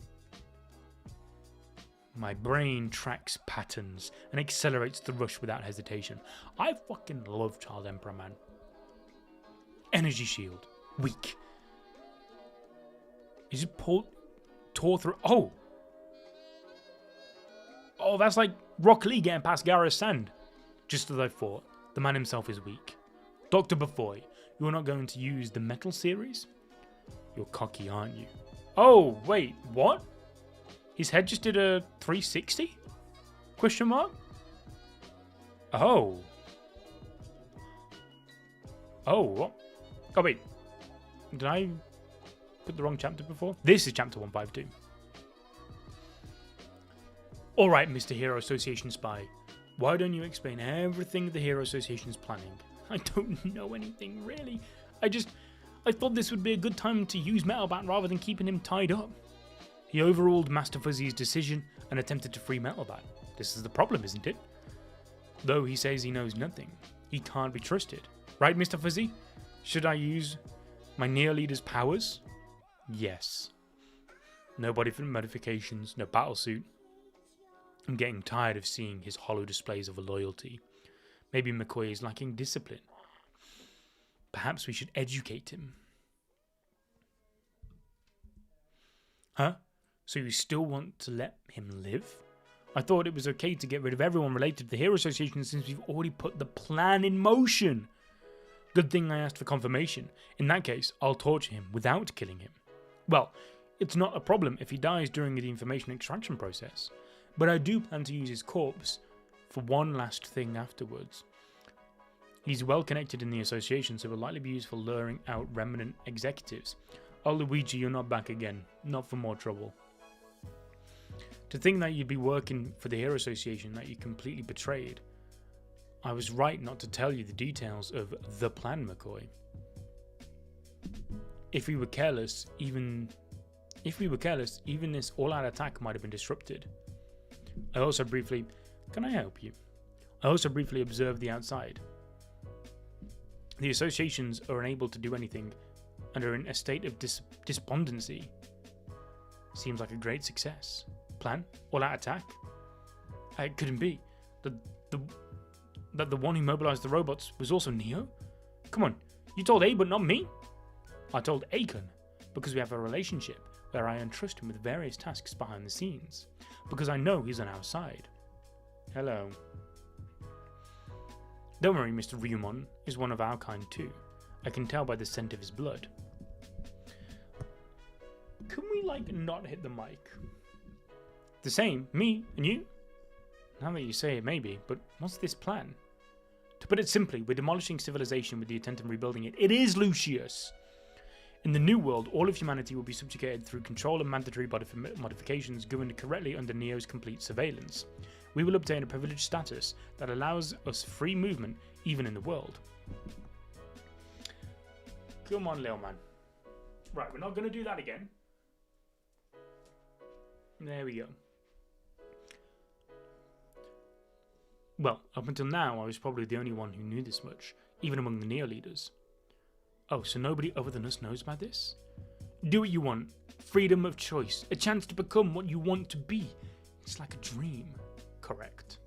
My brain tracks patterns and accelerates the rush without hesitation. I fucking love Child Emperor, man. Energy shield. Weak. He just tore through. Oh! Oh, that's like Rock Lee getting past Garrou's sand. Just as I thought, the man himself is weak. Dr. Bufoy, you're not going to use the metal series? You're cocky, aren't you? Oh, wait, what? His head just did a 360? Question mark? Oh. Oh, what? Oh, wait. Did I put the wrong chapter before? This is chapter 152. Alright, Mr. Hero Association Spy. Why don't you explain everything the Hero Association is planning? I don't know anything, really. I thought this would be a good time to use Metalbat rather than keeping him tied up. He overruled Master Fuzzy's decision and attempted to free Metalbat. This is the problem, isn't it? Though he says he knows nothing, he can't be trusted. Right, Mr. Fuzzy? Should I use my Neo Leader's powers? Yes. No body modifications, no battle suit. I'm getting tired of seeing his hollow displays of loyalty. Maybe McCoy is lacking discipline. Perhaps we should educate him. Huh? So you still want to let him live? I thought it was okay to get rid of everyone related to the Hero Association since we've already put the plan in motion. Good thing I asked for confirmation. In that case, I'll torture him without killing him. Well, it's not a problem if he dies during the information extraction process. But I do plan to use his corpse for one last thing afterwards. He's well connected in the association, so will likely be used for luring out remnant executives. Oh, Luigi, you're not back again. Not for more trouble. To think that you'd be working for the Hero Association that you completely betrayed. I was right not to tell you the details of the plan, McCoy. If we were careless, even this all-out attack might have been disrupted. Can I help you? I also briefly observed the outside. The associations are unable to do anything and are in a state of despondency. Seems like a great success. Plan? All-out attack? It couldn't be. That the one who mobilized the robots was also Neo? Come on, you told A but not me? I told Akon because we have a relationship where I entrust him with various tasks behind the scenes. Because I know he's on our side. Hello. Don't worry, Mr. Ryumon is one of our kind too. I can tell by the scent of his blood. Can we, not hit the mic? The same, me and you? Now that you say it, maybe, but what's this plan? To put it simply, we're demolishing civilization with the intent of rebuilding it. It is Lucius! In the new world, all of humanity will be subjugated through control and mandatory modifications governed correctly under Neo's complete surveillance. We will obtain a privileged status that allows us free movement even in the world. Come on, little man. Right, we're not going to do that again. There we go. Well, up until now, I was probably the only one who knew this much, even among the Neo leaders. Oh, so nobody other than us knows about this? Do what you want. Freedom of choice. A chance to become what you want to be. It's like a dream. Correct.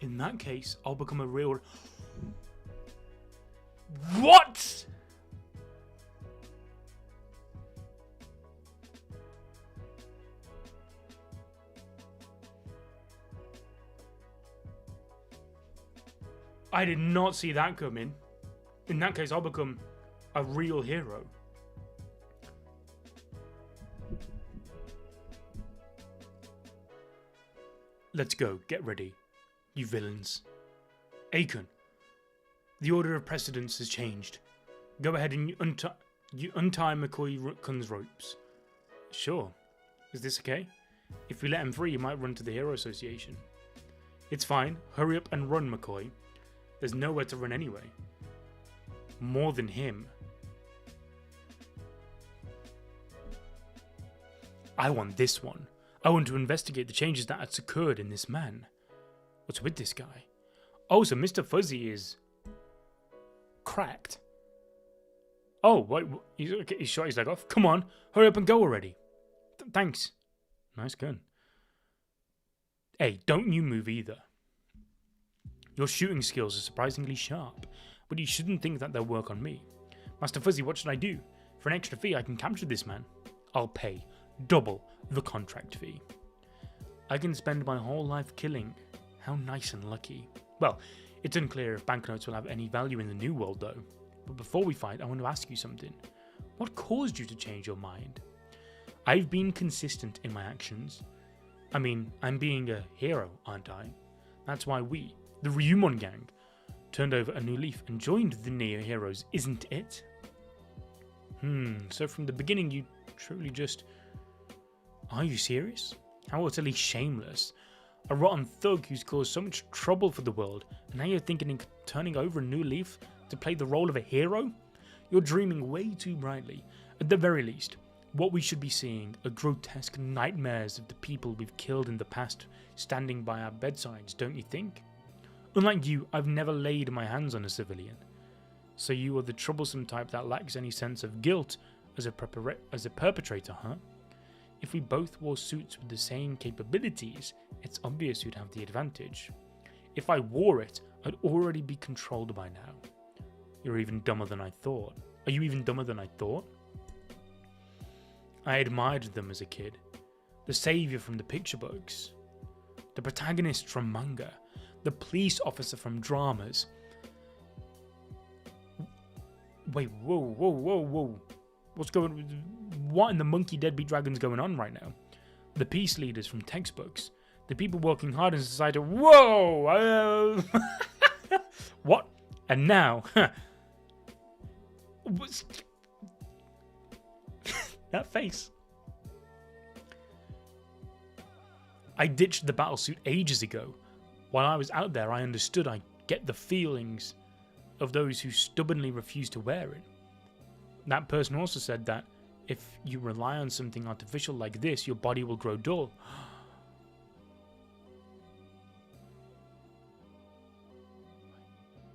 In that case, I'll become a real... What?! I did not see that coming. In that case, I'll become a real hero. Let's go. Get ready, you villains. Akon, the order of precedence has changed. Go ahead and untie McCoy-Kun's ropes. Sure. Is this okay? If we let him free, he might run to the Hero Association. It's fine. Hurry up and run, McCoy. There's nowhere to run anyway. More than him. I want this one. I want to investigate the changes that had occurred in this man. What's with this guy? Oh, so Mr. Fuzzy is cracked. Oh, what? He shot his leg off. Come on, hurry up and go already. Thanks. Nice gun. Hey, don't you move either. Your shooting skills are surprisingly sharp, but you shouldn't think that they'll work on me. Master Fuzzy, what should I do? For an extra fee, I can capture this man. I'll pay double the contract fee. I can spend my whole life killing. How nice and lucky. Well, it's unclear if banknotes will have any value in the new world though. But before we fight, I want to ask you something. What caused you to change your mind? I've been consistent in my actions. I mean, I'm being a hero, aren't I? That's why we, the Ryumon gang, turned over a new leaf and joined the Neo Heroes, isn't it? So from the beginning you truly just... Are you serious? How utterly shameless. A rotten thug who's caused so much trouble for the world, and now you're thinking of turning over a new leaf to play the role of a hero? You're dreaming way too brightly. At the very least, what we should be seeing are grotesque nightmares of the people we've killed in the past standing by our bedsides, don't you think? Unlike you, I've never laid my hands on a civilian. So you are the troublesome type that lacks any sense of guilt as a perpetrator, huh? If we both wore suits with the same capabilities, it's obvious you'd have the advantage. If I wore it, I'd already be controlled by now. You're even dumber than I thought. Are you even dumber than I thought? I admired them as a kid. The savior from the picture books. The protagonist from manga. The police officer from dramas. Wait, whoa. What in the monkey deadbeat dragon's going on right now? The peace leaders from textbooks. The people working hard in society. Whoa! What? And now... That face. I ditched the battlesuit ages ago. While I was out there, I understood I get the feelings of those who stubbornly refuse to wear it. That person also said that if you rely on something artificial like this, your body will grow dull.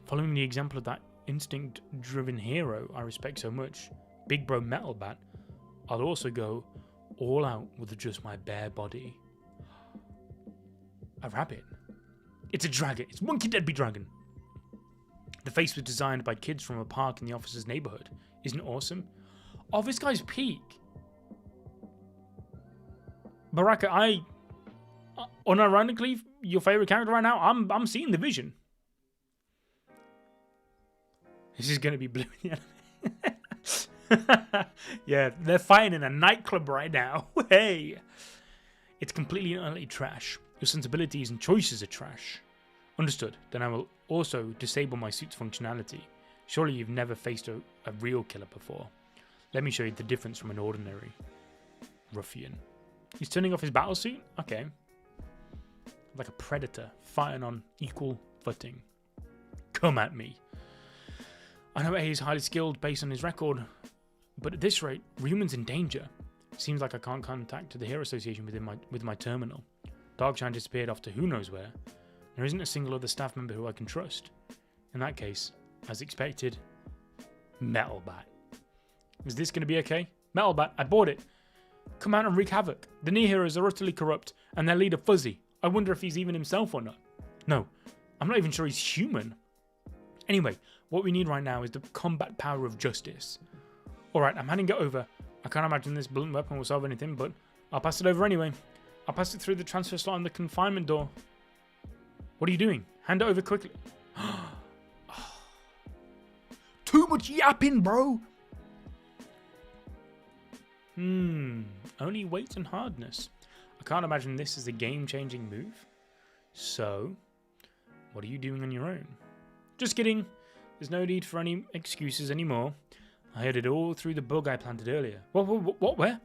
Following the example of that instinct-driven hero I respect so much, Big Bro Metal Bat, I'll also go all out with just my bare body. A rabbit. It's a dragon. It's Monkey Deadbeat Dragon. The face was designed by kids from a park in the officer's neighborhood. Isn't it awesome? Oh, this guy's peak. Baraka, unironically, your favorite character right now, I'm seeing the vision. This is gonna be blue. Yeah, they're fighting in a nightclub right now. Hey, it's completely and utterly trash. Your sensibilities and choices are trash. Understood. Then I will also disable my suit's functionality. Surely you've never faced a real killer before. Let me show you the difference from an ordinary ruffian. He's turning off his battlesuit? Okay. Like a predator, fighting on equal footing. Come at me. I know A is highly skilled based on his record, but at this rate, Ryuman's in danger. Seems like I can't contact the Hero Association with my terminal. Darkshine disappeared off to who knows where. There isn't a single other staff member who I can trust. In that case, as expected, Metal Bat. Is this going to be okay? Metal Bat, I bought it. Come out and wreak havoc. The Neo Heroes are utterly corrupt, and their leader Fuzzy. I wonder if he's even himself or not. No, I'm not even sure he's human. Anyway, what we need right now is the combat power of justice. Alright, I'm handing it over. I can't imagine this blunt weapon will solve anything, but I'll pass it over anyway. I'll pass it through the transfer slot on the confinement door. What are you doing? Hand it over quickly. Too much yapping, bro! Only weight and hardness. I can't imagine this is a game-changing move. So, what are you doing on your own? Just kidding. There's no need for any excuses anymore. I heard it all through the bug I planted earlier. What, where?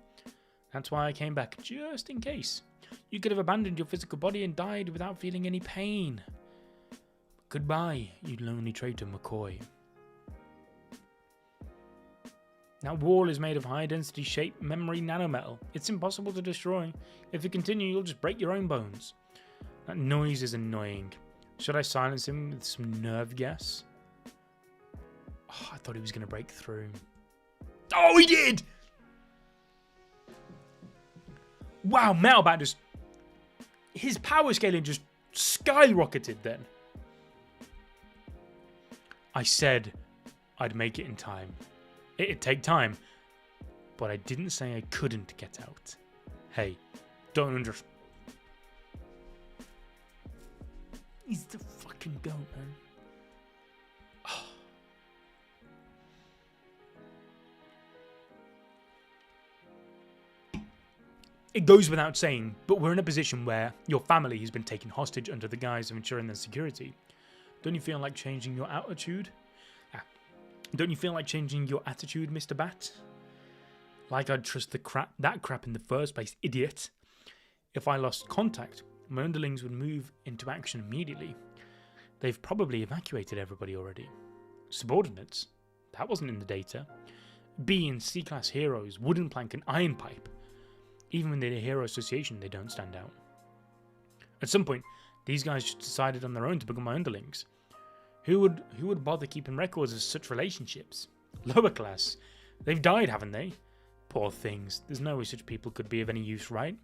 That's why I came back, just in case. You could have abandoned your physical body and died without feeling any pain. Goodbye, you lonely traitor McCoy. That wall is made of high-density shape memory nanometal. It's impossible to destroy. If you continue, you'll just break your own bones. That noise is annoying. Should I silence him with some nerve gas? Oh, I thought he was going to break through. Oh, he did! Wow, Metalbat just... His power scaling just skyrocketed then. I said I'd make it in time. It'd take time. But I didn't say I couldn't get out. Hey, don't understand. He's the fucking goat, man. Oh. It goes without saying, but we're in a position where your family has been taken hostage under the guise of ensuring their security. Don't you feel like changing your attitude? Don't you feel like changing your attitude, Mr. Bat? Like I'd trust that crap in the first place, idiot. If I lost contact, my underlings would move into action immediately. They've probably evacuated everybody already. Subordinates? That wasn't in the data. B and C class heroes, wooden plank and iron pipe. Even when they're a hero association, they don't stand out. At some point, these guys just decided on their own to become my underlings. Who would bother keeping records of such relationships? Lower class. They've died, haven't they? Poor things. There's no way such people could be of any use, right?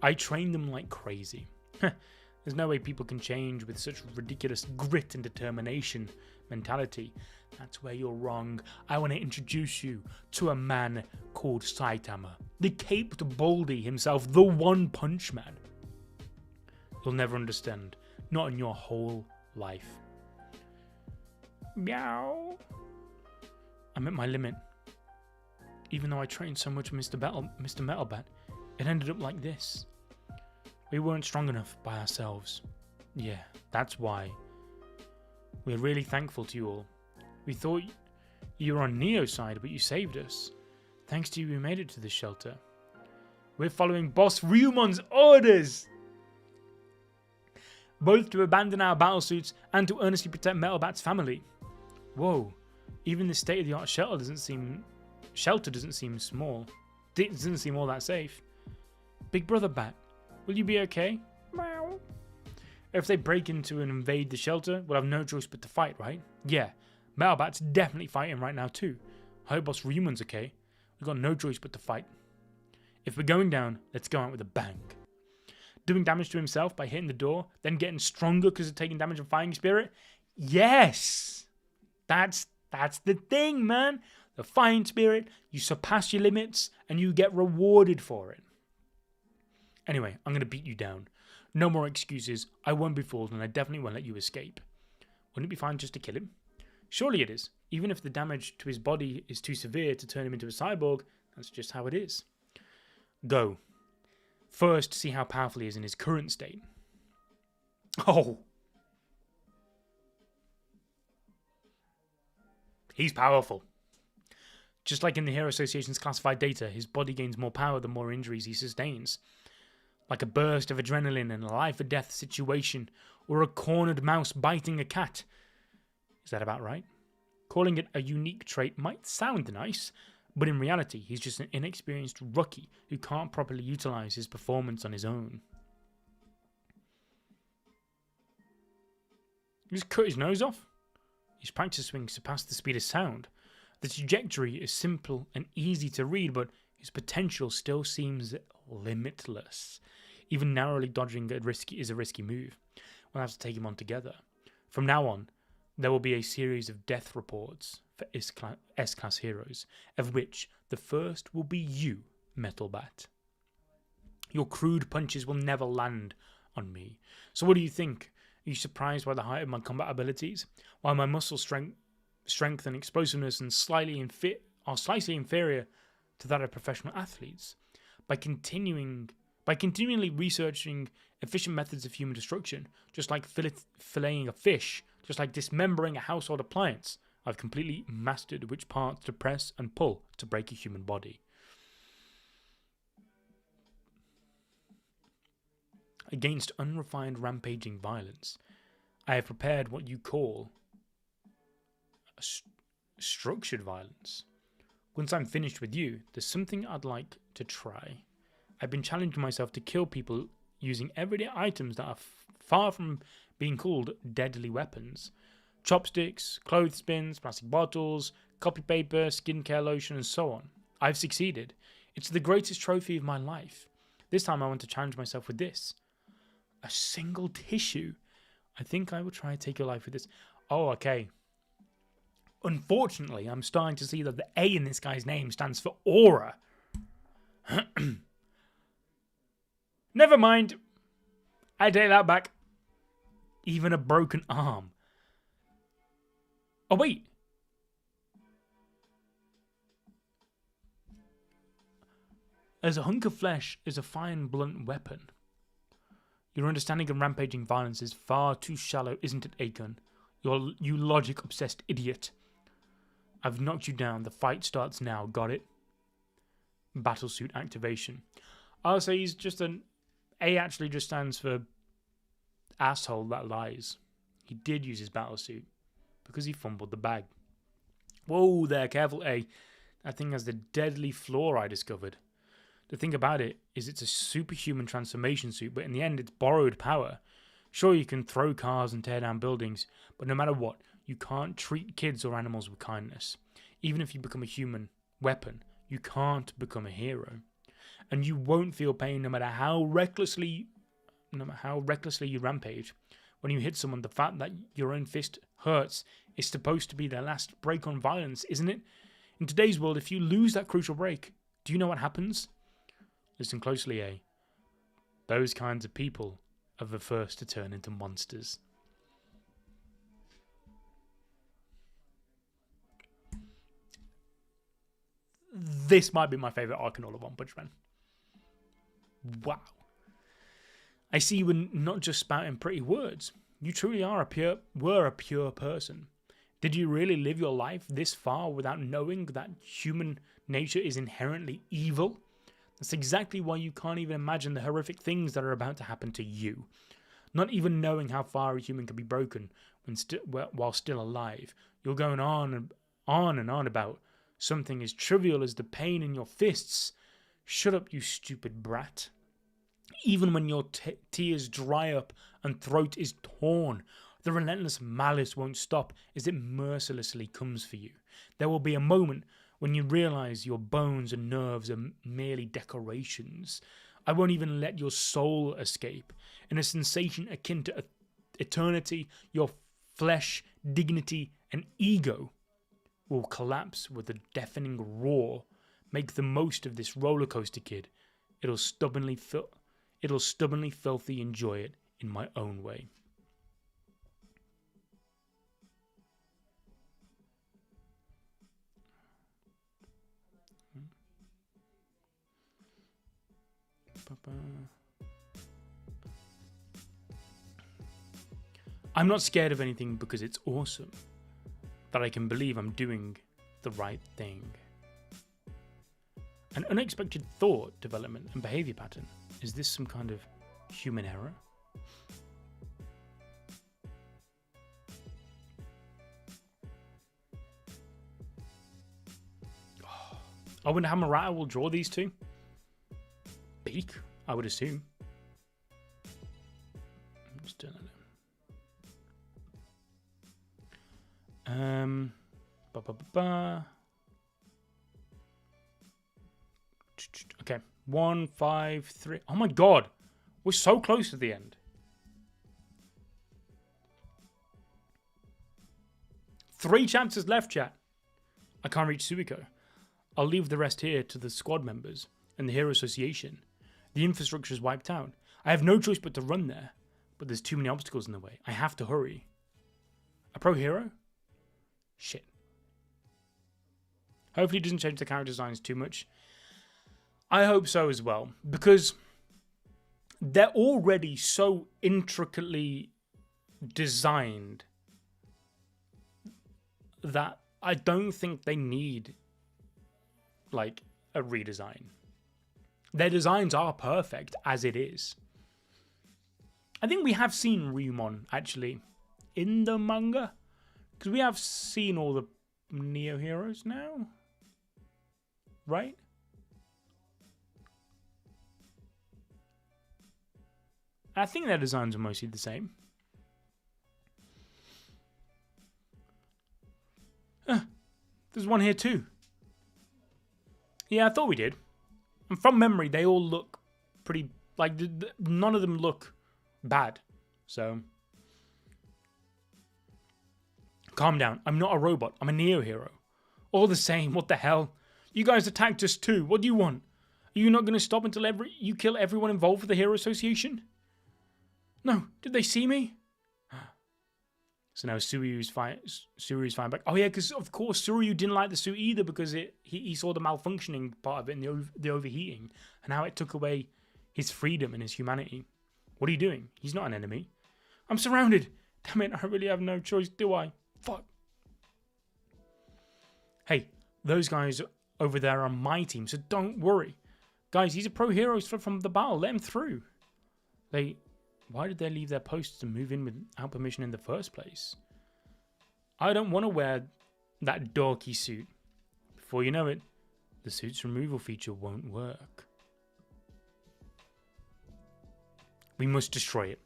I trained them like crazy. There's no way people can change with such ridiculous grit and determination mentality. That's where you're wrong. I want to introduce you to a man called Saitama, the caped baldy himself, the One Punch Man. You'll never understand. Not in your whole life. Meow. I'm at my limit. Even though I trained so much with Mr. Metalbat, it ended up like this. We weren't strong enough by ourselves. Yeah, that's why. We're really thankful to you all. We thought you were on Neo's side, but you saved us. Thanks to you, we made it to this shelter. We're following Boss Ryumon's orders! Both to abandon our battlesuits and to earnestly protect Metalbat's family. Whoa, even the state-of-the-art shelter doesn't seem small. It doesn't seem all that safe. Big Brother Bat, will you be okay? Meow. If they break into and invade the shelter, we'll have no choice but to fight, right? Yeah, Metalbat's definitely fighting right now too. I hope Boss Ryumon's okay. We've got no choice but to fight. If we're going down, let's go out with a bang. Doing damage to himself by hitting the door, then getting stronger because of taking damage from Fighting Spirit? Yes! That's the thing, man. The Fighting Spirit, you surpass your limits and you get rewarded for it. Anyway, I'm going to beat you down. No more excuses. I won't be fooled and I definitely won't let you escape. Wouldn't it be fine just to kill him? Surely it is. Even if the damage to his body is too severe to turn him into a cyborg, that's just how it is. Go. First, see how powerful he is in his current state. Oh. He's powerful. Just like in the Hero Association's classified data, his body gains more power the more injuries he sustains. Like a burst of adrenaline in a life-or-death situation, or a cornered mouse biting a cat. Is that about right? Calling it a unique trait might sound nice, but in reality, he's just an inexperienced rookie who can't properly utilize his performance on his own. He just cut his nose off. His practice swings surpass the speed of sound. The trajectory is simple and easy to read, but his potential still seems limitless. Even narrowly dodging is a risky move. We'll have to take him on together. From now on, there will be a series of death reports for S-Class heroes, of which the first will be you, Metalbat. Your crude punches will never land on me. So what do you think? Are you surprised by the height of my combat abilities? While my muscle strength and explosiveness are slightly inferior to that of professional athletes, by continually researching efficient methods of human destruction, just like filleting a fish, just like dismembering a household appliance, I've completely mastered which parts to press and pull to break a human body. Against unrefined rampaging violence, I have prepared what you call structured violence. Once I'm finished with you, there's something I'd like to try. I've been challenging myself to kill people using everyday items that are far from being called deadly weapons. Chopsticks, clothespins, plastic bottles, copy paper, skincare lotion, and so on. I've succeeded. It's the greatest trophy of my life. This time I want to challenge myself with this. A single tissue. I think I will try to take your life with this. Oh, okay. Unfortunately, I'm starting to see that the A in this guy's name stands for aura. Never mind. I take that back. Even a broken arm. Oh, wait. As a hunk of flesh is a fine, blunt weapon. Your understanding of rampaging violence is far too shallow, isn't it, Akon? You logic-obsessed idiot. I've knocked you down. The fight starts now. Got it? Battlesuit activation. I'll say he's just an... A actually just stands for asshole that lies. He did use his battlesuit because he fumbled the bag. Whoa there, careful A. That thing has the deadly flaw I discovered. The thing about it is it's a superhuman transformation suit, but in the end it's borrowed power. Sure, you can throw cars and tear down buildings, but no matter what, you can't treat kids or animals with kindness. Even if you become a human weapon, you can't become a hero. And you won't feel pain no matter how recklessly you rampage. When you hit someone, the fact that your own fist hurts is supposed to be their last break on violence, isn't it? In today's world, if you lose that crucial break, do you know what happens? Listen closely, A. Those kinds of people are the first to turn into monsters. This might be my favourite arc in all of One Punch Man. Wow. I see you were not just spouting pretty words. You truly were a pure person. Did you really live your life this far without knowing that human nature is inherently evil? That's exactly why you can't even imagine the horrific things that are about to happen to you. Not even knowing how far a human can be broken while still alive. You're going on and on about something as trivial as the pain in your fists. Shut up, you stupid brat. Even when your tears dry up and throat is torn, the relentless malice won't stop as it mercilessly comes for you. There will be a moment when you realize your bones and nerves are merely decorations. I won't even let your soul escape. In a sensation akin to eternity, your flesh, dignity, and ego will collapse with a deafening roar. Make the most of this roller coaster, kid. It'll stubbornly filthy enjoy it in my own way. I'm not scared of anything because it's awesome. That I can believe I'm doing the right thing. An unexpected thought development and behavior pattern. Is this some kind of human error? Oh, I wonder how Murata will draw these two. Beak, I would assume. Just turn that in. Okay, 1, 5, 3. Oh my god, we're so close to the end. 3 chapters left, chat. I can't reach Suiko. I'll leave the rest here to the squad members and the Hero Association. The infrastructure is wiped out. I have no choice but to run there, but there's too many obstacles in the way. I have to hurry. A pro hero? Shit. Hopefully it doesn't change the character designs too much. I hope so as well, because they're already so intricately designed that I don't think they need like a redesign. Their designs are perfect as it is. I think we have seen Ryumon actually in the manga, because we have seen all the Neo heroes now, right? I think their designs are mostly the same. There's one here too. Yeah, I thought we did. And from memory, they all look pretty... Like, none of them look bad. So... Calm down. I'm not a robot. I'm a Neo-hero. All the same, what the hell? You guys attacked us too. What do you want? Are you not going to stop until you kill everyone involved with the Hero Association? No. Did they see me? So now Suryu's firing back. Oh yeah, because of course Suryu didn't like the suit either because he saw the malfunctioning part of it and the overheating and how it took away his freedom and his humanity. What are you doing? He's not an enemy. I'm surrounded. Damn it, I really have no choice, do I? Fuck. Hey, those guys over there are my team, so don't worry. Guys, these are pro heroes from the battle. Let them through. Why did they leave their posts and move in without permission in the first place? I don't want to wear that dorky suit. Before you know it, the suit's removal feature won't work. We must destroy it.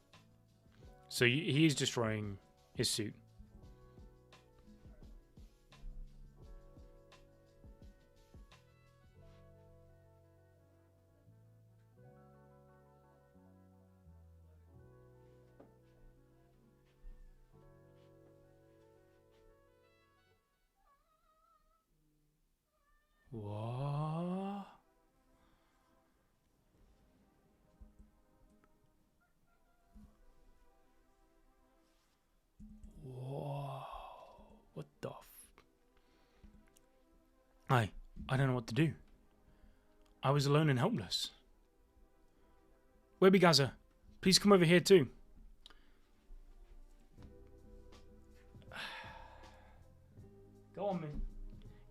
So he is destroying his suit. What? Whoa. What the I don't know what to do. I was alone and helpless. Webigaza, please come over here too. Go on, man.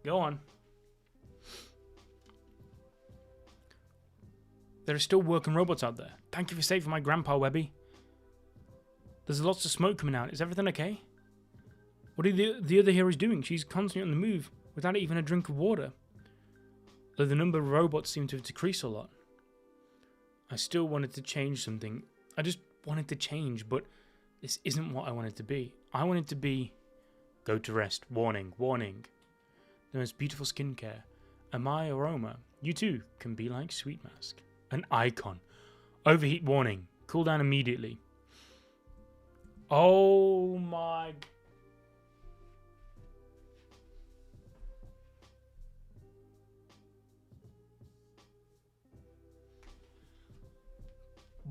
Go on. There are still working robots out there. Thank you for saving my grandpa, Webby. There's lots of smoke coming out. Is everything okay? What are the other heroes doing? She's constantly on the move, without even a drink of water. Though the number of robots seem to have decreased a lot. I still wanted to change something. I just wanted to change, but this isn't what I wanted to be. I wanted to be... Go to rest. Warning. Warning. The most beautiful skincare. Amai aroma. You too can be like Sweet Mask. An icon. Overheat warning. Cool down immediately. Oh my...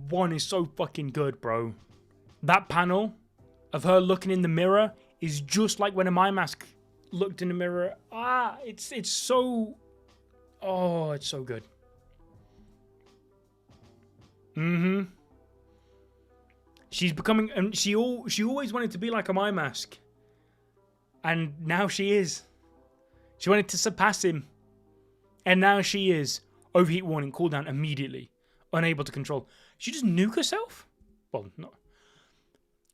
One is so fucking good, bro. That panel of her looking in the mirror is just like when Amai Mask looked in the mirror. It's so... Oh, it's so good. She's becoming... And she always wanted to be like Amai Mask. And now she is. She wanted to surpass him. And now she is. Overheat warning, cooldown immediately. Unable to control. She just nuke herself? Well, no.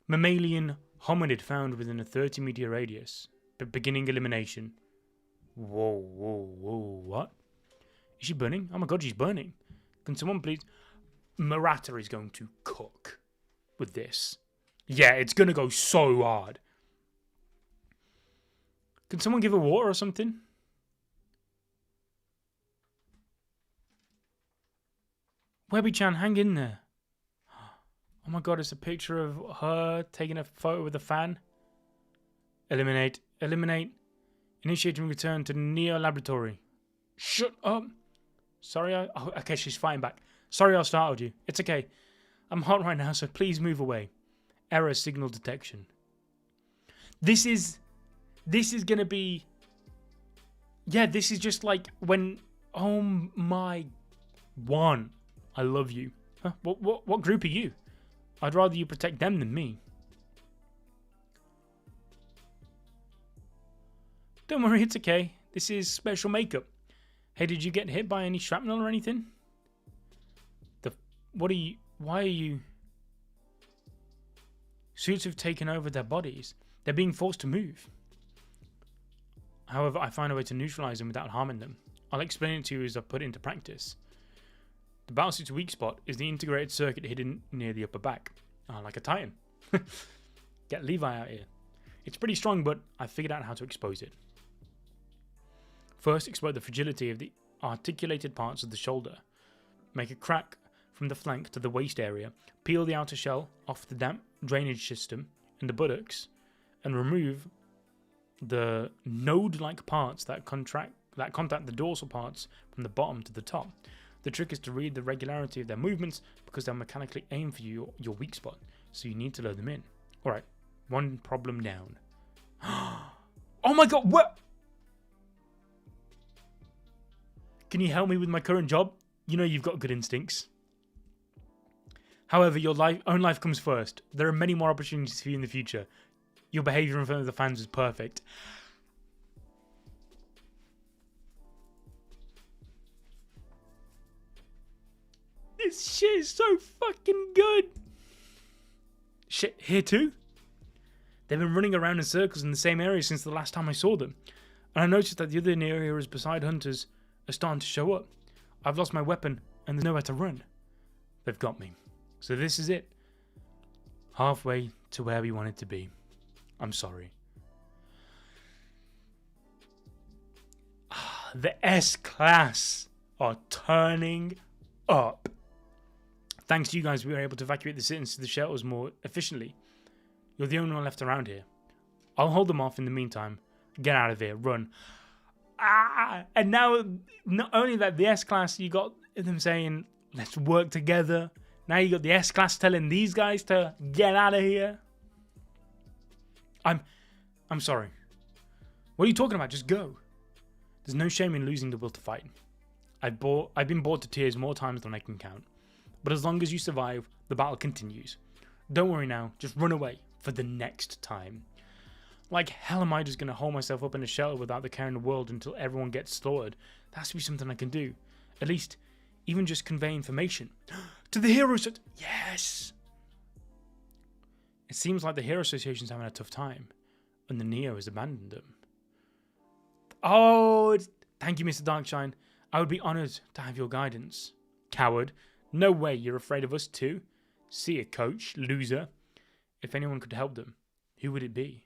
Mammalian hominid found within a 30-meter radius. Beginning elimination. Whoa, what? Is she burning? Oh my god, she's burning. Can someone please... Murata is going to cook with this. Yeah, it's going to go so hard. Can someone give her water or something? Webby-chan, hang in there. Oh my god, it's a picture of her taking a photo with a fan. Eliminate. Initiating return to Neo Laboratory. Shut up. Sorry, okay, she's fighting back. Sorry I startled you. It's okay. I'm hot right now, so please move away. Error signal detection. This is gonna be... Yeah, this is just like when... Oh my... One. I love you. Huh? What group are you? I'd rather you protect them than me. Don't worry, it's okay. This is special makeup. Hey, did you get hit by any shrapnel or anything? Why are you... Suits have taken over their bodies. They're being forced to move. However, I find a way to neutralize them without harming them. I'll explain it to you as I put it into practice. The battlesuit's weak spot is the integrated circuit hidden near the upper back. Like a Titan. Get Levi out here. It's pretty strong, but I figured out how to expose it. First, exploit the fragility of the articulated parts of the shoulder. Make a crack from the flank to the waist area. Peel the outer shell off the damp drainage system and the buttocks, and remove the node-like parts that contact the dorsal parts from the bottom to the top. The trick is to read the regularity of their movements because they'll mechanically aim for your weak spot, so you need to load them in. Alright, one problem down. Oh my god, what? Can you help me with my current job? You know you've got good instincts. However, your own life comes first. There are many more opportunities for you in the future. Your behaviour in front of the fans was perfect. This shit is so fucking good. Shit, here too? They've been running around in circles in the same area since the last time I saw them. And I noticed that the other near areas beside hunters are starting to show up. I've lost my weapon and there's nowhere to run. They've got me. So this is it. Halfway to where we wanted to be. I'm sorry. The S-Class are turning up. Thanks to you guys, we were able to evacuate the citizens to the shelters more efficiently. You're the only one left around here. I'll hold them off in the meantime. Get out of here. Run. And now, not only that, the S-Class, you got them saying, let's work together. Now you got the S-Class telling these guys to get out of here. I'm sorry. What are you talking about? Just go. There's no shame in losing the will to fight. I've been bored to tears more times than I can count. But as long as you survive, the battle continues. Don't worry now. Just run away for the next time. Like hell am I just going to hold myself up in a shelter without the care in the world until everyone gets slaughtered? That has to be something I can do. At least, even just convey information. To the Heroes. Yes! It seems like the Hero Association's having a tough time. And the Neo has abandoned them. Oh, thank you, Mr. Darkshine. I would be honoured to have your guidance. Coward. No way, you're afraid of us too? See ya, coach, loser. If anyone could help them, who would it be?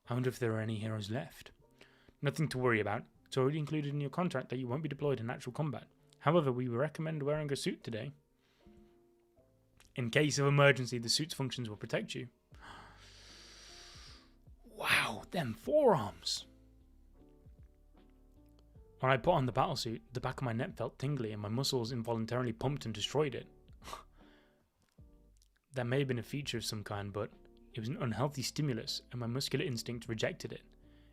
I wonder if there are any heroes left. Nothing to worry about. It's already included in your contract that you won't be deployed in actual combat. However, we recommend wearing a suit today. In case of emergency, the suit's functions will protect you. Wow, them forearms. When I put on the battlesuit, the back of my neck felt tingly and my muscles involuntarily pumped and destroyed it. That may have been a feature of some kind, but it was an unhealthy stimulus and my muscular instinct rejected it.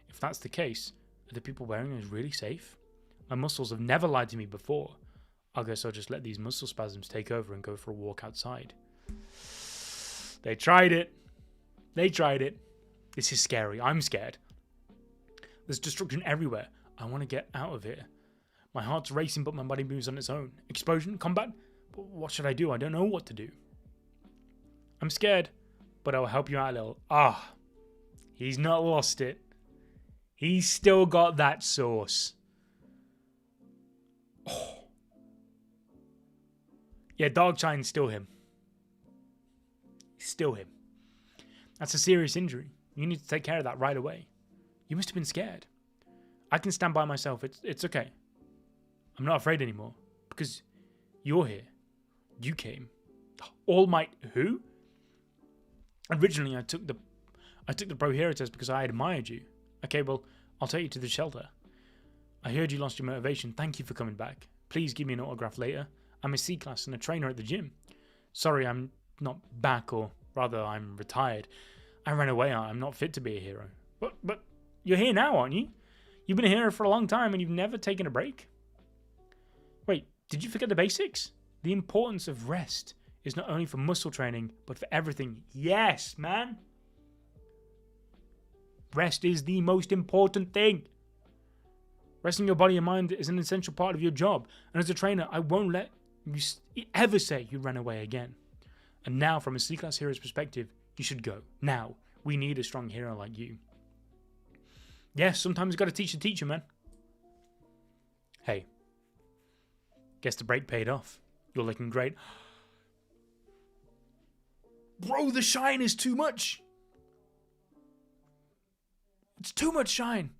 If that's the case, are the people wearing it really safe? My muscles have never lied to me before. I guess I'll just let these muscle spasms take over and go for a walk outside. They tried it. They tried it. This is scary. I'm scared. There's destruction everywhere. I want to get out of here. My heart's racing, but my body moves on its own. Explosion? Combat? But what should I do? I don't know what to do. I'm scared, but I'll help you out a little. He's not lost it. He's still got that sauce. Oh. Yeah, Darkshine's still him. He's still him. That's a serious injury. You need to take care of that right away. You must have been scared. I can stand by myself. It's okay. I'm not afraid anymore. Because you're here. You came. All Might who? Originally I took the pro hero test because I admired you. Okay, well, I'll take you to the shelter. I heard you lost your motivation. Thank you for coming back. Please give me an autograph later. I'm a C-class and a trainer at the gym. Sorry, I'm not back, or rather I'm retired. I ran away. I'm not fit to be a hero. But you're here now, aren't you? You've been a hero for a long time and you've never taken a break? Wait, did you forget the basics? The importance of rest is not only for muscle training, but for everything. Yes, man. Rest is the most important thing. Resting your body and mind is an essential part of your job. And as a trainer, I won't let you ever say you ran away again. And now, from a C-class hero's perspective, you should go. Now. We need a strong hero like you. Yes, sometimes you got to teach the teacher, man. Hey. Guess the break paid off. You're looking great. Bro, the shine is too much. It's too much shine.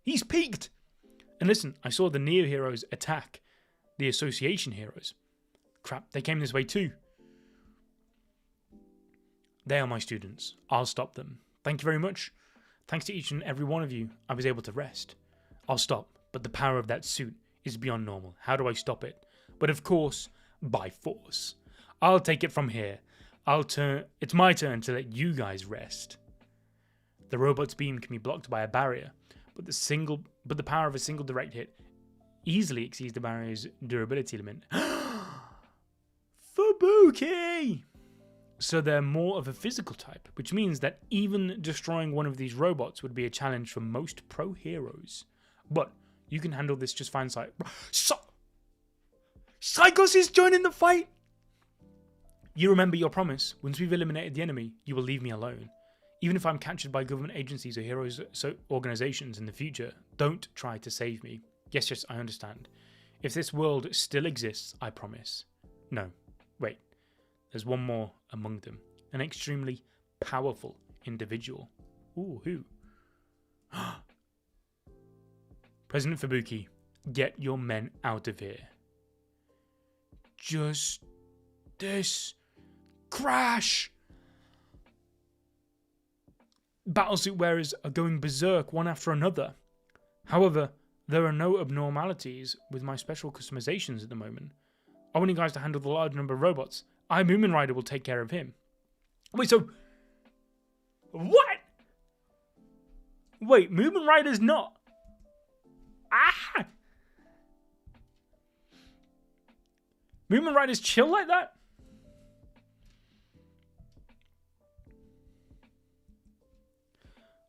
He's peaked. And listen, I saw the Neo heroes attack the Association heroes. Crap, they came this way too. They are my students. I'll stop them. Thank you very much. Thanks to each and every one of you, I was able to rest. I'll stop, but the power of that suit is beyond normal. How do I stop it? But of course, by force. I'll take it from here. It's my turn to let you guys rest. The robot's beam can be blocked by a barrier, but the power of a single direct hit easily exceeds the barrier's durability limit. Fabuki! So they're more of a physical type, which means that even destroying one of these robots would be a challenge for most pro heroes. But you can handle this just fine, Psychos is joining the fight! You remember your promise. Once we've eliminated the enemy, you will leave me alone. Even if I'm captured by government agencies or heroes organizations in the future, don't try to save me. Yes, I understand. If this world still exists, I promise. No, wait. There's one more among them. An extremely powerful individual. Ooh, who? President Fabuki, get your men out of here. Just this crash! Battlesuit wearers are going berserk one after another. However, there are no abnormalities with my special customizations at the moment. I want you guys to handle the large number of robots. Mumen Rider will take care of him. Wait, so... What? Wait, Mumen Rider's not... Ah! Mumen Rider's chill like that?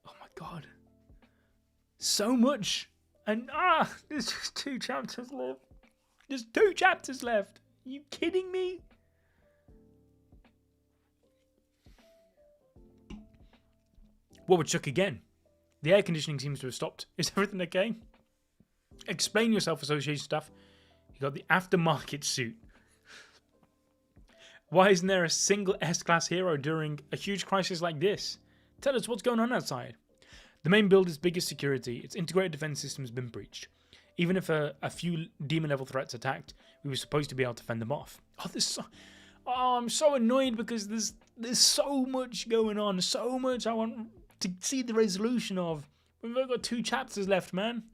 Oh my god. So much. And there's just 2 chapters left. There's 2 chapters left. Are you kidding me? What would Chuck again? The air conditioning seems to have stopped. Is everything okay? Explain yourself, association staff. You got the aftermarket suit. Why isn't there a single S-class hero during a huge crisis like this? Tell us what's going on outside. The main building's biggest security, its integrated defense system has been breached. Even if a few demon-level threats attacked, we were supposed to be able to fend them off. I'm so annoyed because there's so much going on, so much I want to see the resolution of. We've only got 2 chapters left, man.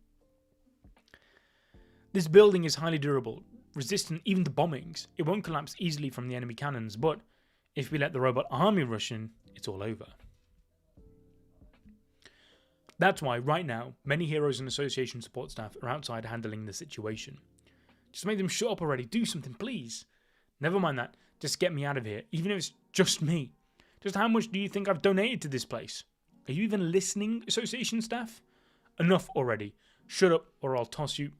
This building is highly durable, resistant even to bombings. It won't collapse easily from the enemy cannons, but if we let the robot army rush in, it's all over. That's why, right now, many heroes and association support staff are outside handling the situation. Just make them shut up already. Do something, please. Never mind that. Just get me out of here, even if it's just me. Just how much do you think I've donated to this place? Are you even listening, association staff? Enough already. Shut up, or I'll toss you...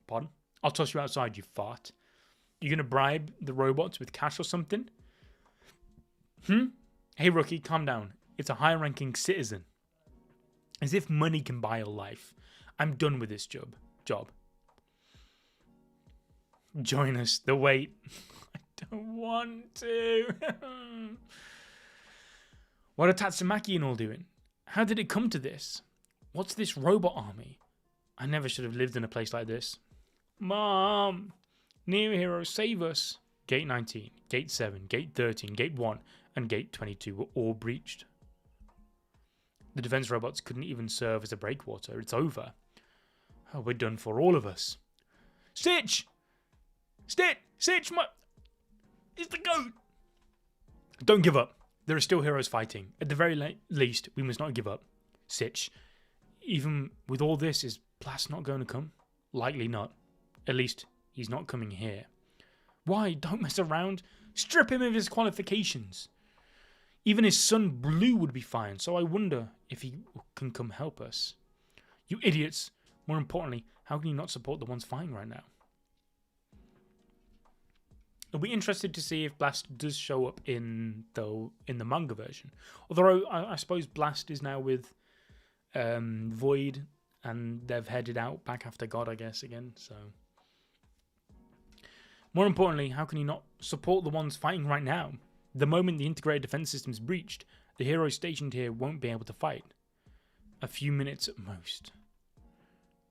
Pardon? I'll toss you outside, you fart. You gonna bribe the robots with cash or something? Hey, rookie, calm down. It's a high-ranking citizen. As if money can buy a life. I'm done with this job. Join us. The wait. I don't want to. What are Tatsumaki and all doing? How did it come to this? What's this robot army? I never should have lived in a place like this. Mom! Neo Hero, save us! Gate 19, Gate 7, Gate 13, Gate 1, and Gate 22 were all breached. The defense robots couldn't even serve as a breakwater. It's over. Oh, we're done for, all of us. Stitch! Stitch! It's the goat! Don't give up. There are still heroes fighting. At the very least, we must not give up. Stitch, even with all this, is Blast not going to come? Likely not. At least, he's not coming here. Why? Don't mess around. Strip him of his qualifications. Even his son Blue would be fine, so I wonder if he can come help us. You idiots! More importantly, how can you not support the ones fighting right now? I'll be interested to see if Blast does show up in the manga version. Although I suppose Blast is now with Void, and they've headed out back after God, I guess, again. So More importantly, how can he not support the ones fighting right now? The moment the integrated defense system is breached, the heroes stationed here won't be able to fight. A few minutes at most.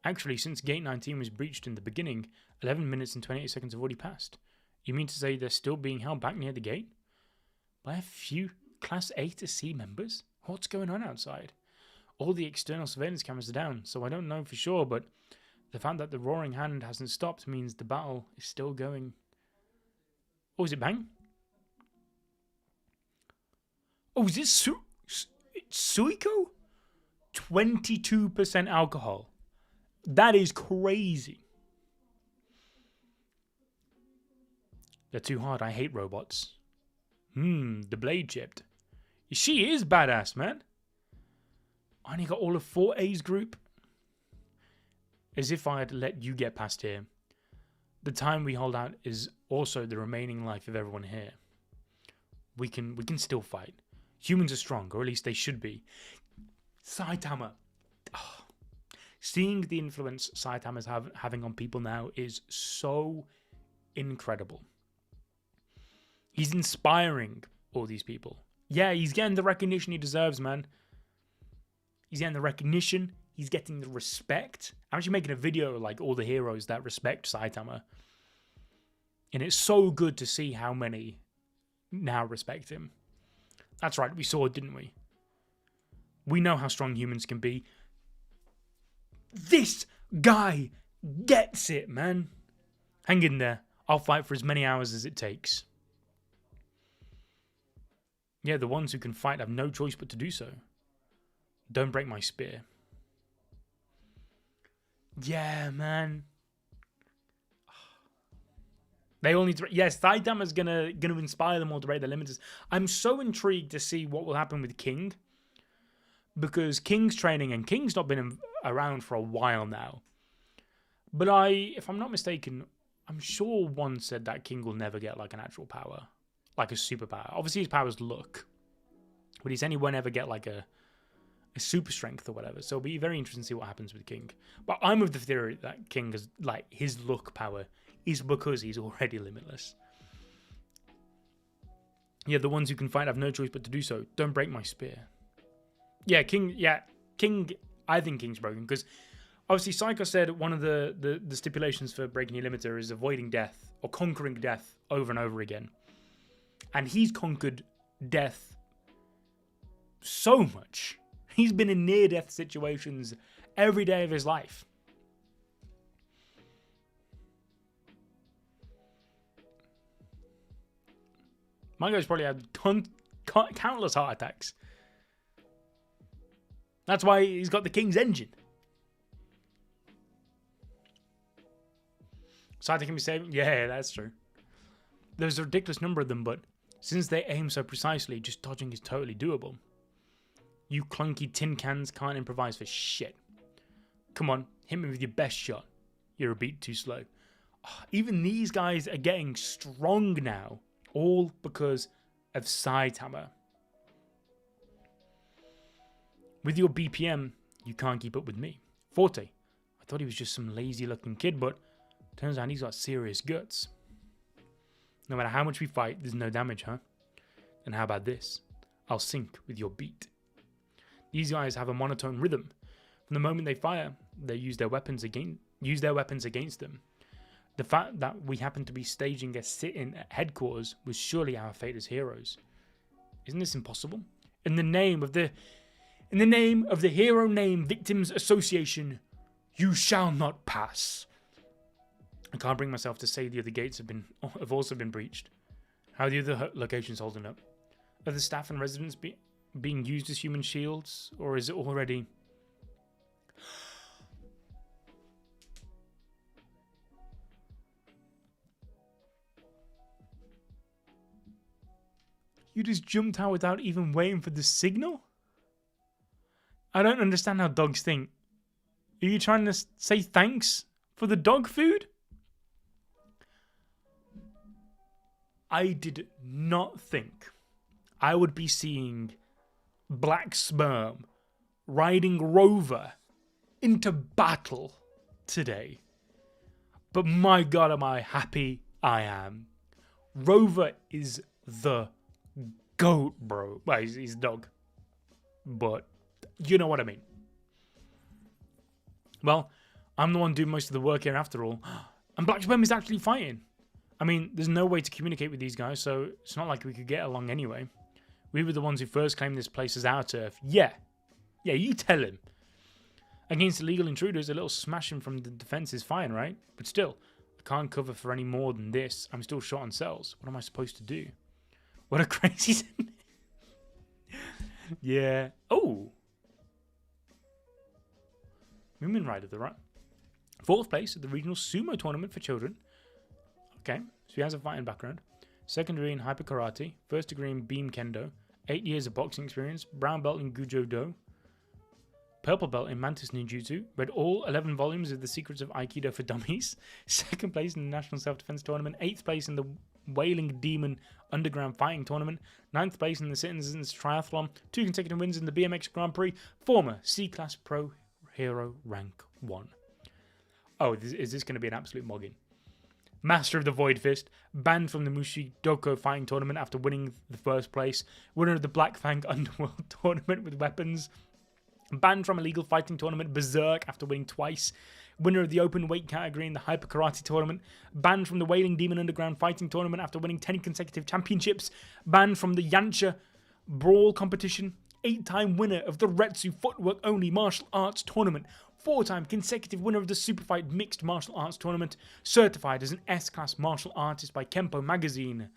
Actually, since Gate 19 was breached in the beginning, 11 minutes and 28 seconds have already passed. You mean to say they're still being held back near the gate? By a few Class A to C members? What's going on outside? All the external surveillance cameras are down, so I don't know for sure, but the fact that the roaring hand hasn't stopped means the battle is still going. Oh, is it Bang? Oh, is it Suiko? 22% alcohol. That is crazy. They're too hard. I hate robots. The blade chipped. She is badass, man. I only got all of 4A's group. As if I had let you get past here. The time we hold out is also the remaining life of everyone here. We can still fight. Humans are strong, or at least they should be. Saitama. Oh. Seeing the influence Saitama's having on people now is so incredible. He's inspiring all these people. Yeah, he's getting the recognition he deserves, man. He's getting the recognition. He's getting the respect. I'm actually making a video of like all the heroes that respect Saitama. And it's so good to see how many now respect him. That's right, we saw it, didn't we? We know how strong humans can be. This guy gets it, man. Hang in there. I'll fight for as many hours as it takes. Yeah, the ones who can fight have no choice but to do so. Don't break my spear. Yeah, man. They all need to... Yes, Saitama's gonna inspire them all to break their limits. I'm so intrigued to see what will happen with King. Because King's training, and King's not been around for a while now. But if I'm not mistaken, I'm sure one said that King will never get like an actual power. Like a superpower. Obviously his powers look. But he won't ever get like a super strength or whatever. So it'll be very interesting to see what happens with King. But I'm of the theory that King is like his look power is because he's already limitless. Yeah, the ones who can fight have no choice but to do so. Don't break my spear. Yeah, King. I think King's broken because obviously Psycho said one of the stipulations for breaking your limiter is avoiding death or conquering death over and over again. And he's conquered death so much. He's been in near-death situations every day of his life. My guy's probably had countless heart attacks. That's why he's got the King's engine. Saito can be saved. Yeah, that's true. There's a ridiculous number of them, but since they aim so precisely, just dodging is totally doable. You clunky tin cans can't improvise for shit. Come on, hit me with your best shot. You're a beat too slow. Oh, even these guys are getting strong now. All because of Saitama. With your BPM, you can't keep up with me. Forte. I thought he was just some lazy looking kid, but turns out he's got serious guts. No matter how much we fight, there's no damage, huh? And how about this? I'll sync with your beat. These guys have a monotone rhythm. From the moment they fire, they use their weapons against them. The fact that we happen to be staging a sit-in at headquarters was surely our fate as heroes. Isn't this impossible? In the name of the Hero Name Victims Association, you shall not pass. I can't bring myself to say the other gates have also been breached. How are the other locations holding up? Are the staff and residents being used as human shields, or is it already... You just jumped out without even waiting for the signal? I don't understand how dogs think. Are you trying to say thanks for the dog food? I did not think I would be seeing Black Sperm riding Rover into battle today. But my god, am I happy I am. Rover is the GOAT, bro. Well, he's a dog. But you know what I mean. Well, I'm the one doing most of the work here after all. And Black Sperm is actually fighting. I mean, there's no way to communicate with these guys, so it's not like we could get along anyway. We were the ones who first claimed this place as our turf. Yeah. Yeah, you tell him. Against illegal intruders, a little smashing from the defense is fine, right? But still, I can't cover for any more than this. I'm still short on cells. What am I supposed to do? What a crazy... Yeah. Oh! Mumen Rider, the right. 4th place at the regional sumo tournament for children. Okay, so he has a fighting background. 2nd degree in hyper karate. 1st degree in beam kendo. 8 years of boxing experience. Brown belt in gujo do. Purple belt in mantis ninjutsu. Read all 11 volumes of The Secrets of Aikido for Dummies. 2nd place in the National Self-Defense Tournament. 8th place in the Wailing Demon Underground Fighting Tournament. 9th place in the Citizens Triathlon. 2 consecutive wins in the BMX Grand Prix. Former C-Class Pro Hero Rank 1. Oh, is this going to be an absolute mogging? Master of the Void Fist, banned from the Mushidoko Fighting Tournament after winning the 1st place. Winner of the Black Fang Underworld Tournament with weapons. Banned from illegal fighting tournament Berserk after winning twice. Winner of the open weight category in the Hyper Karate Tournament. Banned from the Wailing Demon Underground Fighting Tournament after winning 10 consecutive championships. Banned from the Yancha Brawl Competition. 8-time winner of the Retsu Footwork Only Martial Arts Tournament. 4-time consecutive winner of the Superfight Mixed Martial Arts Tournament. Certified as an S-Class Martial Artist by Kempo Magazine.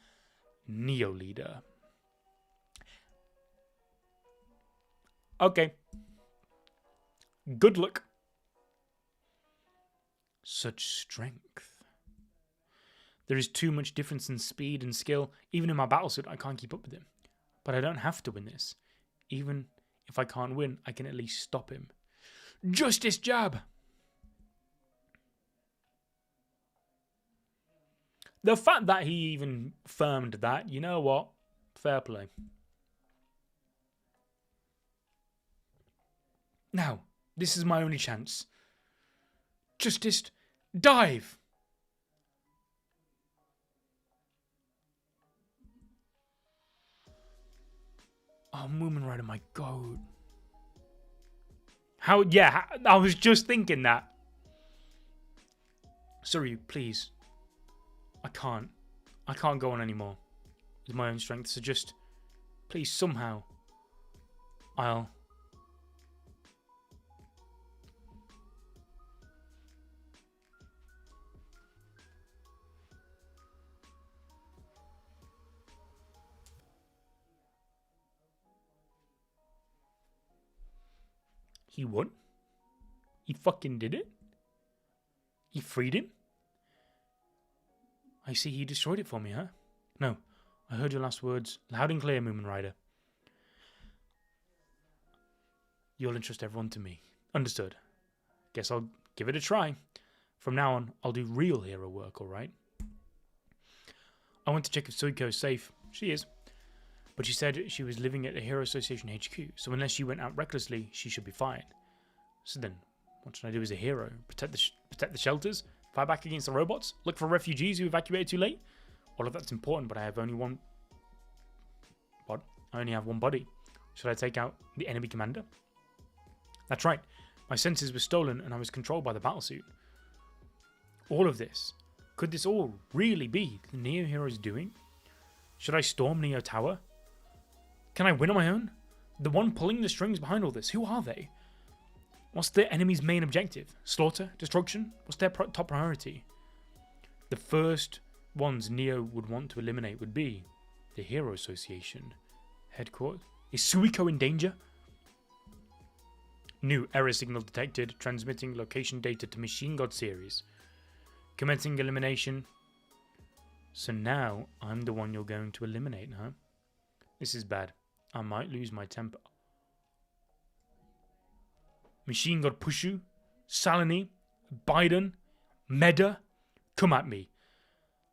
Neo Leader. Okay. Good luck. Such strength. There is too much difference in speed and skill. Even in my battlesuit, I can't keep up with him. But I don't have to win this. Even if I can't win, I can at least stop him. Justice jab! The fact that he even firmed that, you know what? Fair play. Now, this is my only chance. Justice dive! Oh, Mumen Rider, my god. How, yeah, I was just thinking that. Sorry, please. I can't go on anymore with my own strength, so just, please, somehow, I'll... He won? He fucking did it? He freed him? I see he destroyed it for me, huh? No, I heard your last words loud and clear, Mumen Rider. You'll entrust everyone to me. Understood. Guess I'll give it a try. From now on, I'll do real hero work, alright? I went to check if Suiko's safe. She is. But she said she was living at the Hero Association HQ, so unless she went out recklessly, she should be fine. So then, what should I do as a hero? Protect the shelters? Fight back against the robots? Look for refugees who evacuated too late? All of that's important, but I have only one... What? I only have one body. Should I take out the enemy commander? That's right. My senses were stolen and I was controlled by the battlesuit. All of this. Could this all really be the Neo Hero's doing? Should I storm Neo Tower? Can I win on my own? The one pulling the strings behind all this, who are they? What's the enemy's main objective? Slaughter? Destruction? What's their top priority? The first ones Neo would want to eliminate would be the Hero Association. Headquarters? Is Suiko in danger? New error signal detected, transmitting location data to Machine God series. Commencing elimination. So now I'm the one you're going to eliminate, huh? This is bad. I might lose my temper. Machine God Pushu, Salini, Biden, Meda, come at me.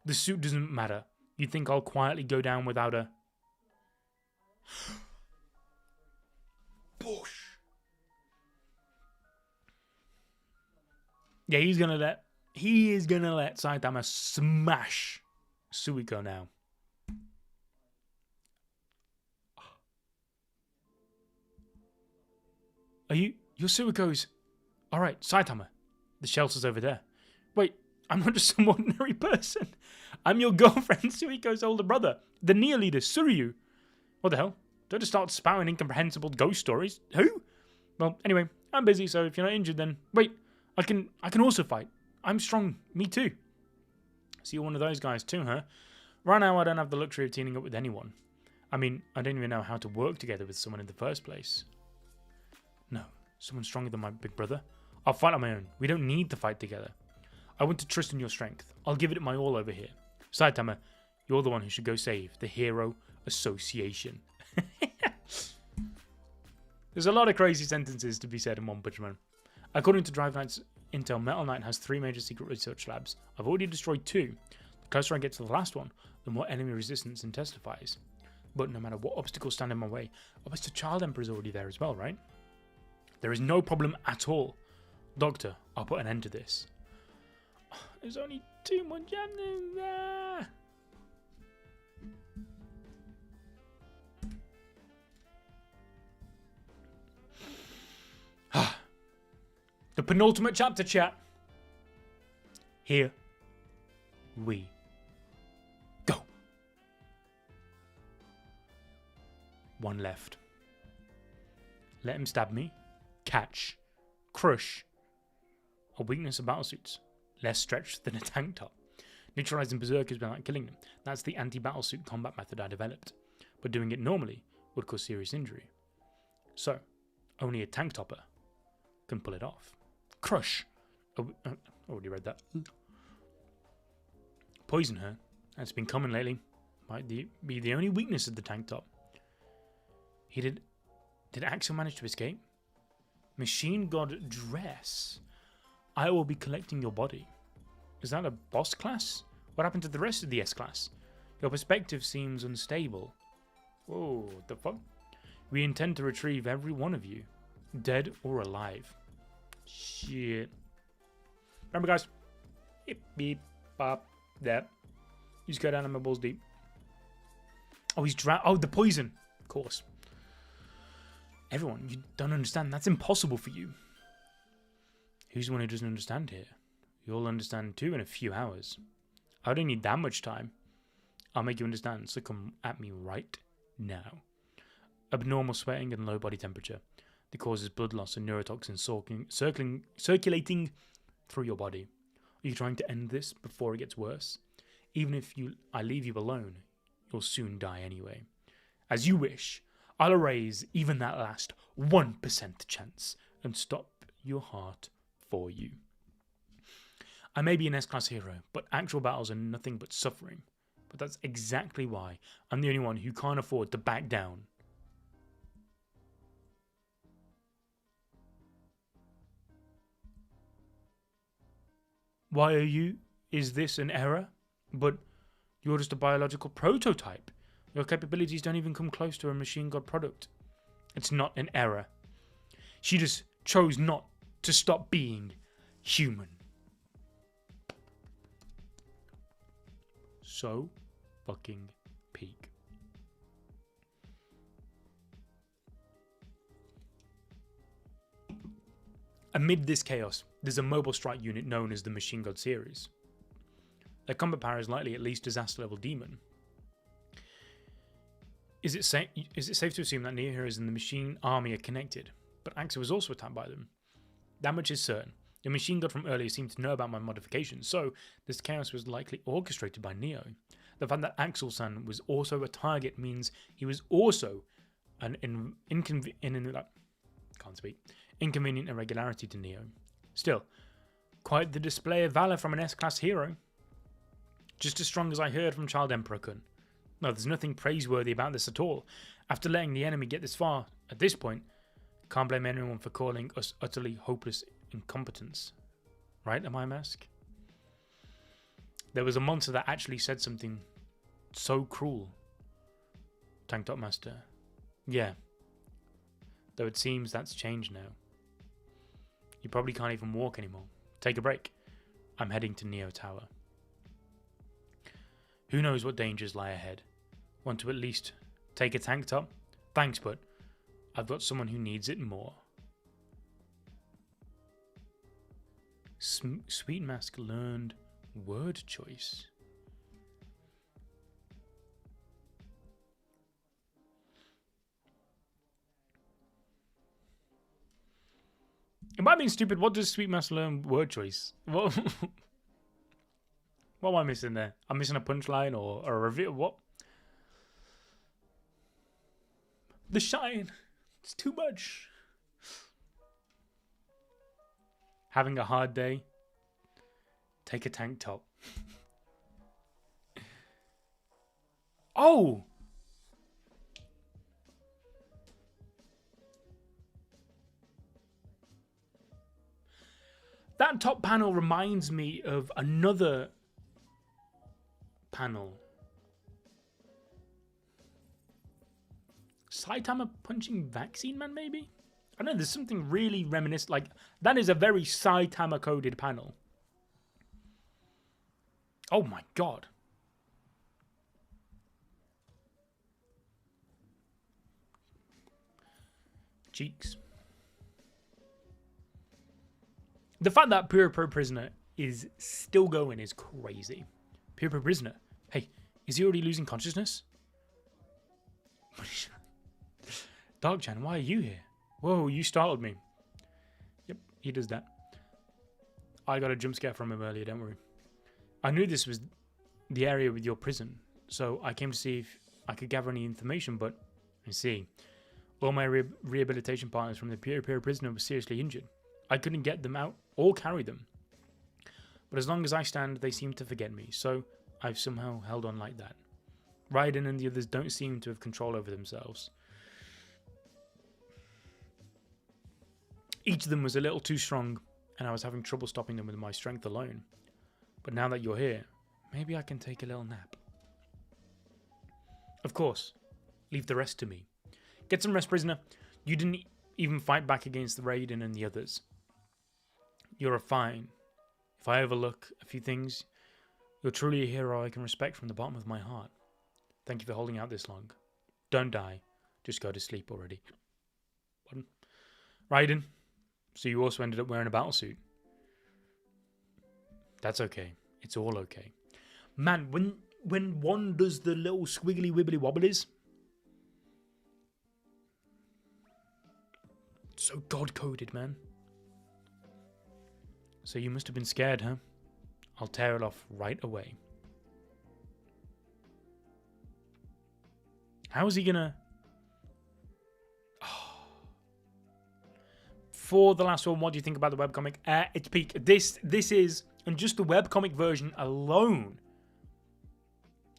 The suit doesn't matter. You think I'll quietly go down without a... Push. Yeah, he's gonna He is going to let Saitama smash Suiko now. You're Suiko's... Alright, Saitama. The shelter's over there. Wait, I'm not just some ordinary person. I'm your girlfriend, Suiko's older brother, the Nia leader, Suryu. What the hell? Don't just start spouting incomprehensible ghost stories. Who? Well, anyway, I'm busy, so if you're not injured, then... Wait, I can also fight. I'm strong. Me too. So you're one of those guys too, huh? Right now, I don't have the luxury of teaming up with anyone. I mean, I don't even know how to work together with someone in the first place. No, someone stronger than my big brother. I'll fight on my own. We don't need to fight together. I want to trust in your strength. I'll give it my all over here. Saitama, you're the one who should go save the Hero Association. There's a lot of crazy sentences to be said in One Punch Man. According to Drive Knight's intel, Metal Knight has 3 major secret research labs. I've already destroyed 2. The closer I get to the last one, the more enemy resistance intensifies. But no matter what obstacles stand in my way, I guess the Child Emperor is already there as well, right? There is no problem at all. Doctor, I'll put an end to this. There's only 2 more chapters there. The penultimate chapter, chat. Here we go. 1 left. Let him stab me. Catch. Crush. A weakness of battlesuits. Less stretched than a tank top. Neutralizing berserkers without killing them. That's the anti-battlesuit combat method I developed. But doing it normally would cause serious injury. So, only a tank topper can pull it off. Crush. Oh, already read that. Poison her. That's been common lately. Might be the only weakness of the tank top. Did Axel manage to escape? Machine God Dress. I will be collecting your body. Is that a boss class? What happened to the rest of the S class? Your perspective seems unstable. Whoa, what the fuck? We intend to retrieve every one of you. Dead or alive. Shit. Remember, guys. Beep, beep, bop, that. You just go down on my balls deep. Oh, he's drowned. Oh, the poison. Of course. Everyone, you don't understand. That's impossible for you. Who's the one who doesn't understand here? You'll understand too in a few hours. I don't need that much time. I'll make you understand, so come at me right now. Abnormal sweating and low body temperature that causes blood loss and neurotoxins circulating through your body. Are you trying to end this before it gets worse? Even if I leave you alone, you'll soon die anyway. As you wish, I'll erase even that last 1% chance and stop your heart for you. I may be an S-class hero, but actual battles are nothing but suffering. But that's exactly why I'm the only one who can't afford to back down. Why are you? Is this an error? But you're just a biological prototype. Your capabilities don't even come close to a machine god product. It's not an error. She just chose not to stop being human. So fucking peak. Amid this chaos, there's a mobile strike unit known as the Machine God series. Their combat power is likely at least disaster level demon. Is it safe to assume that Neo-Heroes and the Machine Army are connected? But Axel was also attacked by them. That much is certain. The Machine God from earlier seemed to know about my modifications, so this chaos was likely orchestrated by Neo. The fact that Axel-san was also a target means he was also an inconvenient irregularity to Neo. Still, quite the display of valor from an S-class hero. Just as strong as I heard from Child Emperor-kun. No, there's nothing praiseworthy about this at all. After letting the enemy get this far, at this point, can't blame anyone for calling us utterly hopeless incompetence. Right, Amai Mask? There was a monster that actually said something so cruel. Tank Top Master. Yeah. Though it seems that's changed now. You probably can't even walk anymore. Take a break. I'm heading to Neo Tower. Who knows what dangers lie ahead? Want to at least take a tank top? Thanks, but I've got someone who needs it more. Sweet Mask learned word choice. It might be stupid. What does Sweet Mask learn word choice? What? What am I missing there? I'm missing a punchline or a review. What? The shine. It's too much. Having a hard day? Take a tank top. Oh! That top panel reminds me of another panel. Saitama punching Vaccine Man, maybe? I don't know, there's something really reminiscent. Like, that is a very Saitama coded panel. Oh my god. Cheeks. The fact that Pure Pro Prisoner is still going is crazy. Pure Pro Prisoner. Hey, is he already losing consciousness? Darkshine, why are you here? Whoa, you startled me. Yep, he does that. I got a jump scare from him earlier, don't worry. I knew this was the area with your prison, so I came to see if I could gather any information, but I see. All my rehabilitation partners from the Pure Prisoner were seriously injured. I couldn't get them out or carry them. But as long as I stand, they seem to forget me, so I've somehow held on like that. Ryden and the others don't seem to have control over themselves. Each of them was a little too strong, and I was having trouble stopping them with my strength alone. But now that you're here, maybe I can take a little nap. Of course, leave the rest to me. Get some rest, prisoner. You didn't even fight back against the Ryden and the others. You're a fine. If I overlook a few things, you're truly a hero I can respect from the bottom of my heart. Thank you for holding out this long. Don't die. Just go to sleep already. Pardon? Ryden, so you also ended up wearing a battlesuit. That's okay. It's all okay. Man, when one does the little squiggly wibbly wobblies, so God-coded, man. So you must have been scared, huh? I'll tear it off right away. How is he gonna... Oh. For the last one, what do you think about the webcomic? It's peak. This is, and just the webcomic version alone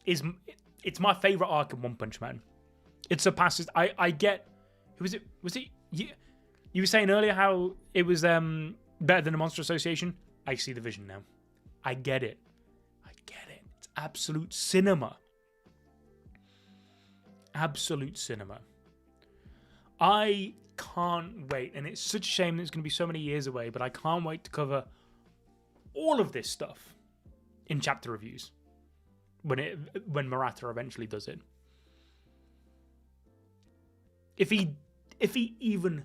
is, it's my favorite arc in One Punch Man. It surpasses, I get, who was it? Was it, you were saying earlier how it was better than the Monster Association? I see the vision now. I get it. I get it. It's absolute cinema. Absolute cinema. I can't wait, and it's such a shame that it's going to be so many years away, but I can't wait to cover all of this stuff in chapter reviews when Murata eventually does it. If he even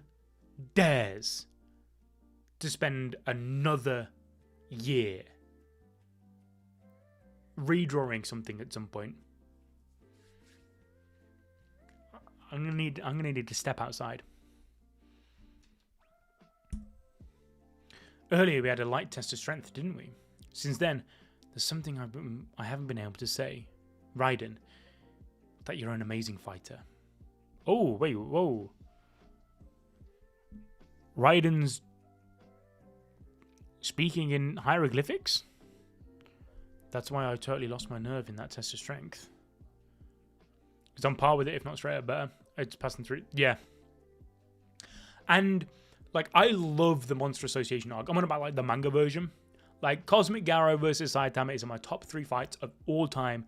dares to spend another year redrawing something at some point, I'm gonna need to step outside. Earlier we had a light test of strength, didn't we? Since then, there's something I haven't been able to say. Ryden, that you're an amazing fighter. Oh, wait, whoa. Ryden's speaking in hieroglyphics? That's why I totally lost my nerve in that test of strength. It's on par with it, if not straight up better. It's passing through. Yeah. And, like, I love the Monster Association arc. I'm on about, like, the manga version. Like, Cosmic Garou versus Saitama is in my top 3 fights of all time.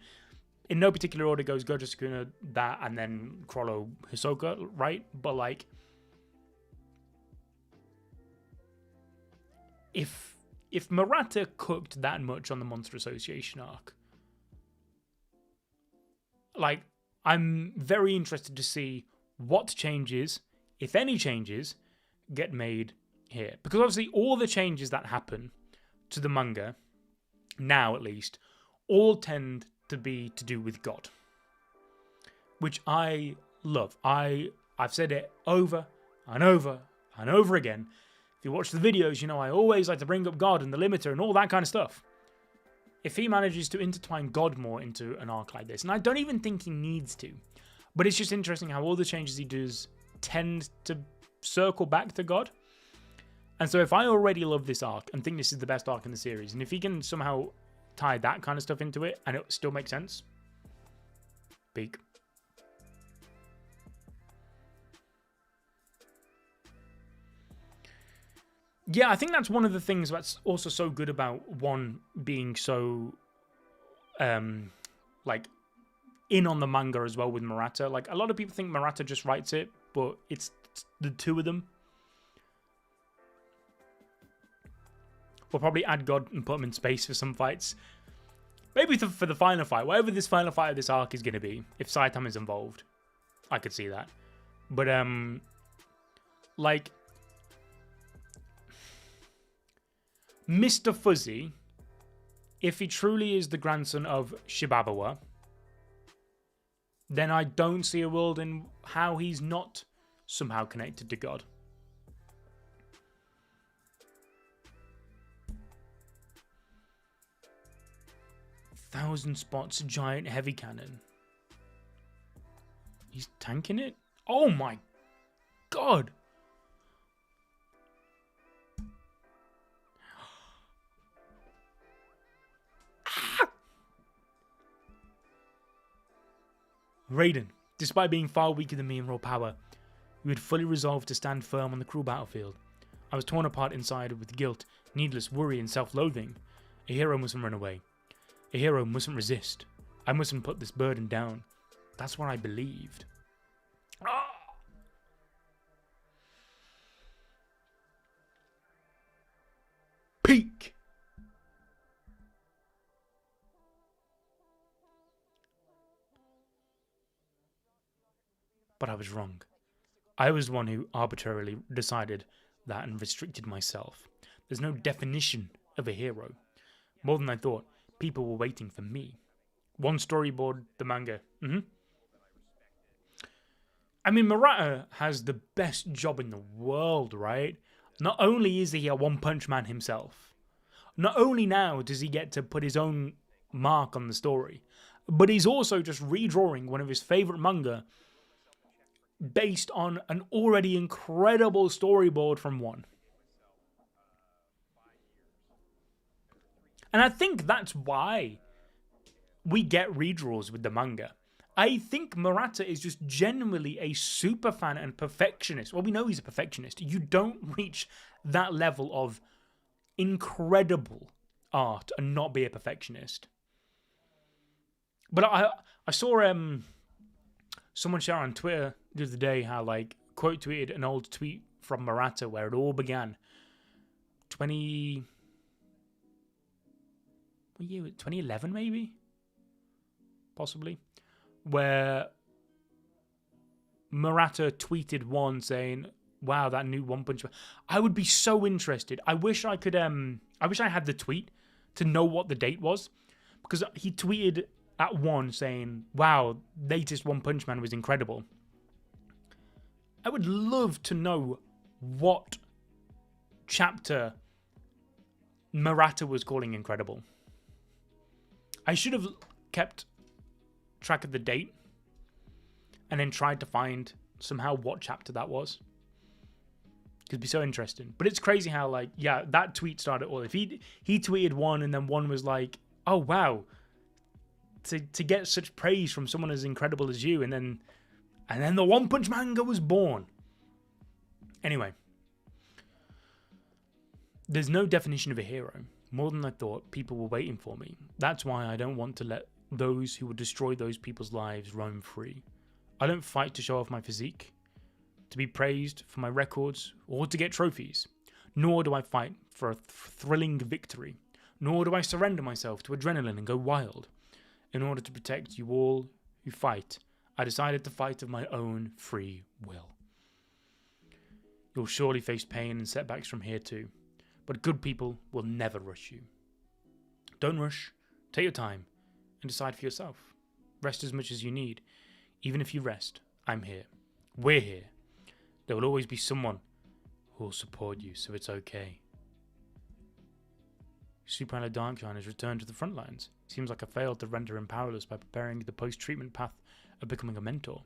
In no particular order goes Gojo Sukuna, that, and then Chrollo Hisoka, right? But, like, if if Murata cooked that much on the Monster Association arc, like, I'm very interested to see what changes, if any changes, get made here. Because obviously all the changes that happen to the manga, now at least, all tend to be to do with God. Which I love. I've said it over and over and over again. If you watch the videos, you know I always like to bring up God and the limiter and all that kind of stuff. If he manages to intertwine God more into an arc like this, and I don't even think he needs to, but it's just interesting how all the changes he does tend to circle back to God. And so if I already love this arc and think this is the best arc in the series, and if he can somehow tie that kind of stuff into it and it still makes sense, peak. Yeah, I think that's one of the things that's also so good about One being so, like, in on the manga as well with Murata. Like, a lot of people think Murata just writes it, but it's the two of them. We'll probably add God and put him in space for some fights. Maybe for the final fight, whatever this final fight of this arc is going to be, if Saitama is involved, I could see that. But, like, Mr. Fuzzy, if he truly is the grandson of Shibabawa, then I don't see a world in how he's not somehow connected to God. Thousand spots giant heavy cannon. He's tanking it? Oh my god! Ryden, despite being far weaker than me in raw power, you had fully resolved to stand firm on the cruel battlefield. I was torn apart inside with guilt, needless worry and self-loathing. A hero mustn't run away. A hero mustn't resist. I mustn't put this burden down. That's what I believed. Peak! But I was wrong. I was the one who arbitrarily decided that and restricted myself. There's no definition of a hero. More than I thought, people were waiting for me. One storyboard, the manga. I mean, Murata has the best job in the world, right? Not only is he a One Punch Man himself, not only now does he get to put his own mark on the story, but he's also just redrawing one of his favorite manga based on an already incredible storyboard from One. And I think that's why we get redraws with the manga. I think Murata is just genuinely a super fan and perfectionist. Well, we know he's a perfectionist. You don't reach that level of incredible art and not be a perfectionist. But I saw someone share on Twitter the other day how, like, quote tweeted an old tweet from Murata where it all began. 2011 maybe? Possibly. Where Murata tweeted One saying, wow, that new One Punch Man. I would be so interested. I wish I could, I wish I had the tweet to know what the date was. Because he tweeted at One saying, wow, latest One Punch Man was incredible. I would love to know what chapter Murata was calling incredible. I should have kept track of the date and then tried to find somehow what chapter that was. It'd be so interesting. But it's crazy how, like, yeah, that tweet started all. If he tweeted One and then One was like, oh wow, to get such praise from someone as incredible as you, and then the One Punch manga was born. Anyway, there's no definition of a hero. More than I thought, people were waiting for me. That's why I don't want to let those who would destroy those people's lives roam free. I don't fight to show off my physique, to be praised for my records, or to get trophies. Nor do I fight for a thrilling victory. Nor do I surrender myself to adrenaline and go wild. In order to protect you all who fight, I decided to fight of my own free will. You'll surely face pain and setbacks from here too, but good people will never rush you. Don't rush, take your time, and decide for yourself. Rest as much as you need. Even if you rest, I'm here. We're here. There will always be someone who will support you, so it's okay. Superhero Darkshine has returned to the front lines. Seems like I failed to render him powerless by preparing the post-treatment path of becoming a mentor.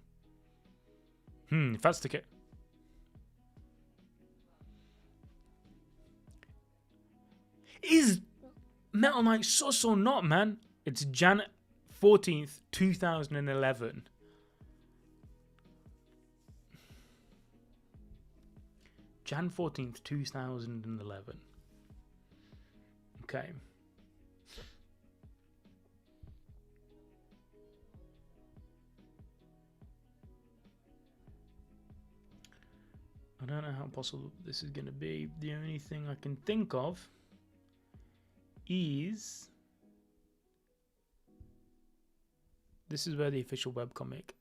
If that's the case... Is Metal Knight sus or not, man? It's Jan 14th, 2011. Jan 14th, 2011. Okay. I don't know how possible this is going to be. The only thing I can think of is... This is where the official webcomic...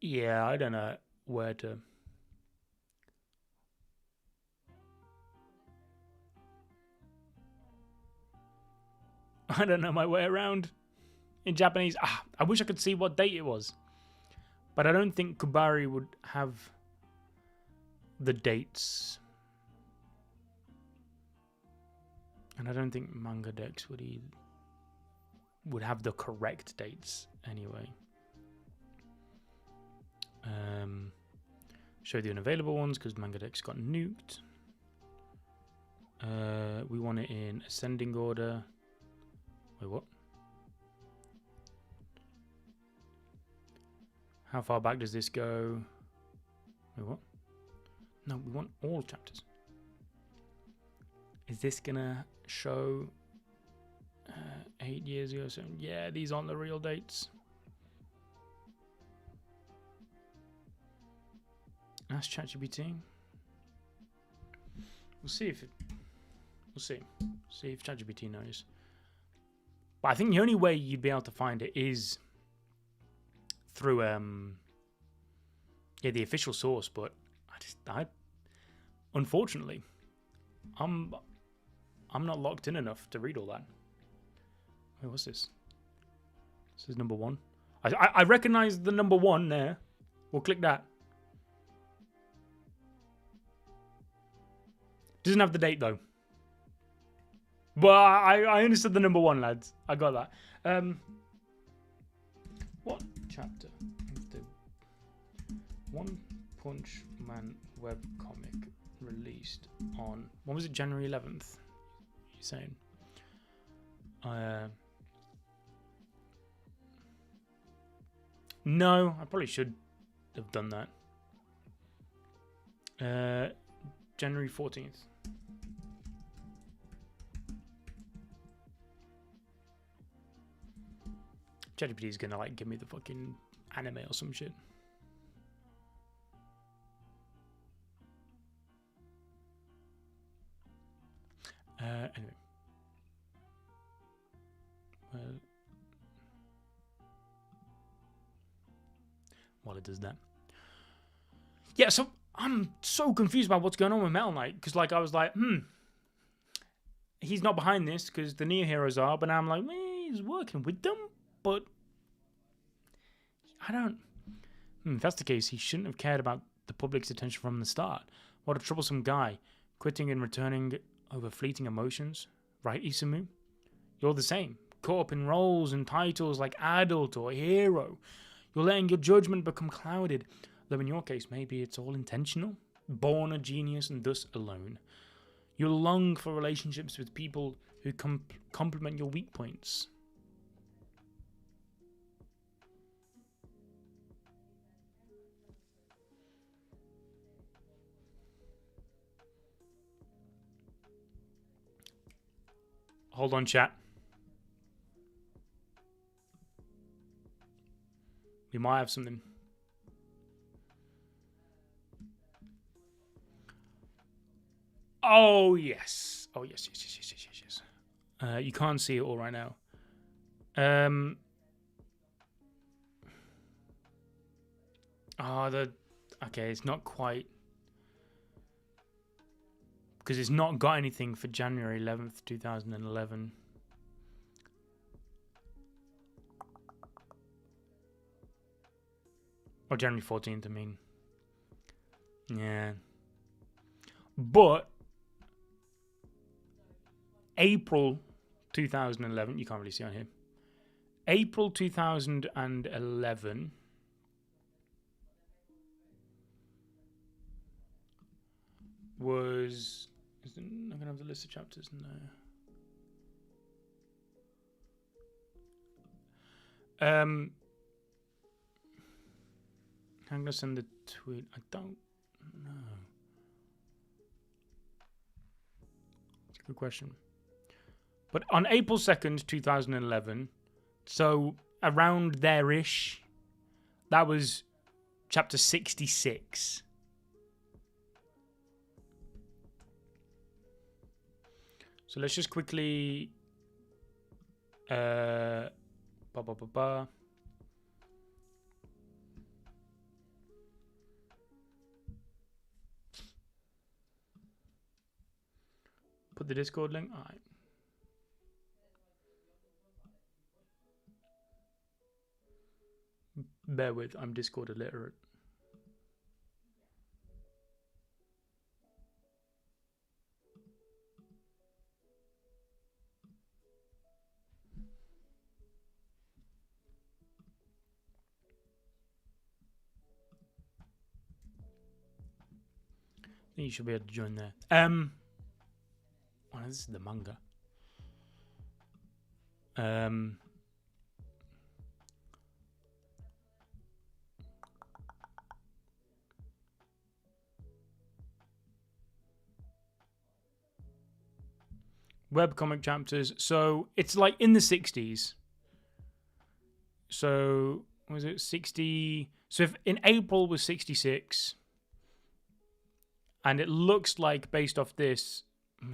Yeah, I don't know where to... I don't know my way around in Japanese. I wish I could see what date it was. But I don't think Kubari would have the dates. And I don't think Manga Dex would have the correct dates anyway. Show the unavailable ones because Manga Dex got nuked. We want it in ascending order. Wait, what? How far back does this go? Wait, what? No, we want all chapters. Is this gonna show 8 years ago? So yeah, these aren't the real dates. Ask ChatGPT. We'll see if it. We'll see. See if ChatGPT knows. But I think the only way you'd be able to find it is through the official source. But I unfortunately, I'm not locked in enough to read all that. Wait, what's this? This is number 1. I recognize the number 1 there. We'll click that. Doesn't have the date though. But I understood the number 1, lads. I got that. What chapter of the One Punch Man webcomic released on... When was it? January 11th? You're saying? No, I probably should have done that. January 14th. ChatGPT is gonna like give me the fucking anime or some shit. Anyway. While it does that. Yeah, so I'm so confused about what's going on with Metal Knight. Because like I was like, he's not behind this because the Neo Heroes are. But now I'm like, he's working with them. But I don't... if that's the case, he shouldn't have cared about the public's attention from the start. What a troublesome guy. Quitting and returning over fleeting emotions. Right, Isamu? You're the same. Caught up in roles and titles like adult or hero. You're letting your judgment become clouded. Though in your case, maybe it's all intentional. Born a genius and thus alone. You'll long for relationships with people who complement your weak points. Hold on, chat. We might have something. Oh, yes. Oh, yes, yes, yes, yes, yes, yes, yes. You can't see it all right now. Okay, it's not quite. Because it's not got anything for January 11th, 2011. Or January 14th, I mean. Yeah. But April 2011, you can't really see on here. April 2011 was... Is it not going to have the list of chapters? No. I'm going to send the tweet. I don't know. That's a good question. But on April 2nd, 2011, so around there-ish, that was chapter 66. So let's just quickly... Put the Discord link. All right. Bear with, I'm Discord illiterate. I think you should be able to join there. Oh, this is the manga. Webcomic chapters. So it's like in the 60s. So was it 60? So if in April was 66, and it looks like based off this,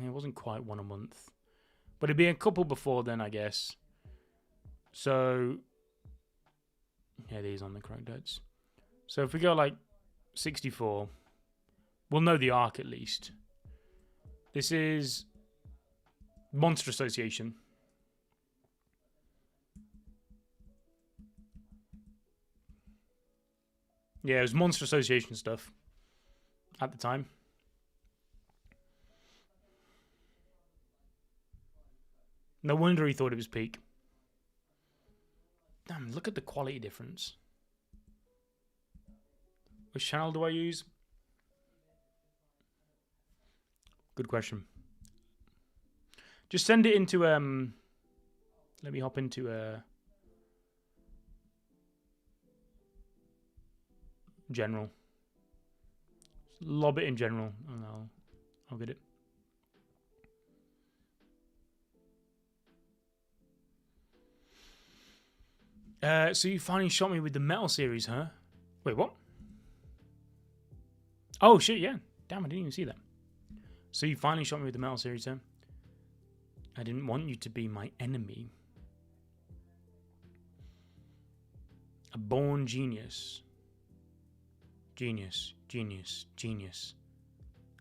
it wasn't quite one a month, but it'd be a couple before then, I guess. So yeah, these on the correct dates. So if we go like 64, we'll know the arc at least. This is Monster Association. Yeah, it was Monster Association stuff at the time. No wonder he thought it was peak. Damn, look at the quality difference. Which channel do I use? Good question. Just send it into let me hop into general. Lob it in general and I'll get it. So you finally shot me with the metal series, huh? Wait, what? Oh shit, yeah. Damn, I didn't even see that. So you finally shot me with the metal series, huh? I didn't want you to be my enemy. A born genius. Genius, genius, genius.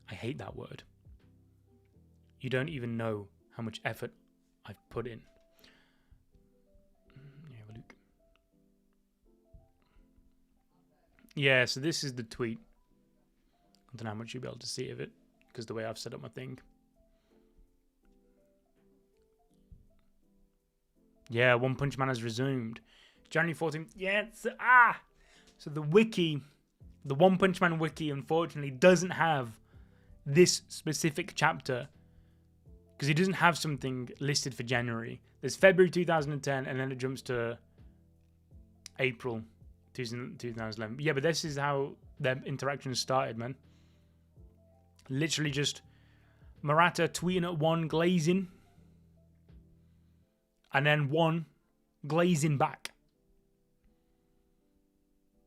I hate that word. You don't even know how much effort I've put in. Yeah, so this is the tweet. I don't know how much you'll be able to see of it, because the way I've set up my thing. Yeah, One Punch Man has resumed. January 14th. Yeah, so the wiki, the One Punch Man wiki, unfortunately, doesn't have this specific chapter, because it doesn't have something listed for January. There's February 2010, and then it jumps to April 2011. Yeah, but this is how their interactions started, man. Literally just Murata tweeting at one, glazing, and then one glazing back.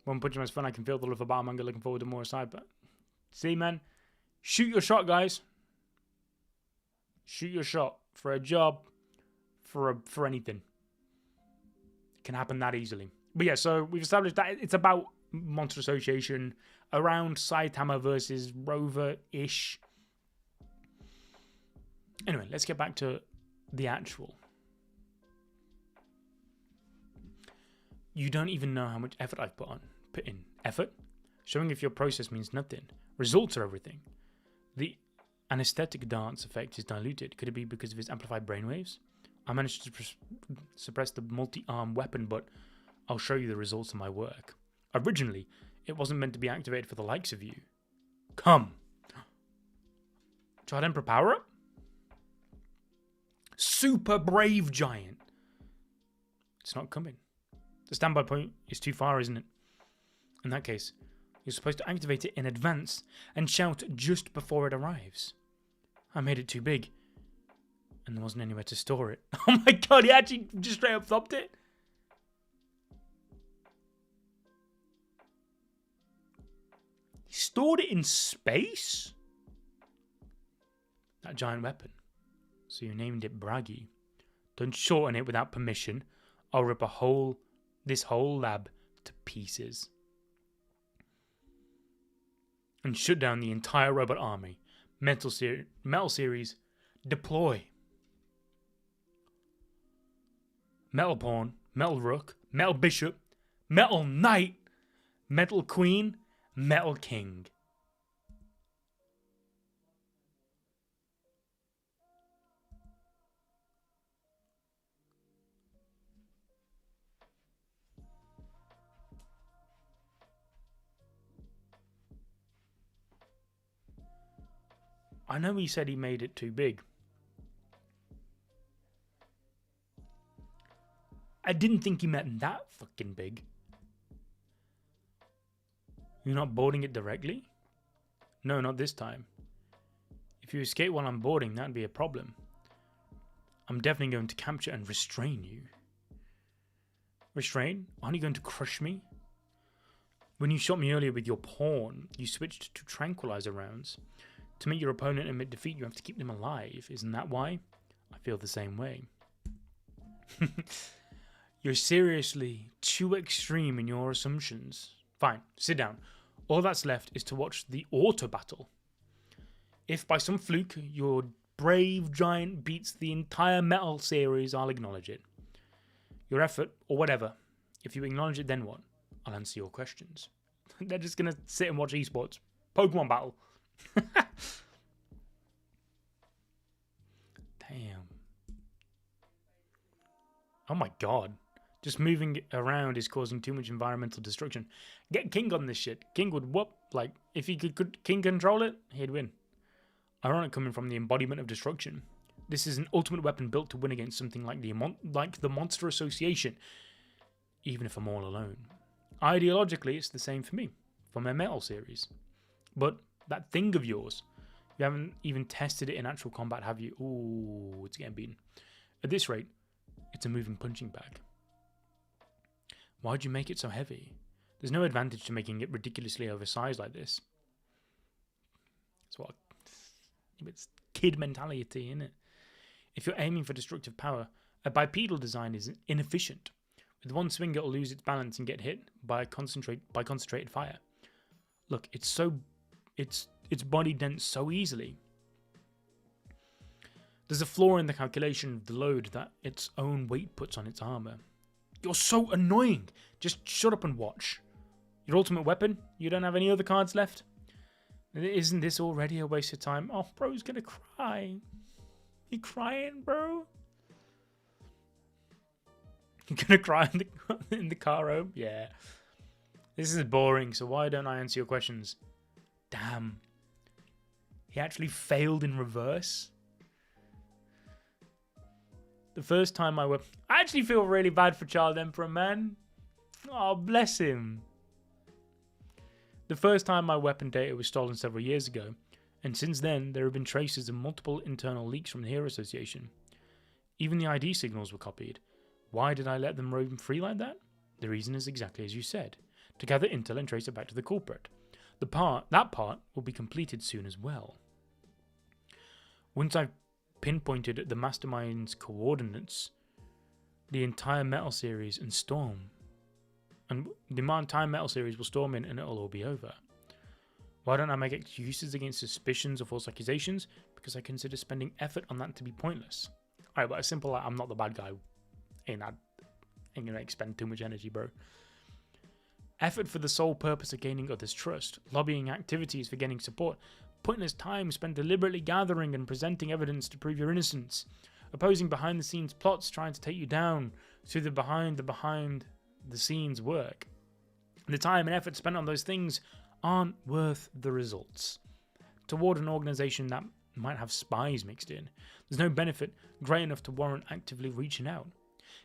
One Punch Man's fun. I can feel the love for battle manga. Looking forward to more aside. But see, man, shoot your shot, guys. Shoot your shot for a job, for anything. It can happen that easily. But yeah, so we've established that it's about monster association around Saitama versus Rover-ish. Anyway, let's get back to the actual. You don't even know how much effort I've put in. Effort? Showing if your process means nothing. Results are everything. The anesthetic dance effect is diluted. Could it be because of its amplified brainwaves? I managed to suppress the multi-arm weapon, but I'll show you the results of my work. Originally, it wasn't meant to be activated for the likes of you. Come. Child Emperor power up? Super brave giant. It's not coming. The standby point is too far, isn't it? In that case, you're supposed to activate it in advance and shout just before it arrives. I made it too big, and there wasn't anywhere to store it. Oh my god, he actually just straight up flopped it? He stored it in space? That giant weapon. So you named it Braggy. Don't shorten it without permission. I'll rip this whole lab to pieces. And shut down the entire robot army. Metal series, deploy. Metal Pawn, Metal Rook, Metal Bishop, Metal Knight, Metal Queen, Metal King. I know he said he made it too big. I didn't think he meant that fucking big. You're not boarding it directly? No, not this time. If you escape while I'm boarding, that'd be a problem. I'm definitely going to capture and restrain you. Restrain? Aren't you going to crush me? When you shot me earlier with your pawn, you switched to tranquilizer rounds. To make your opponent admit defeat, you have to keep them alive. Isn't that why? I feel the same way. You're seriously too extreme in your assumptions. Fine, sit down. All that's left is to watch the auto battle. If by some fluke your brave giant beats the entire metal series, I'll acknowledge it. Your effort, or whatever. If you acknowledge it, then what? I'll answer your questions. They're just going to sit and watch esports. Pokemon battle. Damn. Oh my god. Just moving around is causing too much environmental destruction. Get King on this shit. King would whoop. Like, if he could King control it, he'd win. Ironic coming from the embodiment of destruction. This is an ultimate weapon built to win against something like the Monster Association. Even if I'm all alone. Ideologically, it's the same for me. For my metal series. But that thing of yours, you haven't even tested it in actual combat, have you? Ooh, it's getting beaten. At this rate, it's a moving punching bag. Why'd you make it so heavy? There's no advantage to making it ridiculously oversized like this. It's kid mentality, isn't it? If you're aiming for destructive power, a bipedal design is inefficient. With one swing, it'll lose its balance and get hit by concentrated fire. Look, it's body dense so easily. There's a flaw in the calculation of the load that its own weight puts on its armor. You're so annoying. Just shut up and watch. Your ultimate weapon? You don't have any other cards left? Isn't this already a waste of time? Oh, bro's gonna cry. You crying, bro? You're gonna cry in the car home? Yeah. This is boring, so why don't I answer your questions? Damn. He actually failed in reverse. The first time I actually feel really bad for Child Emperor, man. Oh, bless him. The first time my weapon data was stolen several years ago, and since then there have been traces of multiple internal leaks from the Hero Association. Even the ID signals were copied. Why did I let them roam free like that? The reason is exactly as you said. To gather intel and trace it back to the culprit. That part will be completed soon as well. Once I've pinpointed the Mastermind's coordinates, the entire Metal series, and Storm. And the entire Metal series will storm in and it'll all be over. Why don't I make excuses against suspicions or false accusations? Because I consider spending effort on that to be pointless. Alright, but a simple I'm not the bad guy. Ain't gonna expend too much energy, bro. Effort for the sole purpose of gaining others' trust. Lobbying activities for gaining support. Pointless time spent deliberately gathering and presenting evidence to prove your innocence. Opposing behind-the-scenes plots trying to take you down through the behind-the-scenes work. The time and effort spent on those things aren't worth the results. Toward an organization that might have spies mixed in, there's no benefit great enough to warrant actively reaching out.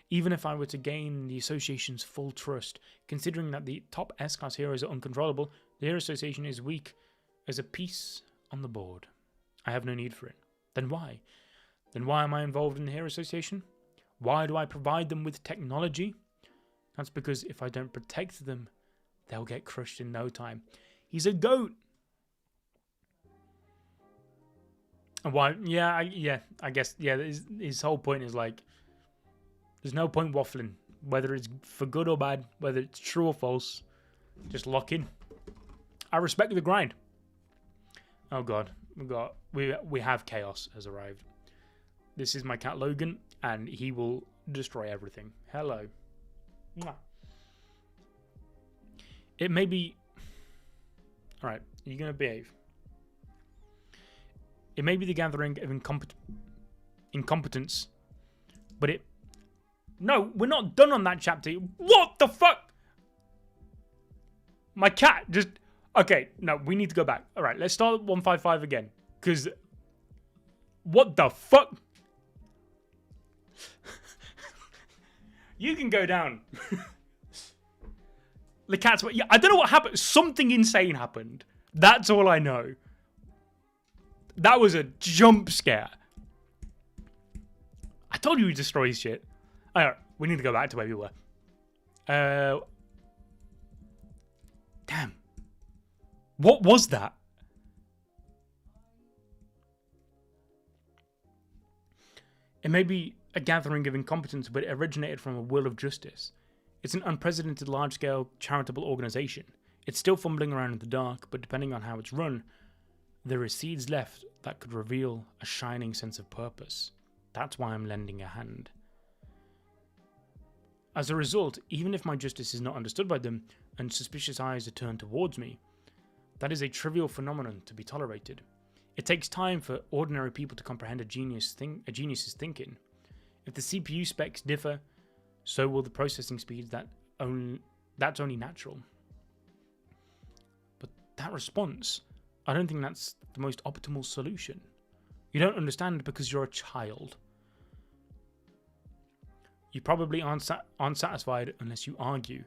Even if I were to gain the association's full trust, considering that the top S-Class heroes are uncontrollable, the Hero Association is weak as a piece on the board. I have no need for it. Then why? Then why am I involved in the Hero Association? Why do I provide them with technology? That's because if I don't protect them, they'll get crushed in no time. He's a goat. And why? I guess his whole point is like, there's no point waffling, whether it's for good or bad, whether it's true or false. Just lock in. I respect the grind. Oh god, we have chaos has arrived. This is my cat Logan, and he will destroy everything. Hello. Mwah. It may be... Alright, you're going to behave. It may be the gathering of incompetence, but it... No, we're not done on that chapter. What the fuck? My cat just... Okay, no, we need to go back. Alright, let's start at 155 again. Because... What the fuck? You can go down. The cat's... Yeah, I don't know what happened. Something insane happened. That's all I know. That was a jump scare. I told you he destroys shit. Alright, we need to go back to where we were. Damn. What was that? It may be a gathering of incompetence, but it originated from a will of justice. It's an unprecedented large-scale charitable organization. It's still fumbling around in the dark, but depending on how it's run, there are seeds left that could reveal a shining sense of purpose. That's why I'm lending a hand. As a result, even if my justice is not understood by them, and suspicious eyes are turned towards me, that is a trivial phenomenon to be tolerated. It takes time for ordinary people to comprehend a genius's thinking. If the CPU specs differ, so will the processing speeds. That's only natural. But that response, I don't think that's the most optimal solution. You don't understand because you're a child. You probably aren't satisfied unless you argue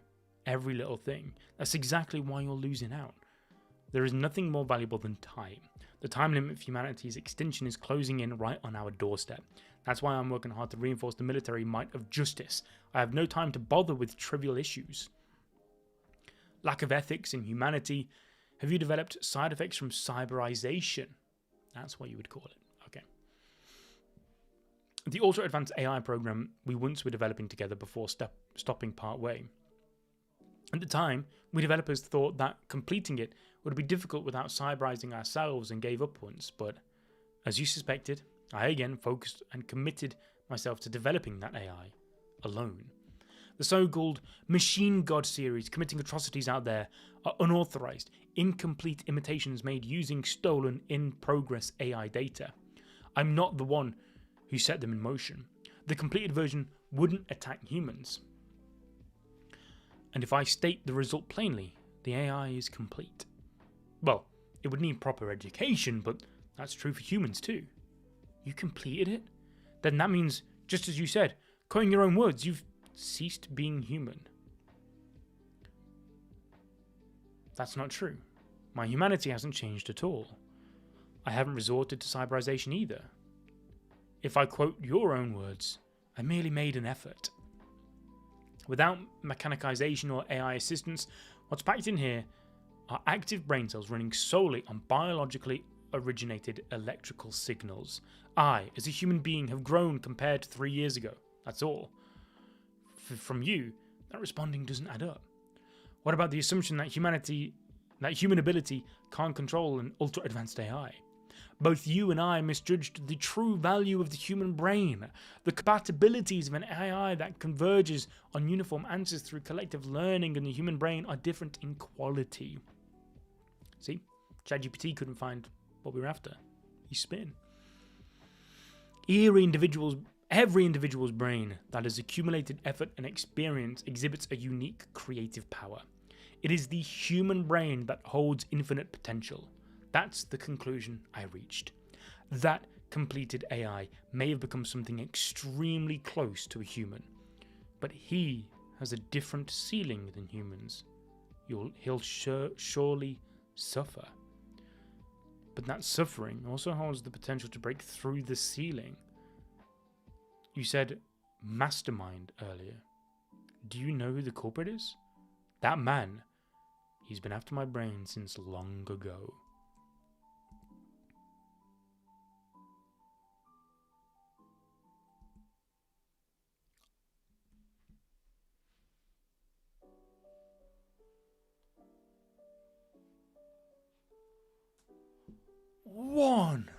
every little thing. That's exactly why you're losing out. There is nothing more valuable than time. The time limit for humanity's extinction is closing in right on our doorstep. That's why I'm working hard to reinforce the military might of justice. I have no time to bother with trivial issues. Lack of ethics in humanity. Have you developed side effects from cyberization? That's what you would call it. Okay. The ultra-advanced AI program we once were developing together before stopping part way. At the time, we developers thought that completing it would be difficult without cyberizing ourselves and gave up once, but as you suspected, I again focused and committed myself to developing that AI alone. The so-called Machine God series committing atrocities out there are unauthorized, incomplete imitations made using stolen in-progress AI data. I'm not the one who set them in motion. The completed version wouldn't attack humans. And if I state the result plainly, the AI is complete. Well, it would need proper education, but that's true for humans too. You completed it? Then that means, just as you said, quoting your own words, you've ceased being human. That's not true. My humanity hasn't changed at all. I haven't resorted to cyberization either. If I quote your own words, I merely made an effort. Without mechanicization or AI assistance, what's packed in here are active brain cells running solely on biologically originated electrical signals. I, as a human being, have grown compared to 3 years ago. That's all. From you, that responding doesn't add up. What about the assumption that human ability can't control an ultra-advanced AI? Both you and I misjudged the true value of the human brain. The compatibilities of an AI that converges on uniform answers through collective learning and the human brain are different in quality. See? ChatGPT couldn't find what we were after. He's spitting. Every individual's brain that has accumulated effort and experience exhibits a unique creative power. It is the human brain that holds infinite potential. That's the conclusion I reached. That completed AI may have become something extremely close to a human, but he has a different ceiling than humans. He'll surely suffer. But that suffering also holds the potential to break through the ceiling. You said Mastermind earlier. Do you know who the culprit is? That man. He's been after my brain since long ago. One.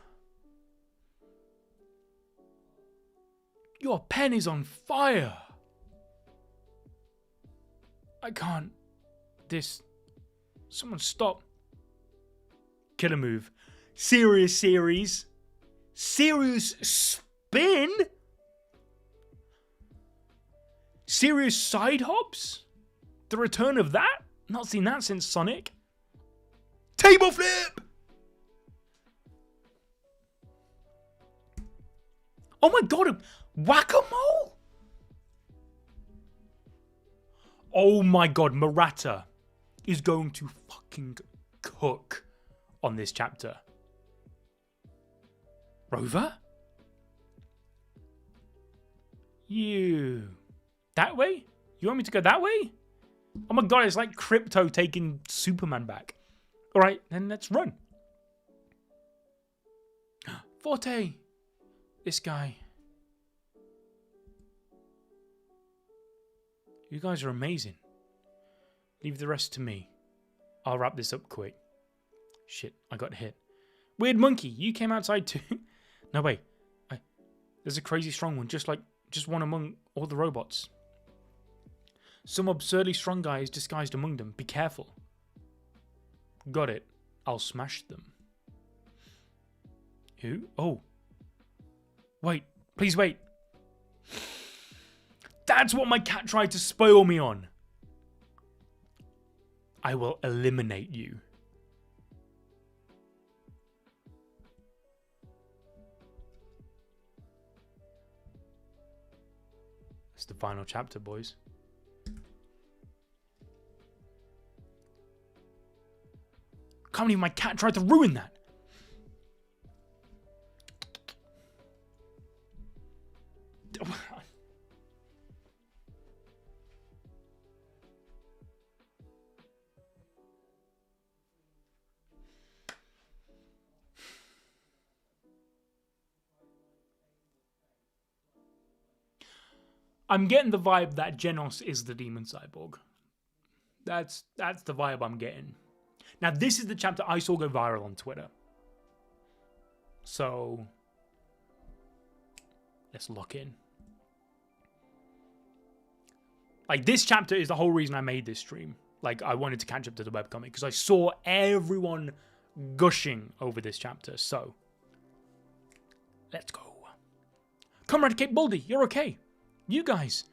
Your pen is on fire. I can't. Someone stop. Killer move. Serious series. Serious spin. Serious side hops. The return of that. Not seen that since Sonic. Table flip. Oh my god, whack-a-mole? Oh my god, Murata is going to fucking cook on this chapter. Rover? You. That way? You want me to go that way? Oh my god, it's like Crypto taking Superman back. Alright, then let's run. Forte. This guy. You guys are amazing. Leave the rest to me. I'll wrap this up quick. Shit, I got hit. Weird monkey, you came outside too? No, wait. There's a crazy strong one, just one among all the robots. Some absurdly strong guy is disguised among them. Be careful. Got it. I'll smash them. Who? Oh. Wait, please wait. That's what my cat tried to spoil me on. I will eliminate you. That's the final chapter, boys. Can't believe my cat tried to ruin that. I'm getting the vibe that Genos is the demon cyborg. That's the vibe I'm getting. Now, this is the chapter I saw go viral on Twitter. So, let's lock in. Like, this chapter is the whole reason I made this stream. Like, I wanted to catch up to the webcomic because I saw everyone gushing over this chapter. So, let's go. Comrade Cape Baldy, you're okay. You guys.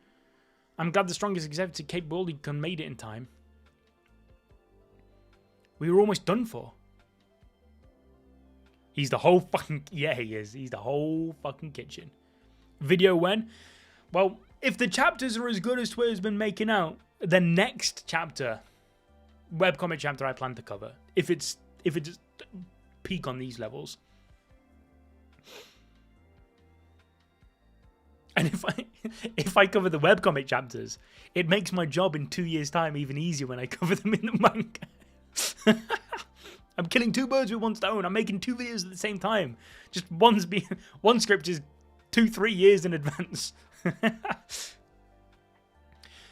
I'm glad the strongest executive Cape Baldy made it in time. We were almost done for. He's the whole fucking... Yeah, he is. He's the whole fucking kitchen. Video when? Well, if the chapters are as good as Twitter's been making out, the next chapter, webcomic chapter I plan to cover, if it's peak on these levels. And if I cover the webcomic chapters, it makes my job in 2 years' time even easier when I cover them in the manga. I'm killing two birds with one stone. I'm making 2 videos at the same time. Just one script is 2-3 years in advance.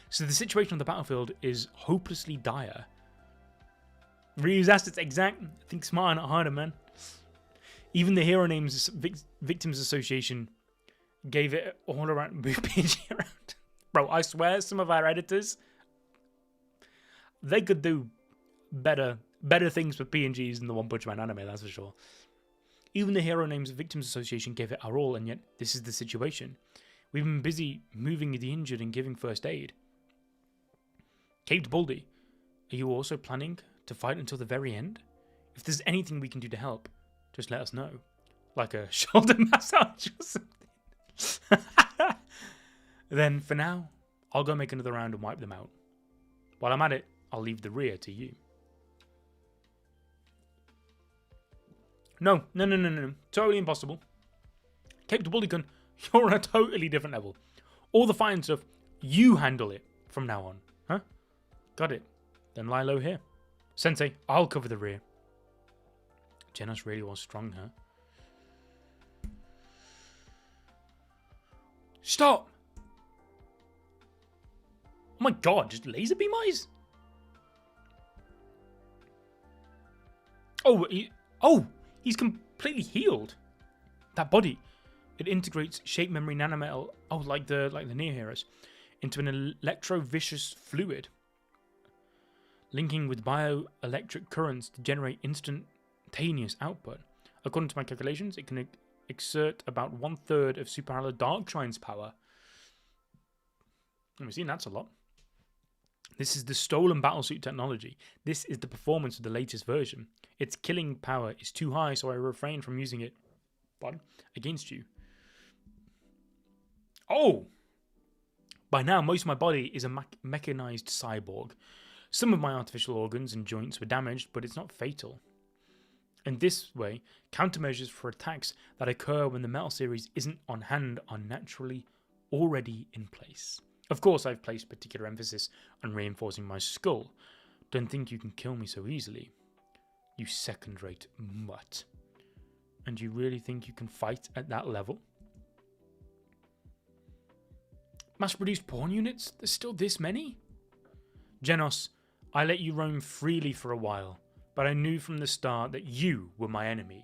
So the situation on the battlefield is hopelessly dire. Ryu's assets exact. Think smarter, not harder, man. Even the Hero Names Victims Association gave it all around PNG around. Bro, I swear some of our editors, they could do better things with PNGs than the One Punch Man anime, that's for sure. Even the Hero Names Victims Association gave it our all, and yet this is the situation. We've been busy moving the injured and giving first aid. Caped Baldy, are you also planning to fight until the very end? If there's anything we can do to help, just let us know. Like a shoulder massage or something. Then, for now, I'll go make another round and wipe them out. While I'm at it, I'll leave the rear to you. No. Totally impossible. Caped Baldy-kun, you're on a totally different level. All the fine stuff, you handle it from now on. Huh? Got it. Then lie low here. Sensei, I'll cover the rear. Genos really was strong, huh? Stop! Oh my god, just laser beam eyes? He's completely healed. That body, it integrates shape memory nanometal, like the near heroes, into an electro-vicious fluid, linking with bioelectric currents to generate instantaneous output. According to my calculations, it can exert about 1/3 of Superhalo Darkshine's power. We've seen that's a lot. This is the stolen battlesuit technology. This is the performance of the latest version. Its killing power is too high, so I refrain from using it against you. Oh! By now, most of my body is a mechanized cyborg. Some of my artificial organs and joints were damaged, but it's not fatal. In this way, countermeasures for attacks that occur when the Metal Series isn't on hand are naturally already in place. Of course, I've placed particular emphasis on reinforcing my skull. Don't think you can kill me so easily, you second-rate mutt. And you really think you can fight at that level? Mass-produced porn units? There's still this many? Genos, I let you roam freely for a while, but I knew from the start that you were my enemy.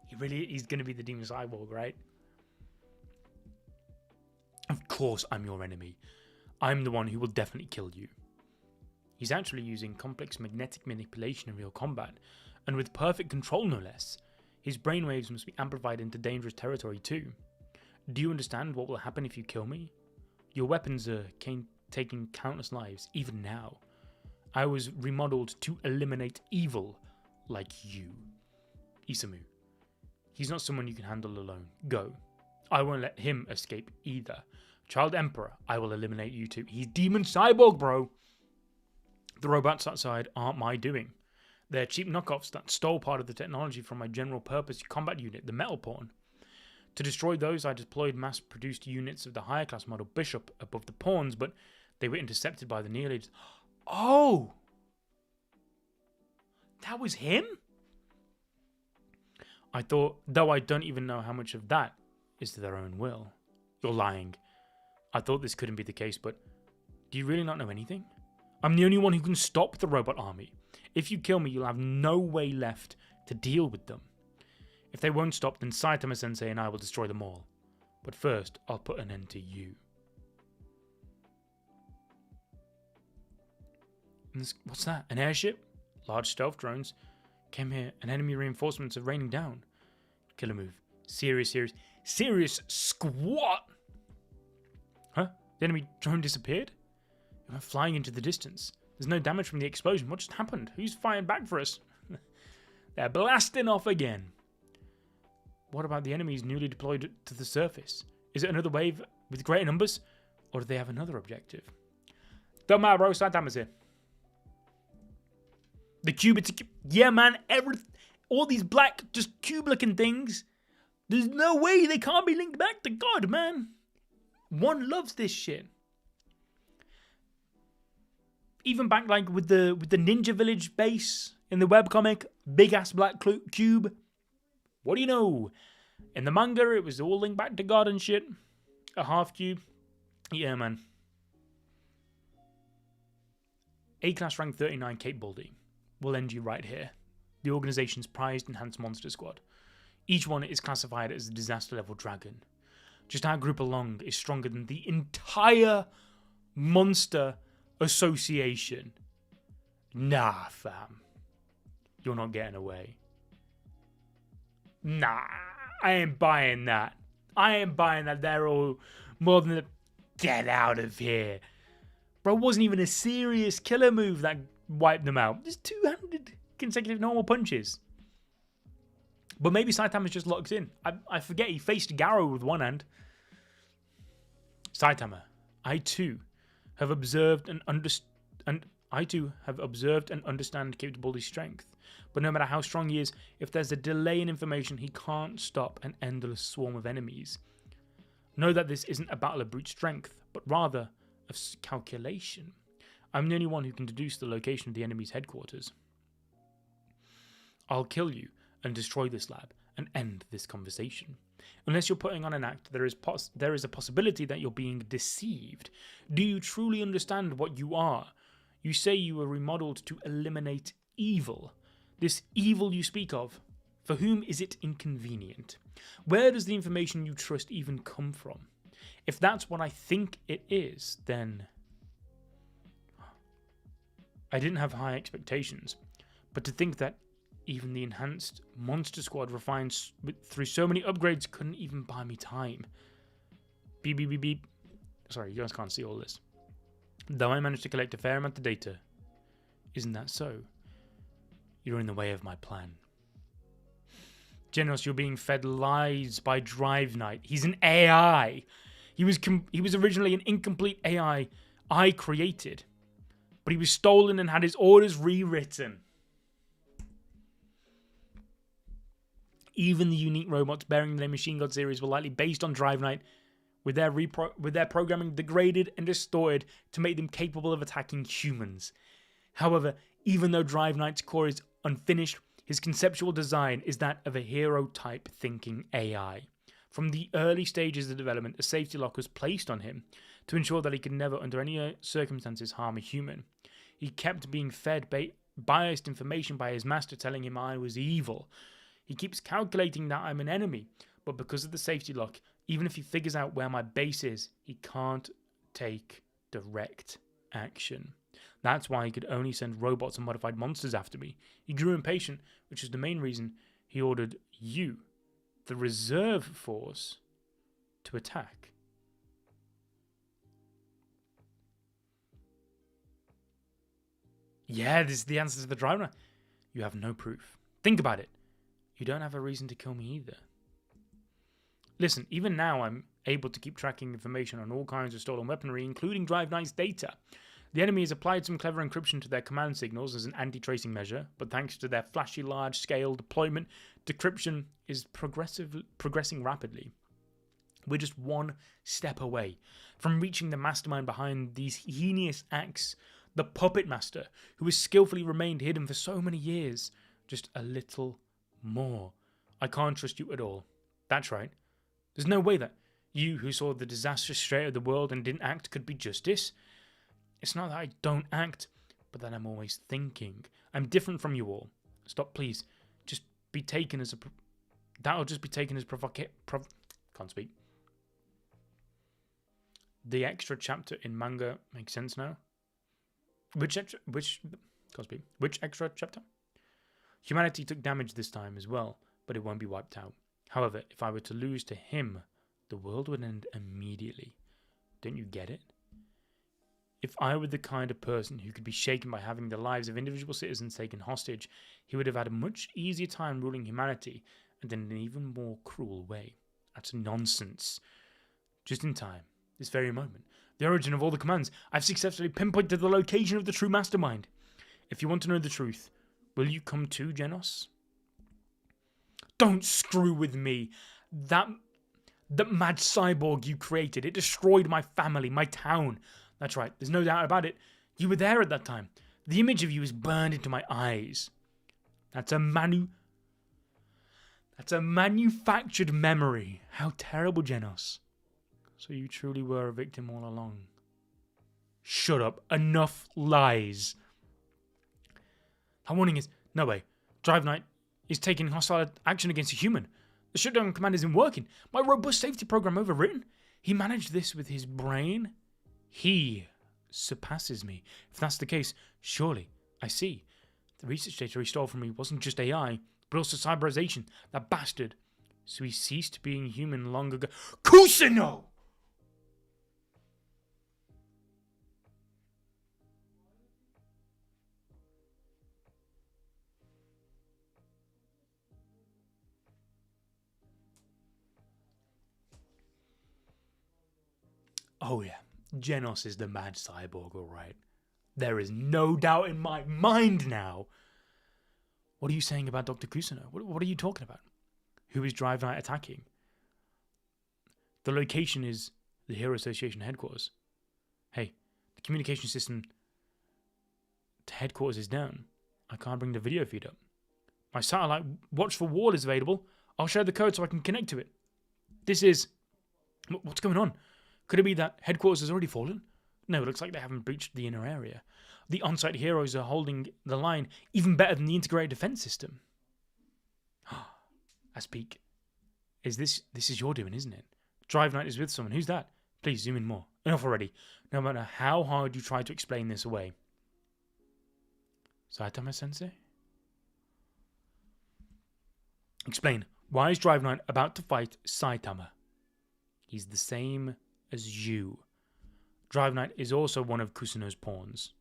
He's going to be the Demon Cyborg, right? Of course I'm your enemy. I'm the one who will definitely kill you. He's actually using complex magnetic manipulation in real combat, and with perfect control no less. His brainwaves must be amplified into dangerous territory too. Do you understand what will happen if you kill me? Your weapons are taking countless lives, even now. I was remodeled to eliminate evil like you. Isamu. He's not someone you can handle alone. Go. I won't let him escape either. Child Emperor, I will eliminate you too. He's Demon Cyborg, bro. The robots outside aren't my doing. They're cheap knockoffs that stole part of the technology from my general purpose combat unit, the Metal Pawn. To destroy those, I deployed mass-produced units of the higher class model Bishop above the pawns, but they were intercepted by the Neoladies. Oh! That was him? I thought, though I don't even know how much of that is to their own will. You're lying. I thought this couldn't be the case, but do you really not know anything? I'm the only one who can stop the robot army. If you kill me, you'll have no way left to deal with them. If they won't stop, then Saitama Sensei and I will destroy them all. But first, I'll put an end to you. What's that? An airship? Large stealth drones. Came here, and enemy reinforcements are raining down. Killer move. Serious squat! Huh? The enemy drone disappeared? It went flying into the distance. There's no damage from the explosion. What just happened? Who's firing back for us? They're blasting off again. What about the enemies newly deployed to the surface? Is it another wave with greater numbers? Or do they have another objective? Don't matter, bro. Saitama's here. The cube, yeah, man. All these black, just cube-looking things. There's no way they can't be linked back to God, man. One loves this shit. Even back like with the Ninja Village base in the webcomic, Big ass black cube. What do you know? In the manga, it was all linked back to God and shit. A half cube. Yeah, man. A-Class rank 39 capability. We'll end you right here. The organization's prized enhanced monster squad. Each one is classified as a disaster level dragon. Just our group alone is stronger than the entire monster association. Nah, fam. You're not getting away. Nah, I ain't buying that. I ain't buying that. They're all more than get out of here. Bro, it wasn't even a serious killer move that wiped them out. Just 200 consecutive normal punches. But maybe Saitama's just locked in. I forget he faced Garou with one hand. Saitama, I too have observed and understand capability strength. But no matter how strong he is, if there's a delay in information, he can't stop an endless swarm of enemies. Know that this isn't a battle of brute strength, but rather of calculation. I'm the only one who can deduce the location of the enemy's headquarters. I'll kill you and destroy this lab and end this conversation. Unless you're putting on an act, there is a possibility that you're being deceived. Do you truly understand what you are? You say you were remodeled to eliminate evil. This evil you speak of, for whom is it inconvenient? Where does the information you trust even come from? If that's what I think it is, then I didn't have high expectations. But to think that even the enhanced monster squad refined through so many upgrades couldn't even buy me time. Beep, beep, beep, beep. Sorry, you guys can't see all this. Though I managed to collect a fair amount of data. Isn't that so? You're in the way of my plan. Genos, you're being fed lies by Drive Knight. He's an AI. He was originally an incomplete AI I created. But he was stolen and had his orders rewritten. Even the unique robots bearing the name Machine God series were likely based on Drive Knight, with their programming degraded and distorted to make them capable of attacking humans. However, even though Drive Knight's core is unfinished, his conceptual design is that of a hero-type thinking AI. From the early stages of development, a safety lock was placed on him to ensure that he could never, under any circumstances, harm a human. He kept being fed biased information by his master telling him I was evil. He keeps calculating that I'm an enemy, but because of the safety lock, even if he figures out where my base is, he can't take direct action. That's why he could only send robots and modified monsters after me. He grew impatient, which is the main reason he ordered you, the reserve force, to attack. Yeah, this is the answer to the driver. You have no proof. Think about it. You don't have a reason to kill me either. Listen, even now I'm able to keep tracking information on all kinds of stolen weaponry, including Drive Knight's data. The enemy has applied some clever encryption to their command signals as an anti-tracing measure, but thanks to their flashy large-scale deployment, decryption is progressing rapidly. We're just one step away from reaching the mastermind behind these heinous acts, the puppet master, who has skillfully remained hidden for so many years. Just a little more. I can't trust you at all. That's right. There's no way that you, who saw the disastrous state of the world and didn't act, could be justice. It's not that I don't act, but that I'm always thinking. I'm different from you all. Stop, please. Just be taken as a... That'll just be taken as can't speak. The extra chapter in manga makes sense now. Which extra chapter? Humanity took damage this time as well, but it won't be wiped out. However, if I were to lose to him, the world would end immediately. Don't you get it? If I were the kind of person who could be shaken by having the lives of individual citizens taken hostage, he would have had a much easier time ruling humanity, and in an even more cruel way. That's nonsense. Just in time, this very moment, the origin of all the commands, I've successfully pinpointed the location of the true mastermind. If you want to know the truth, will you come too, Genos? Don't screw with me. That mad cyborg you created, it destroyed my family, my town. That's right, there's no doubt about it. You were there at that time. The image of you is burned into my eyes. That's a manufactured memory. How terrible, Genos. So you truly were a victim all along. Shut up. Enough lies. Our warning is, no way. Drive Knight is taking hostile action against a human. The shutdown command isn't working. My robust safety program overwritten. He managed this with his brain. He surpasses me. If that's the case, surely, I see. The research data he stole from me wasn't just AI, but also cyberization. That bastard. So he ceased being human long ago. Kuseno! Oh yeah, Genos is the mad cyborg, alright. There is no doubt in my mind now. What are you saying about Dr. Kuseno? What are you talking about? Who is Drive Knight attacking? The location is the Hero Association headquarters. Hey, the communication system to headquarters is down. I can't bring the video feed up. My satellite watchful wall is available. I'll share the code so I can connect to it. This is... What's going on? Could it be that headquarters has already fallen? No, it looks like they haven't breached the inner area. The on-site heroes are holding the line even better than the integrated defense system. I speak. This is your doing, isn't it? Drive Knight is with someone. Who's that? Please zoom in more. Enough already. No matter how hard you try to explain this away. Saitama-sensei? Explain. Why is Drive Knight about to fight Saitama? He's the same as you. Drive Knight is also one of Kuseno's pawns.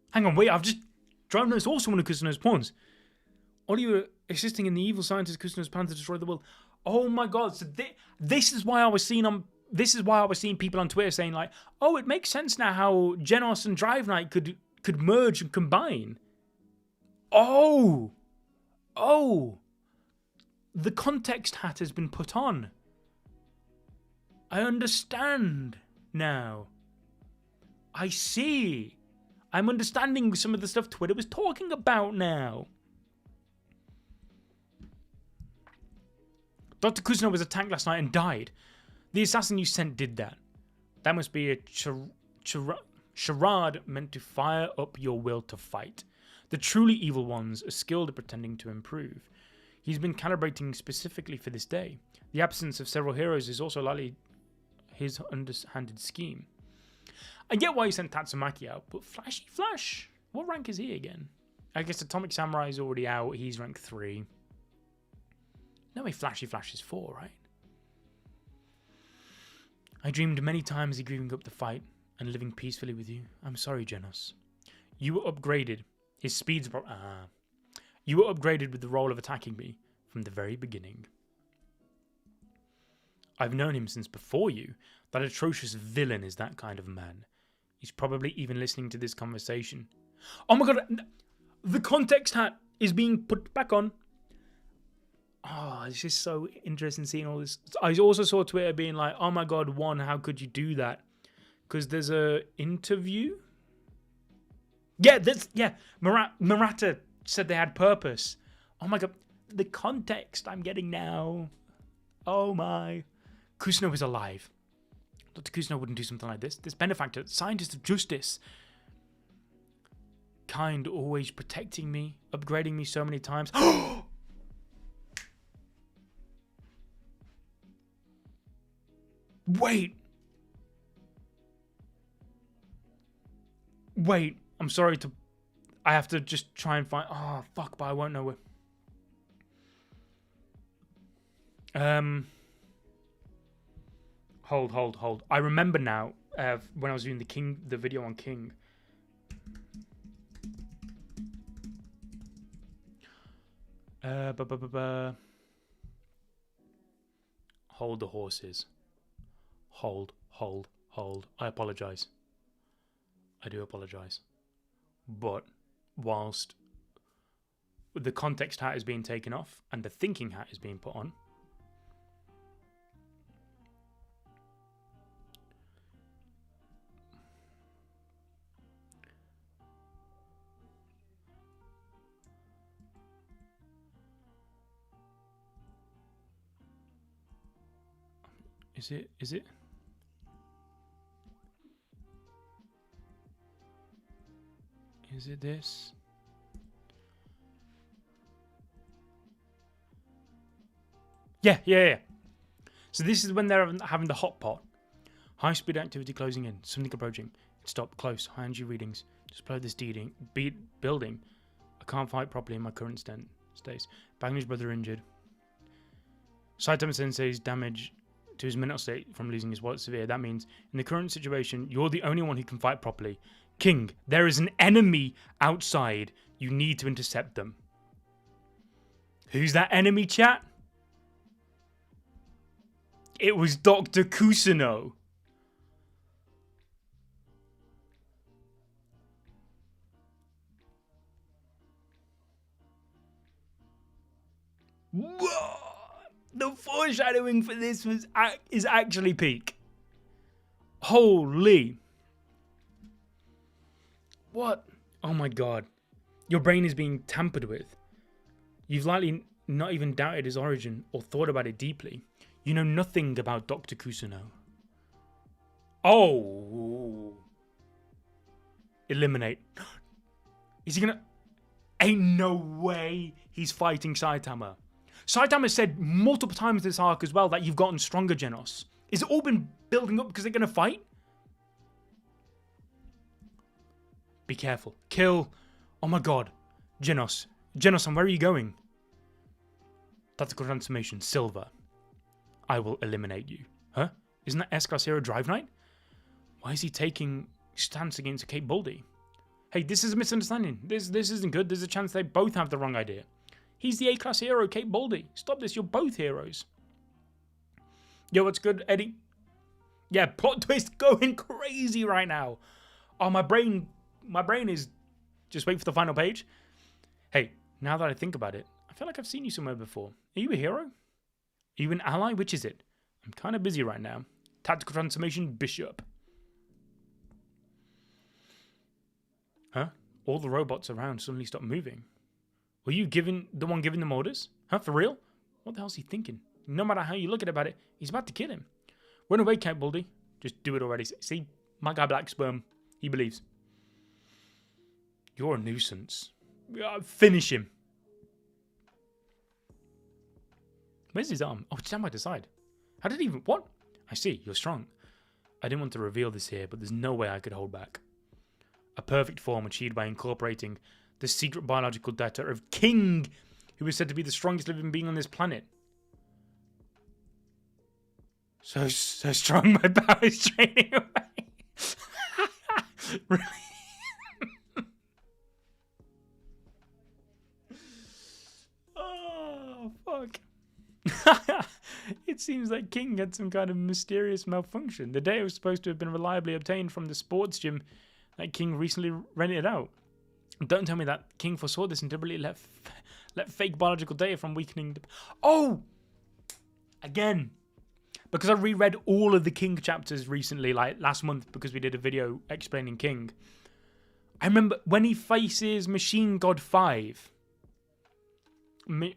Hang on, wait, Drive Knight is also one of Kuseno's pawns. Are you assisting in the evil scientist Kuseno's plan to destroy the world? Oh my god, so this is why I was seeing people on Twitter saying like, oh, it makes sense now how Genos and Drive Knight could merge and combine. Oh, the context hat has been put on. I understand now. I see. I'm understanding some of the stuff Twitter was talking about now. Dr. Kuseno was attacked last night and died. The assassin you sent did that. That must be a charade meant to fire up your will to fight. The truly evil ones are skilled at pretending to improve. He's been calibrating specifically for this day. The absence of several heroes is also likely his underhanded scheme. I get why he sent Tatsumaki out, but Flashy Flash, what rank is he again? I guess Atomic Samurai is already out, he's rank 3. No way Flashy Flash is 4, right? I dreamed many times of giving up the fight and living peacefully with you. I'm sorry, Genos. You were upgraded. His speed's... You were upgraded with the role of attacking me from the very beginning. I've known him since before you. That atrocious villain is that kind of man. He's probably even listening to this conversation. Oh my god, the context hat is being put back on. Oh, it's just so interesting seeing all this. I also saw Twitter being like, oh my god, One, how could you do that? Because there's a interview. Yeah, Murata said they had purpose. Oh my god, the context I'm getting now. Oh my. Kuseno is alive. Dr. Kuseno wouldn't do something like this. This benefactor, scientist of justice. Kind, always protecting me, upgrading me so many times. Wait, I'm sorry to... I have to just try and find... Oh, fuck, but I won't know where... Hold. I remember now, when I was doing the video on King. Hold the horses. Hold. I apologize. I do apologize. But whilst the context hat is being taken off and the thinking hat is being put on. Is it? Is it? Is it this? Yeah. So this is when they're having the hot pot. High speed activity closing in. Something approaching. It stopped close. High energy readings. Just below this building. I can't fight properly in my current state. Bagney's brother injured. Saitama Sensei's damage to his mental state from losing his wallet severe. That means in the current situation, you're the only one who can fight properly. King, there is an enemy outside. You need to intercept them. Who's that enemy, chat? It was Dr. Kuseno. Whoa! The foreshadowing for this is actually peak. Holy. What? Oh my god. Your brain is being tampered with. You've likely not even doubted his origin or thought about it deeply. You know nothing about Dr. Kuseno. Oh. Eliminate. Is he gonna... Ain't no way he's fighting Saitama. Saitama said multiple times this arc as well that you've gotten stronger, Genos. Is it all been building up because they're gonna fight? Be careful. Kill. Oh my god. Genos. Genos, where are you going? Tactical transformation. Silver. I will eliminate you. Huh? Isn't that S-Class Hero Drive Knight? Why is he taking stance against Kate Baldy? Hey, this is a misunderstanding. This isn't good. There's a chance they both have the wrong idea. He's the A-Class hero, Kate Baldy. Stop this. You're both heroes. Yo, what's good, Eddie? Yeah, plot twist going crazy right now. Oh, my brain is... Just wait for the final page. Hey, now that I think about it, I feel like I've seen you somewhere before. Are you a hero? Are you an ally? Which is it? I'm kind of busy right now. Tactical transformation, Bishop. Huh? All the robots around suddenly stopped moving. Were you the one giving them orders? Huh? For real? What the hell's he thinking? No matter how you look at it, he's about to kill him. Run away, Cat Baldy. Just do it already. See? My guy Black Sperm. He believes. You're a nuisance. Finish him. Where's his arm? Oh, it's down by the side. How did he even... What? I see. You're strong. I didn't want to reveal this here, but there's no way I could hold back. A perfect form achieved by incorporating the secret biological data of King, who is said to be the strongest living being on this planet. So strong, my power is draining away. Really? Oh, fuck. It seems like King had some kind of mysterious malfunction. The data was supposed to have been reliably obtained from the sports gym that King recently rented out. Don't tell me that King foresaw this and deliberately let fake biological data from weakening... Oh! Again. Because I reread all of the King chapters recently, like last month, because we did a video explaining King. I remember when he faces Machine God 5...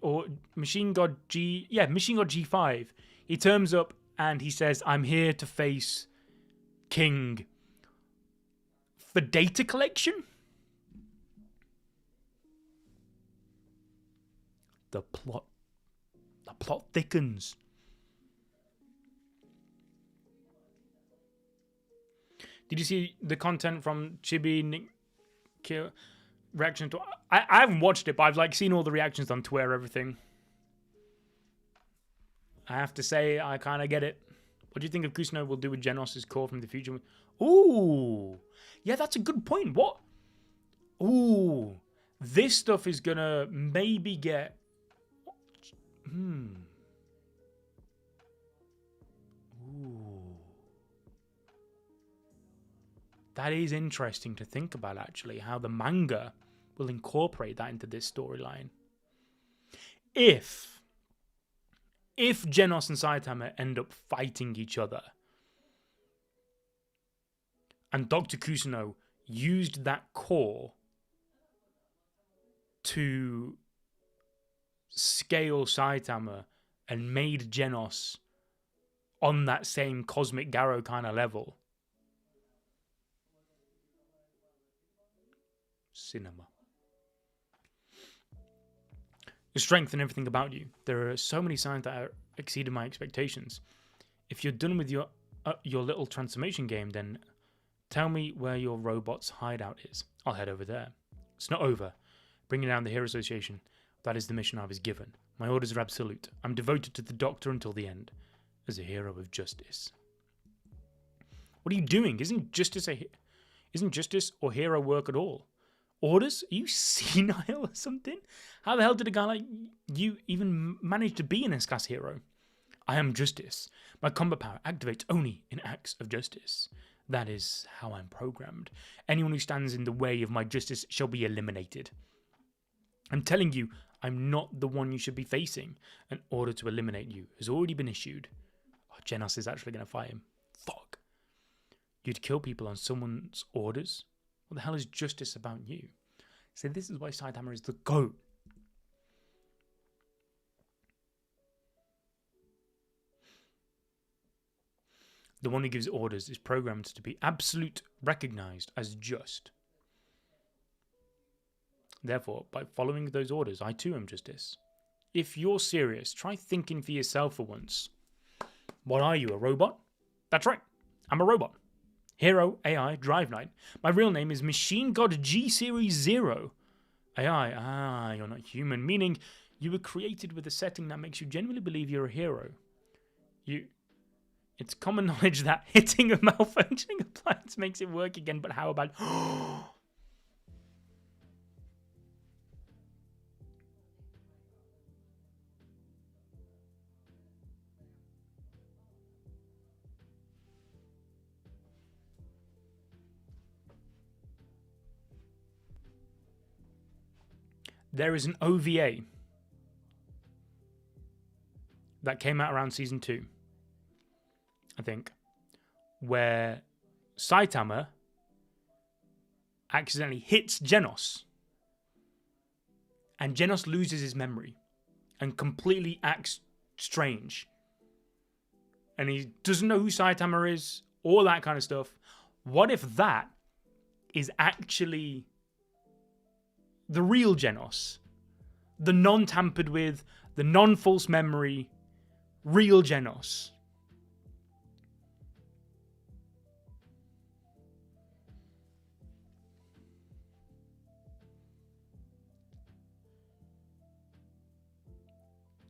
or Machine God G... Yeah, Machine God G5. He turns up and he says, I'm here to face King for data collection? The plot thickens. Did you see the content from Chibi Nick reaction to... I haven't watched it, but I've seen all the reactions on Twitter, everything. I have to say, I kind of get it. What do you think of Kuseno will do with Genos' core from the future? Ooh. Yeah, that's a good point. What? Ooh. This stuff is going to maybe get... Ooh. That is interesting to think about, actually, how the manga will incorporate that into this storyline. if Genos and Saitama end up fighting each other, and Dr. Kuseno used that core to scale Saitama and made Genos on that same cosmic Garou kind of level. Cinema. The strength and everything about you. There are so many signs that are exceeded my expectations. If you're done with your little transformation game, then tell me where your robot's hideout is. I'll head over there. It's not over. Bringing down the Hero Association. That is the mission I was given. My orders are absolute. I'm devoted to the Doctor until the end, as a hero of justice. What are you doing? Isn't justice or hero work at all? Orders? Are you senile or something? How the hell did a guy like you even manage to be an S-class hero? I am justice. My combat power activates only in acts of justice. That is how I'm programmed. Anyone who stands in the way of my justice shall be eliminated. I'm telling you, I'm not the one you should be facing. An order to eliminate you has already been issued. Oh, Genos is actually going to fight him. Fuck. You'd kill people on someone's orders? What the hell is justice about you? So this is why Saitama is the GOAT. The one who gives orders is programmed to be absolute, recognized as just. Therefore, by following those orders, I too am justice. If you're serious, try thinking for yourself for once. What are you, a robot? That's right, I'm a robot. Hero, AI, Drive Knight. My real name is Machine God G Series 0. AI, you're not human, meaning you were created with a setting that makes you genuinely believe you're a hero. It's common knowledge that hitting a malfunctioning appliance makes it work again, but how about... There is an OVA that came out around season 2, I think, where Saitama accidentally hits Genos, and Genos loses his memory and completely acts strange, and he doesn't know who Saitama is, all that kind of stuff. What if that is actually the real Genos? The non-tampered with, the non-false memory, real Genos.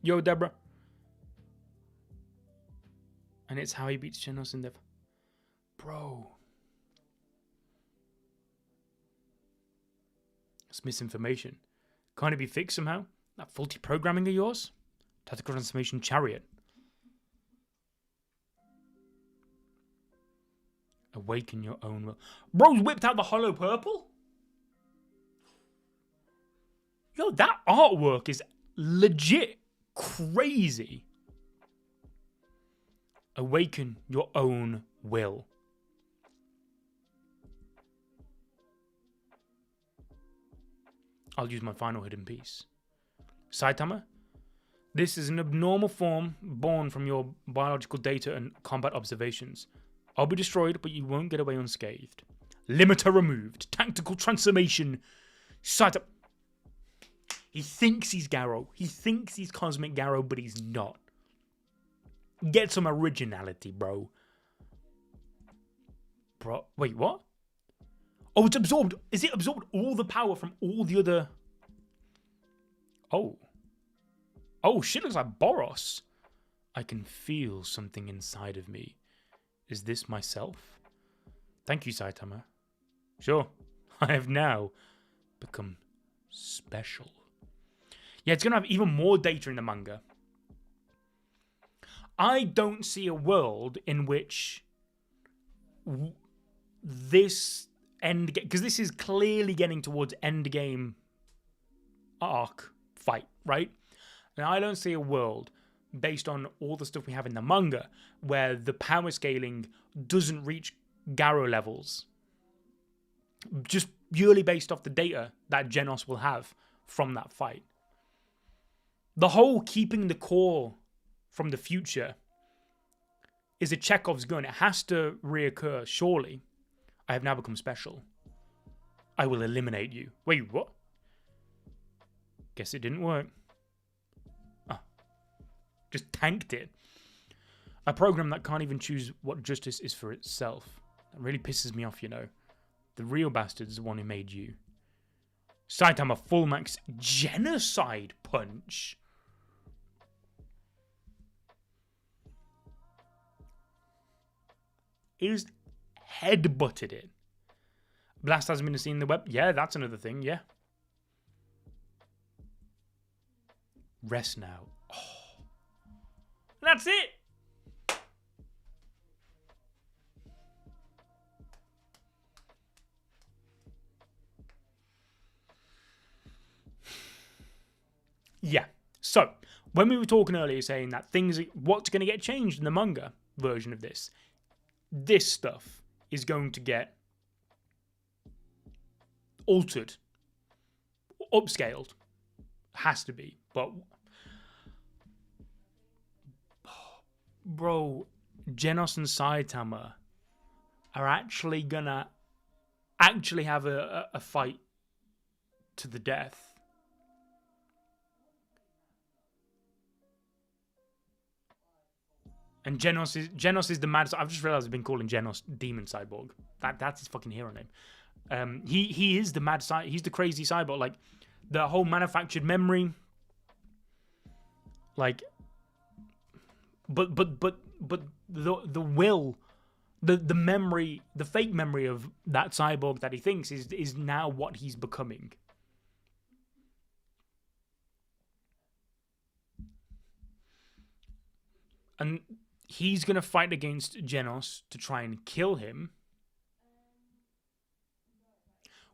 Yo, Deborah. And it's how he beats Genos in the... Bro. It's misinformation. Can't it be fixed somehow? That faulty programming of yours? Tactical transformation chariot. Awaken your own will. Bro's whipped out the hollow purple? Yo, that artwork is legit crazy. Awaken your own will. I'll use my final hidden piece. Saitama, this is an abnormal form born from your biological data and combat observations. I'll be destroyed, but you won't get away unscathed. Limiter removed. Tactical transformation. Saitama. He thinks he's Garou. He thinks he's Cosmic Garou, but he's not. Get some originality, bro. Bro, wait, what? Oh, it's absorbed. Is it absorbed all the power from all the other... Oh. Oh, shit looks like Boros. I can feel something inside of me. Is this myself? Thank you, Saitama. Sure. I have now become special. Yeah, it's going to have even more data in the manga. I don't see a world in which this end game, because this is clearly getting towards end game arc fight, right? And I don't see a world based on all the stuff we have in the manga where the power scaling doesn't reach Garou levels. Just purely based off the data that Genos will have from that fight. The whole keeping the core from the future is a Chekhov's gun. It has to reoccur, surely. I have now become special. I will eliminate you. Wait, what? Guess it didn't work. Oh. Just tanked it. A program that can't even choose what justice is for itself. That really pisses me off, you know. The real bastard is the one who made you. Saitama full max genocide punch. He just headbutted it. Blast hasn't been seen in the web. Yeah, that's another thing, yeah. Rest now. Oh. That's it. Yeah. So, when we were talking earlier saying that what's going to get changed in the manga version of this stuff is going to get altered, upscaled. Has to be. But, bro, Genos and Saitama are actually gonna have a fight to the death. And Genos is the mad. I've just realized I've been calling Genos Demon Cyborg. That's his fucking hero name. He is the mad. He's the crazy cyborg. Like the whole manufactured memory. Like, but the will, the memory, the fake memory of that cyborg that he thinks is now what he's becoming. And he's going to fight against Genos to try and kill him.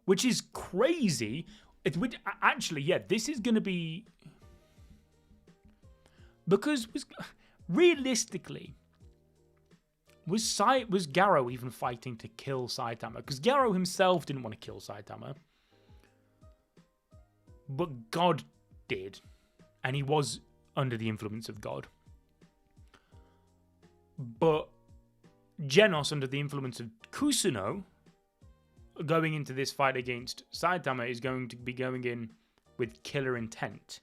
Which is crazy. Actually, yeah, this is going to be... Because realistically, was Garou even fighting to kill Saitama? Because Garou himself didn't want to kill Saitama. But God did. And he was under the influence of God. But Genos, under the influence of Kuseno, going into this fight against Saitama, is going to be going in with killer intent.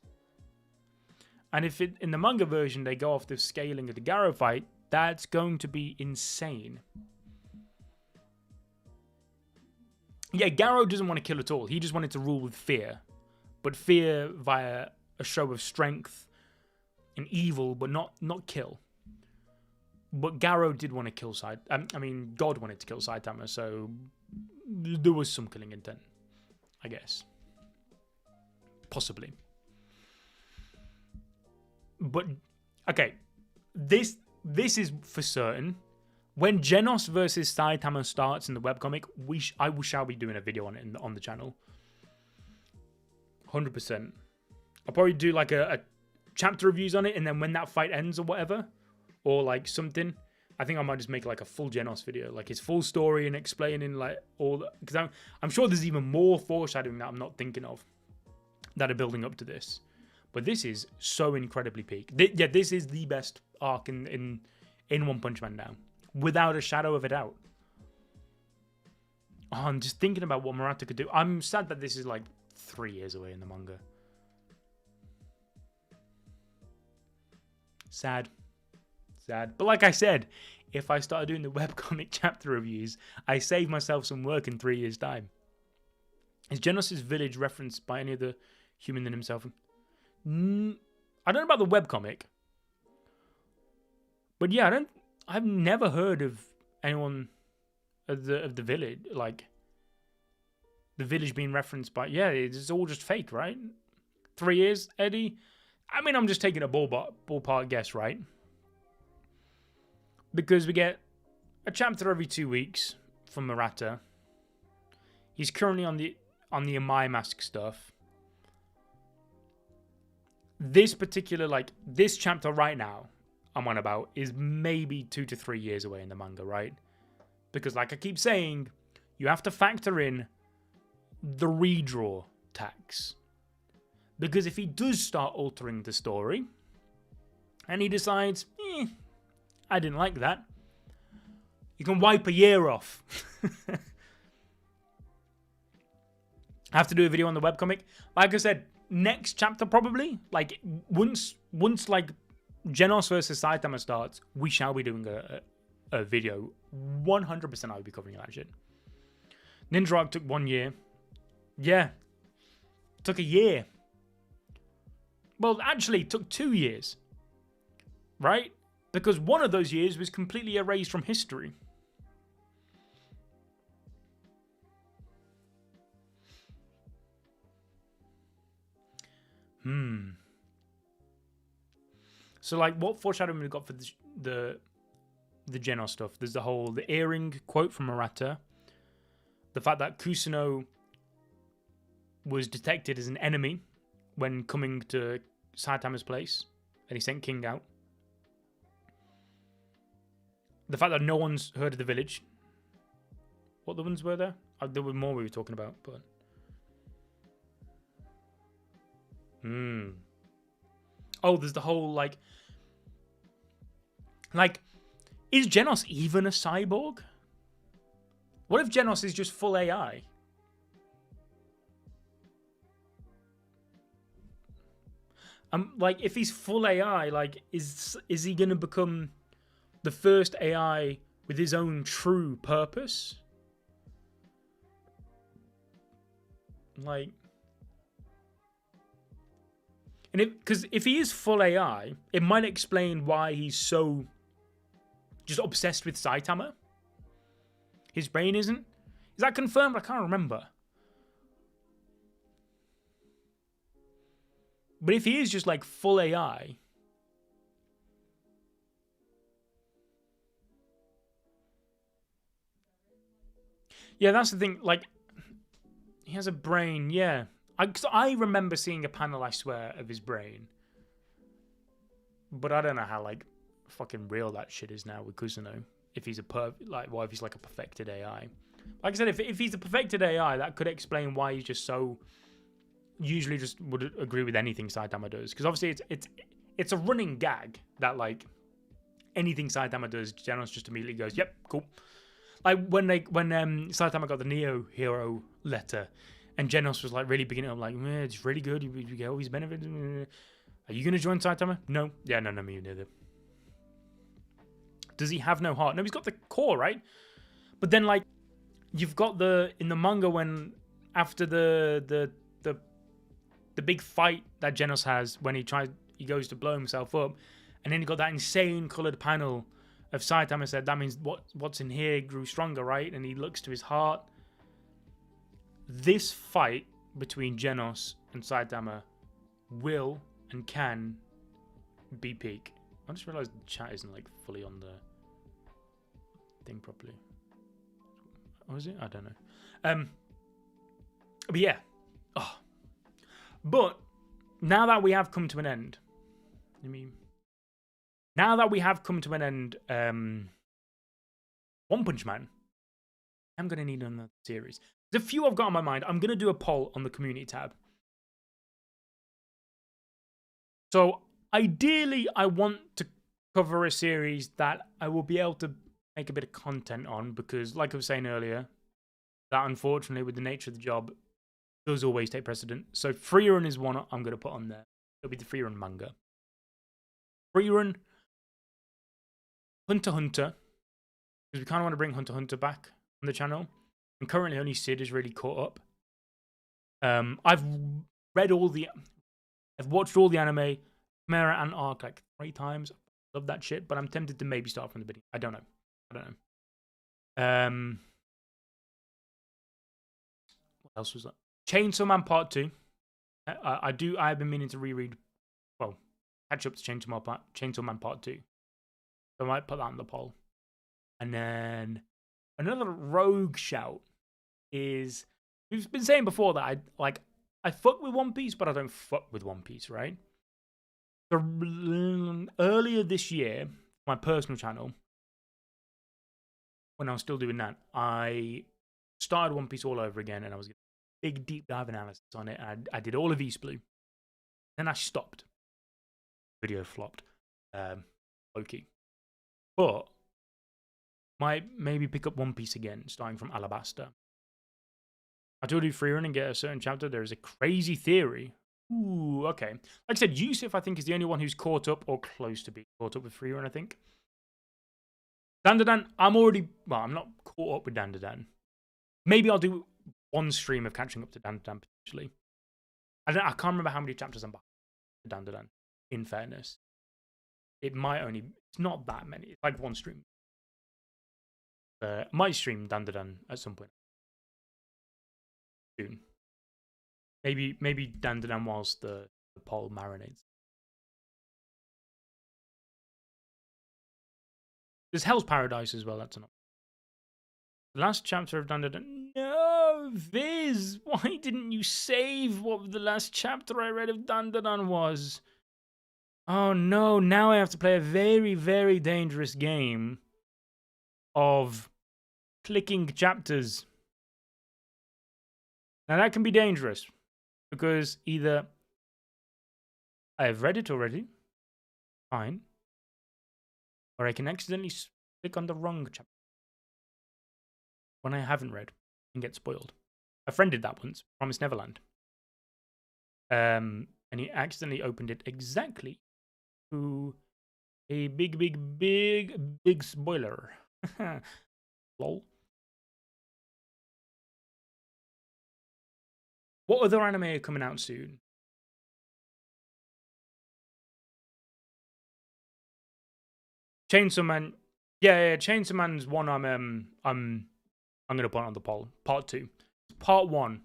And if in the manga version they go off the scaling of the Garou fight, that's going to be insane. Yeah, Garou doesn't want to kill at all. He just wanted to rule with fear. But fear via a show of strength and evil, but not kill. But Garou did want to kill God wanted to kill Saitama, so there was some killing intent, I guess. Possibly. But, okay, this is for certain. When Genos versus Saitama starts in the webcomic, I shall be doing a video on it on the channel. 100%. I'll probably do like a chapter reviews on it, and then when that fight ends or whatever, or like something, I think I might just make like a full Genos video, like his full story and explaining like all the, because I'm sure there's even more foreshadowing that I'm not thinking of that are building up to this. But this is so incredibly peak. Yeah, this is the best arc in One Punch Man now, without a shadow of a doubt. Oh, I'm just thinking about what Murata could do. I'm sad that this is like 3 years away in the manga. Sad. But like I said, if I started doing the webcomic chapter reviews, I save myself some work in 3 years' time. Is Genos' village referenced by any other human than himself? I don't know about the webcomic. But yeah, I've never heard of anyone of the village, like the village being referenced by, yeah, it's all just fake, right? 3 years, Eddie? I mean, I'm just taking a ballpark guess, right? Because we get a chapter every 2 weeks from Murata. He's currently on the Amai Mask stuff. this particular, like, this chapter right now I'm on about is maybe 2 to 3 years away in the manga, right? Because, like I keep saying, you have to factor in the redraw tax. Because if he does start altering the story, and he decides, I didn't like that, you can wipe a year off. I have to do a video on the webcomic. Like I said, next chapter probably. Like, once like, Genos versus Saitama starts, we shall be doing a video. 100% I'll be covering that shit. Ninja Arc took 1 year. Yeah. Took a year. Well, actually, it took 2 years. Right? Because one of those years was completely erased from history. So, like, what foreshadowing we got for the Genos stuff? There's the earring quote from Murata. The fact that Kuseno was detected as an enemy when coming to Saitama's place, and he sent King out. The fact that no one's heard of the village. What other ones were there? There were more we were talking about, but... Oh, there's the whole, like, is Genos even a cyborg? What if Genos is just full AI? Like, if he's full AI, like, is he gonna become the first AI with his own true purpose? Like, and because if he is full AI, it might explain why he's so just obsessed with Saitama. His brain isn't. Is that confirmed? I can't remember. But if he is just like full AI, yeah, that's the thing. Like, he has a brain, yeah. I remember seeing a panel, I swear, of his brain. But I don't know how, like, fucking real that shit is now with Kuseno. If he's if he's like a perfected AI. Like I said, if he's a perfected AI, that could explain why he's just so... Usually just would agree with anything Saitama does. Because obviously it's a running gag that, like, anything Saitama does, Genos just immediately goes, yep, cool. Like, when Saitama got the Neo Hero letter... And Genos was like really beginning. I'm like, it's really good. You get all these benefits. Are you going to join Saitama? No. Yeah, no, me neither. Does he have no heart? No, he's got the core, right? But then, like, you've got in the manga when after the big fight that Genos has when he goes to blow himself up, and then you got that insane colored panel of Saitama said that means what's in here grew stronger, right? And he looks to his heart. This fight between Genos and Saitama will and can be peak. I just realized the chat isn't like fully on the thing properly. Or is it? I don't know. But yeah. Oh. But now that we have come to an end, One Punch Man, I'm gonna need another series. There's a few I've got on my mind. I'm going to do a poll on the community tab. So, ideally, I want to cover a series that I will be able to make a bit of content on. Because, like I was saying earlier, that unfortunately, with the nature of the job, does always take precedent. So, Freerun is one I'm going to put on there. It'll be the Freerun manga. Freerun, Hunter x Hunter. Because we kind of want to bring Hunter x Hunter back on the channel. And currently only Sid is really caught up. I've watched all the anime, Chimera and Arc like 3 times. I love that shit, but I'm tempted to maybe start from the beginning. I don't know. What else was that? Chainsaw Man Part 2. I've been meaning to reread, catch up to Chainsaw Man Part 2. So I might put that in the poll. And then another rogue shout is, we've been saying before that I fuck with One Piece, but I don't fuck with One Piece, right? earlier this year, my personal channel, when I was still doing that, I started One Piece all over again, and I was getting a big deep dive analysis on it. I did all of East Blue. Then I stopped. Video flopped. Okay. But might maybe pick up One Piece again, starting from Alabasta. I do free run and get a certain chapter. There is a crazy theory. Ooh, okay. Like I said, Yusuf, I think, is the only one who's caught up or close to being caught up with free run, I think. Dandadan, I'm not caught up with Dandadan. Maybe I'll do one stream of catching up to Dandadan, potentially. I can't remember how many chapters I'm behind to Dandadan, in fairness. It might only, it's not that many. It's like one stream. Might stream Dandadan at some point soon. Maybe Dandadan whilst the poll marinates. There's Hell's Paradise as well, that's an option. The last chapter of Dandadan. No, Viz, why didn't you save what the last chapter I read of Dandadan was? Oh no, now I have to play a very, very dangerous game of clicking chapters. Now that can be dangerous because either I have read it already, fine, or I can accidentally click on the wrong chapter when I haven't read and get spoiled. A friend did that once, Promised Neverland. And he accidentally opened it exactly to a big spoiler. Lol. What other anime are coming out soon? Chainsaw Man. Yeah, Chainsaw Man's one I'm gonna put on the poll. Part 2. Part 1.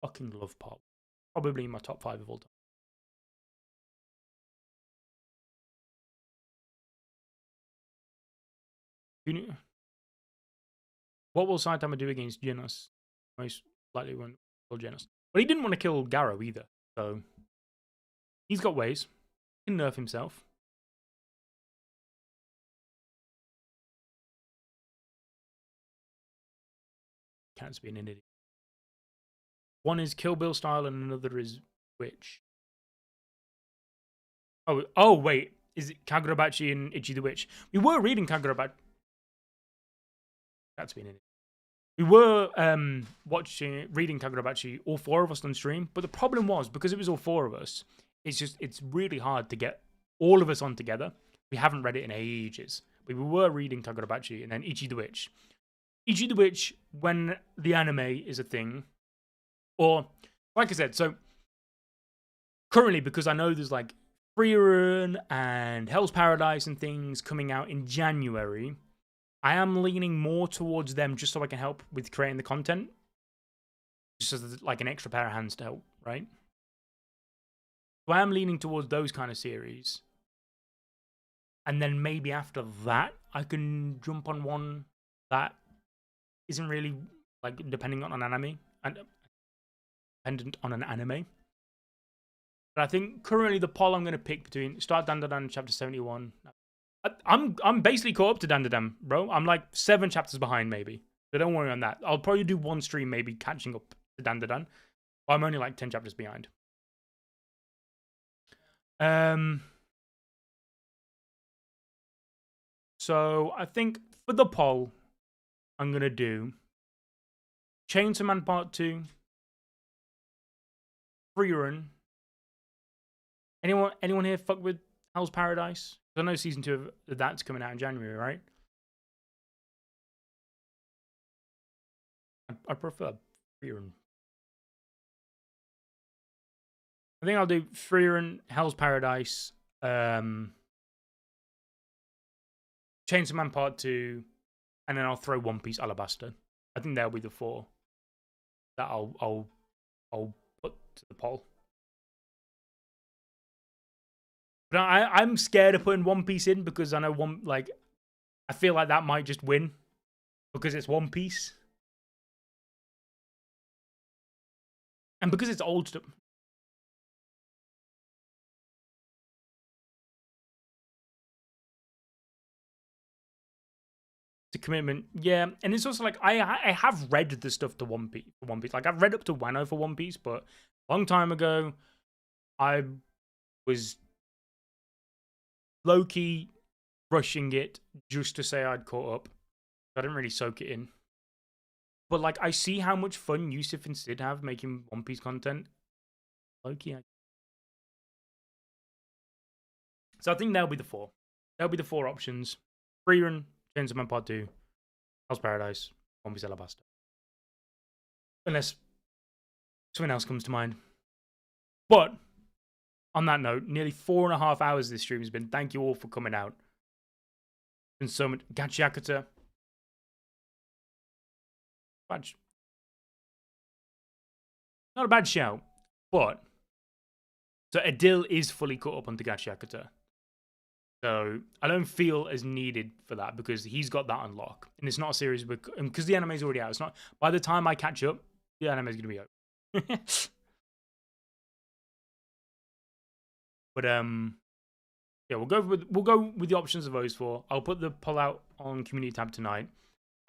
Fucking love part 1. Probably in my top 5 of all time. What will Saitama do against Genos? Most likely won't kill Genos. But he didn't want to kill Garou either, so he's got ways. He can nerf himself. Can't be an idiot. One is Kill Bill style and another is Witch. Oh wait. Is it Kagurabachi and Ichi the Witch? We were reading Kagurabachi. That's been in it. We were reading Kagurabachi, all 4 of us on stream, but the problem was, because it was all 4 of us, it's really hard to get all of us on together. We haven't read it in ages. But we were reading Kagurabachi and then Ichi the Witch. Ichi the Witch, when the anime is a thing, or, like I said, so currently, because I know there's like Freerun and Hell's Paradise and things coming out in January, I am leaning more towards them just so I can help with creating the content. Just as like an extra pair of hands to help, right? So I am leaning towards those kind of series. And then maybe after that, I can jump on one that isn't really like dependent on an anime. But I think currently the poll I'm going to pick between start Dandadan chapter 71. I'm basically caught up to Dandadan, bro. I'm like 7 chapters behind, maybe. So don't worry on that. I'll probably do one stream, maybe catching up to Dandadan. But I'm only like 10 chapters behind. So I think for the poll, I'm gonna do Chainsaw Man Part 2, Freerun. Anyone here fuck with Hell's Paradise? I know season 2 of that's coming out in January, right? I prefer Freerun. I think I'll do Freerun, Hell's Paradise, Chainsaw Man Part 2, and then I'll throw One Piece Alabasta. I think that'll be the 4 that I'll put to the poll. But I'm scared of putting One Piece in because I know I feel like that might just win because it's One Piece. And because it's old stuff. a commitment. Yeah, and it's also like I have read the stuff to One Piece. Like I've read up to Wano for One Piece, but a long time ago, I was low-key rushing it just to say I'd caught up. I didn't really soak it in. But like I see how much fun Yusuf and Sid have making One Piece content. Low-key. So I think that'll be the four. That'll be the four options. Freerun, Chainsaw Man Part 2, Hell's Paradise, One Piece Alabasta. Unless something else comes to mind. But on that note, nearly 4.5 hours this stream has been. Thank you all for coming out. And so much. Gachiakata. Not a bad shout, but so Adil is fully caught up on Gachiakata. So I don't feel as needed for that because he's got that unlock. And it's not a series because the anime's already out. It's not by the time I catch up, the anime's gonna be over. But yeah, we'll go with the options of those four. I'll put the poll out on community tab tonight.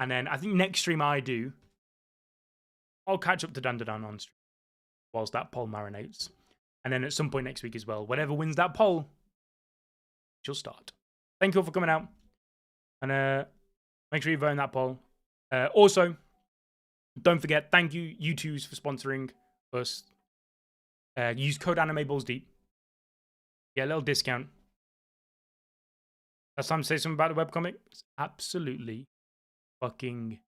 And then I think next stream I do, I'll catch up to Dandadan on stream whilst that poll marinates. And then at some point next week as well, whatever wins that poll, she'll start. Thank you all for coming out. And make sure you vote in that poll. Also, don't forget, thank you, U2s, for sponsoring us. Use code AnimeBallsDeep. Get a little discount. Last time to say something about the webcomic. It's absolutely fucking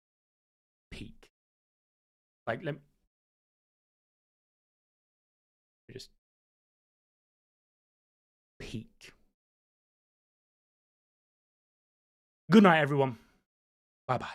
peak. Like, let me just peak. Good night, everyone. Bye-bye.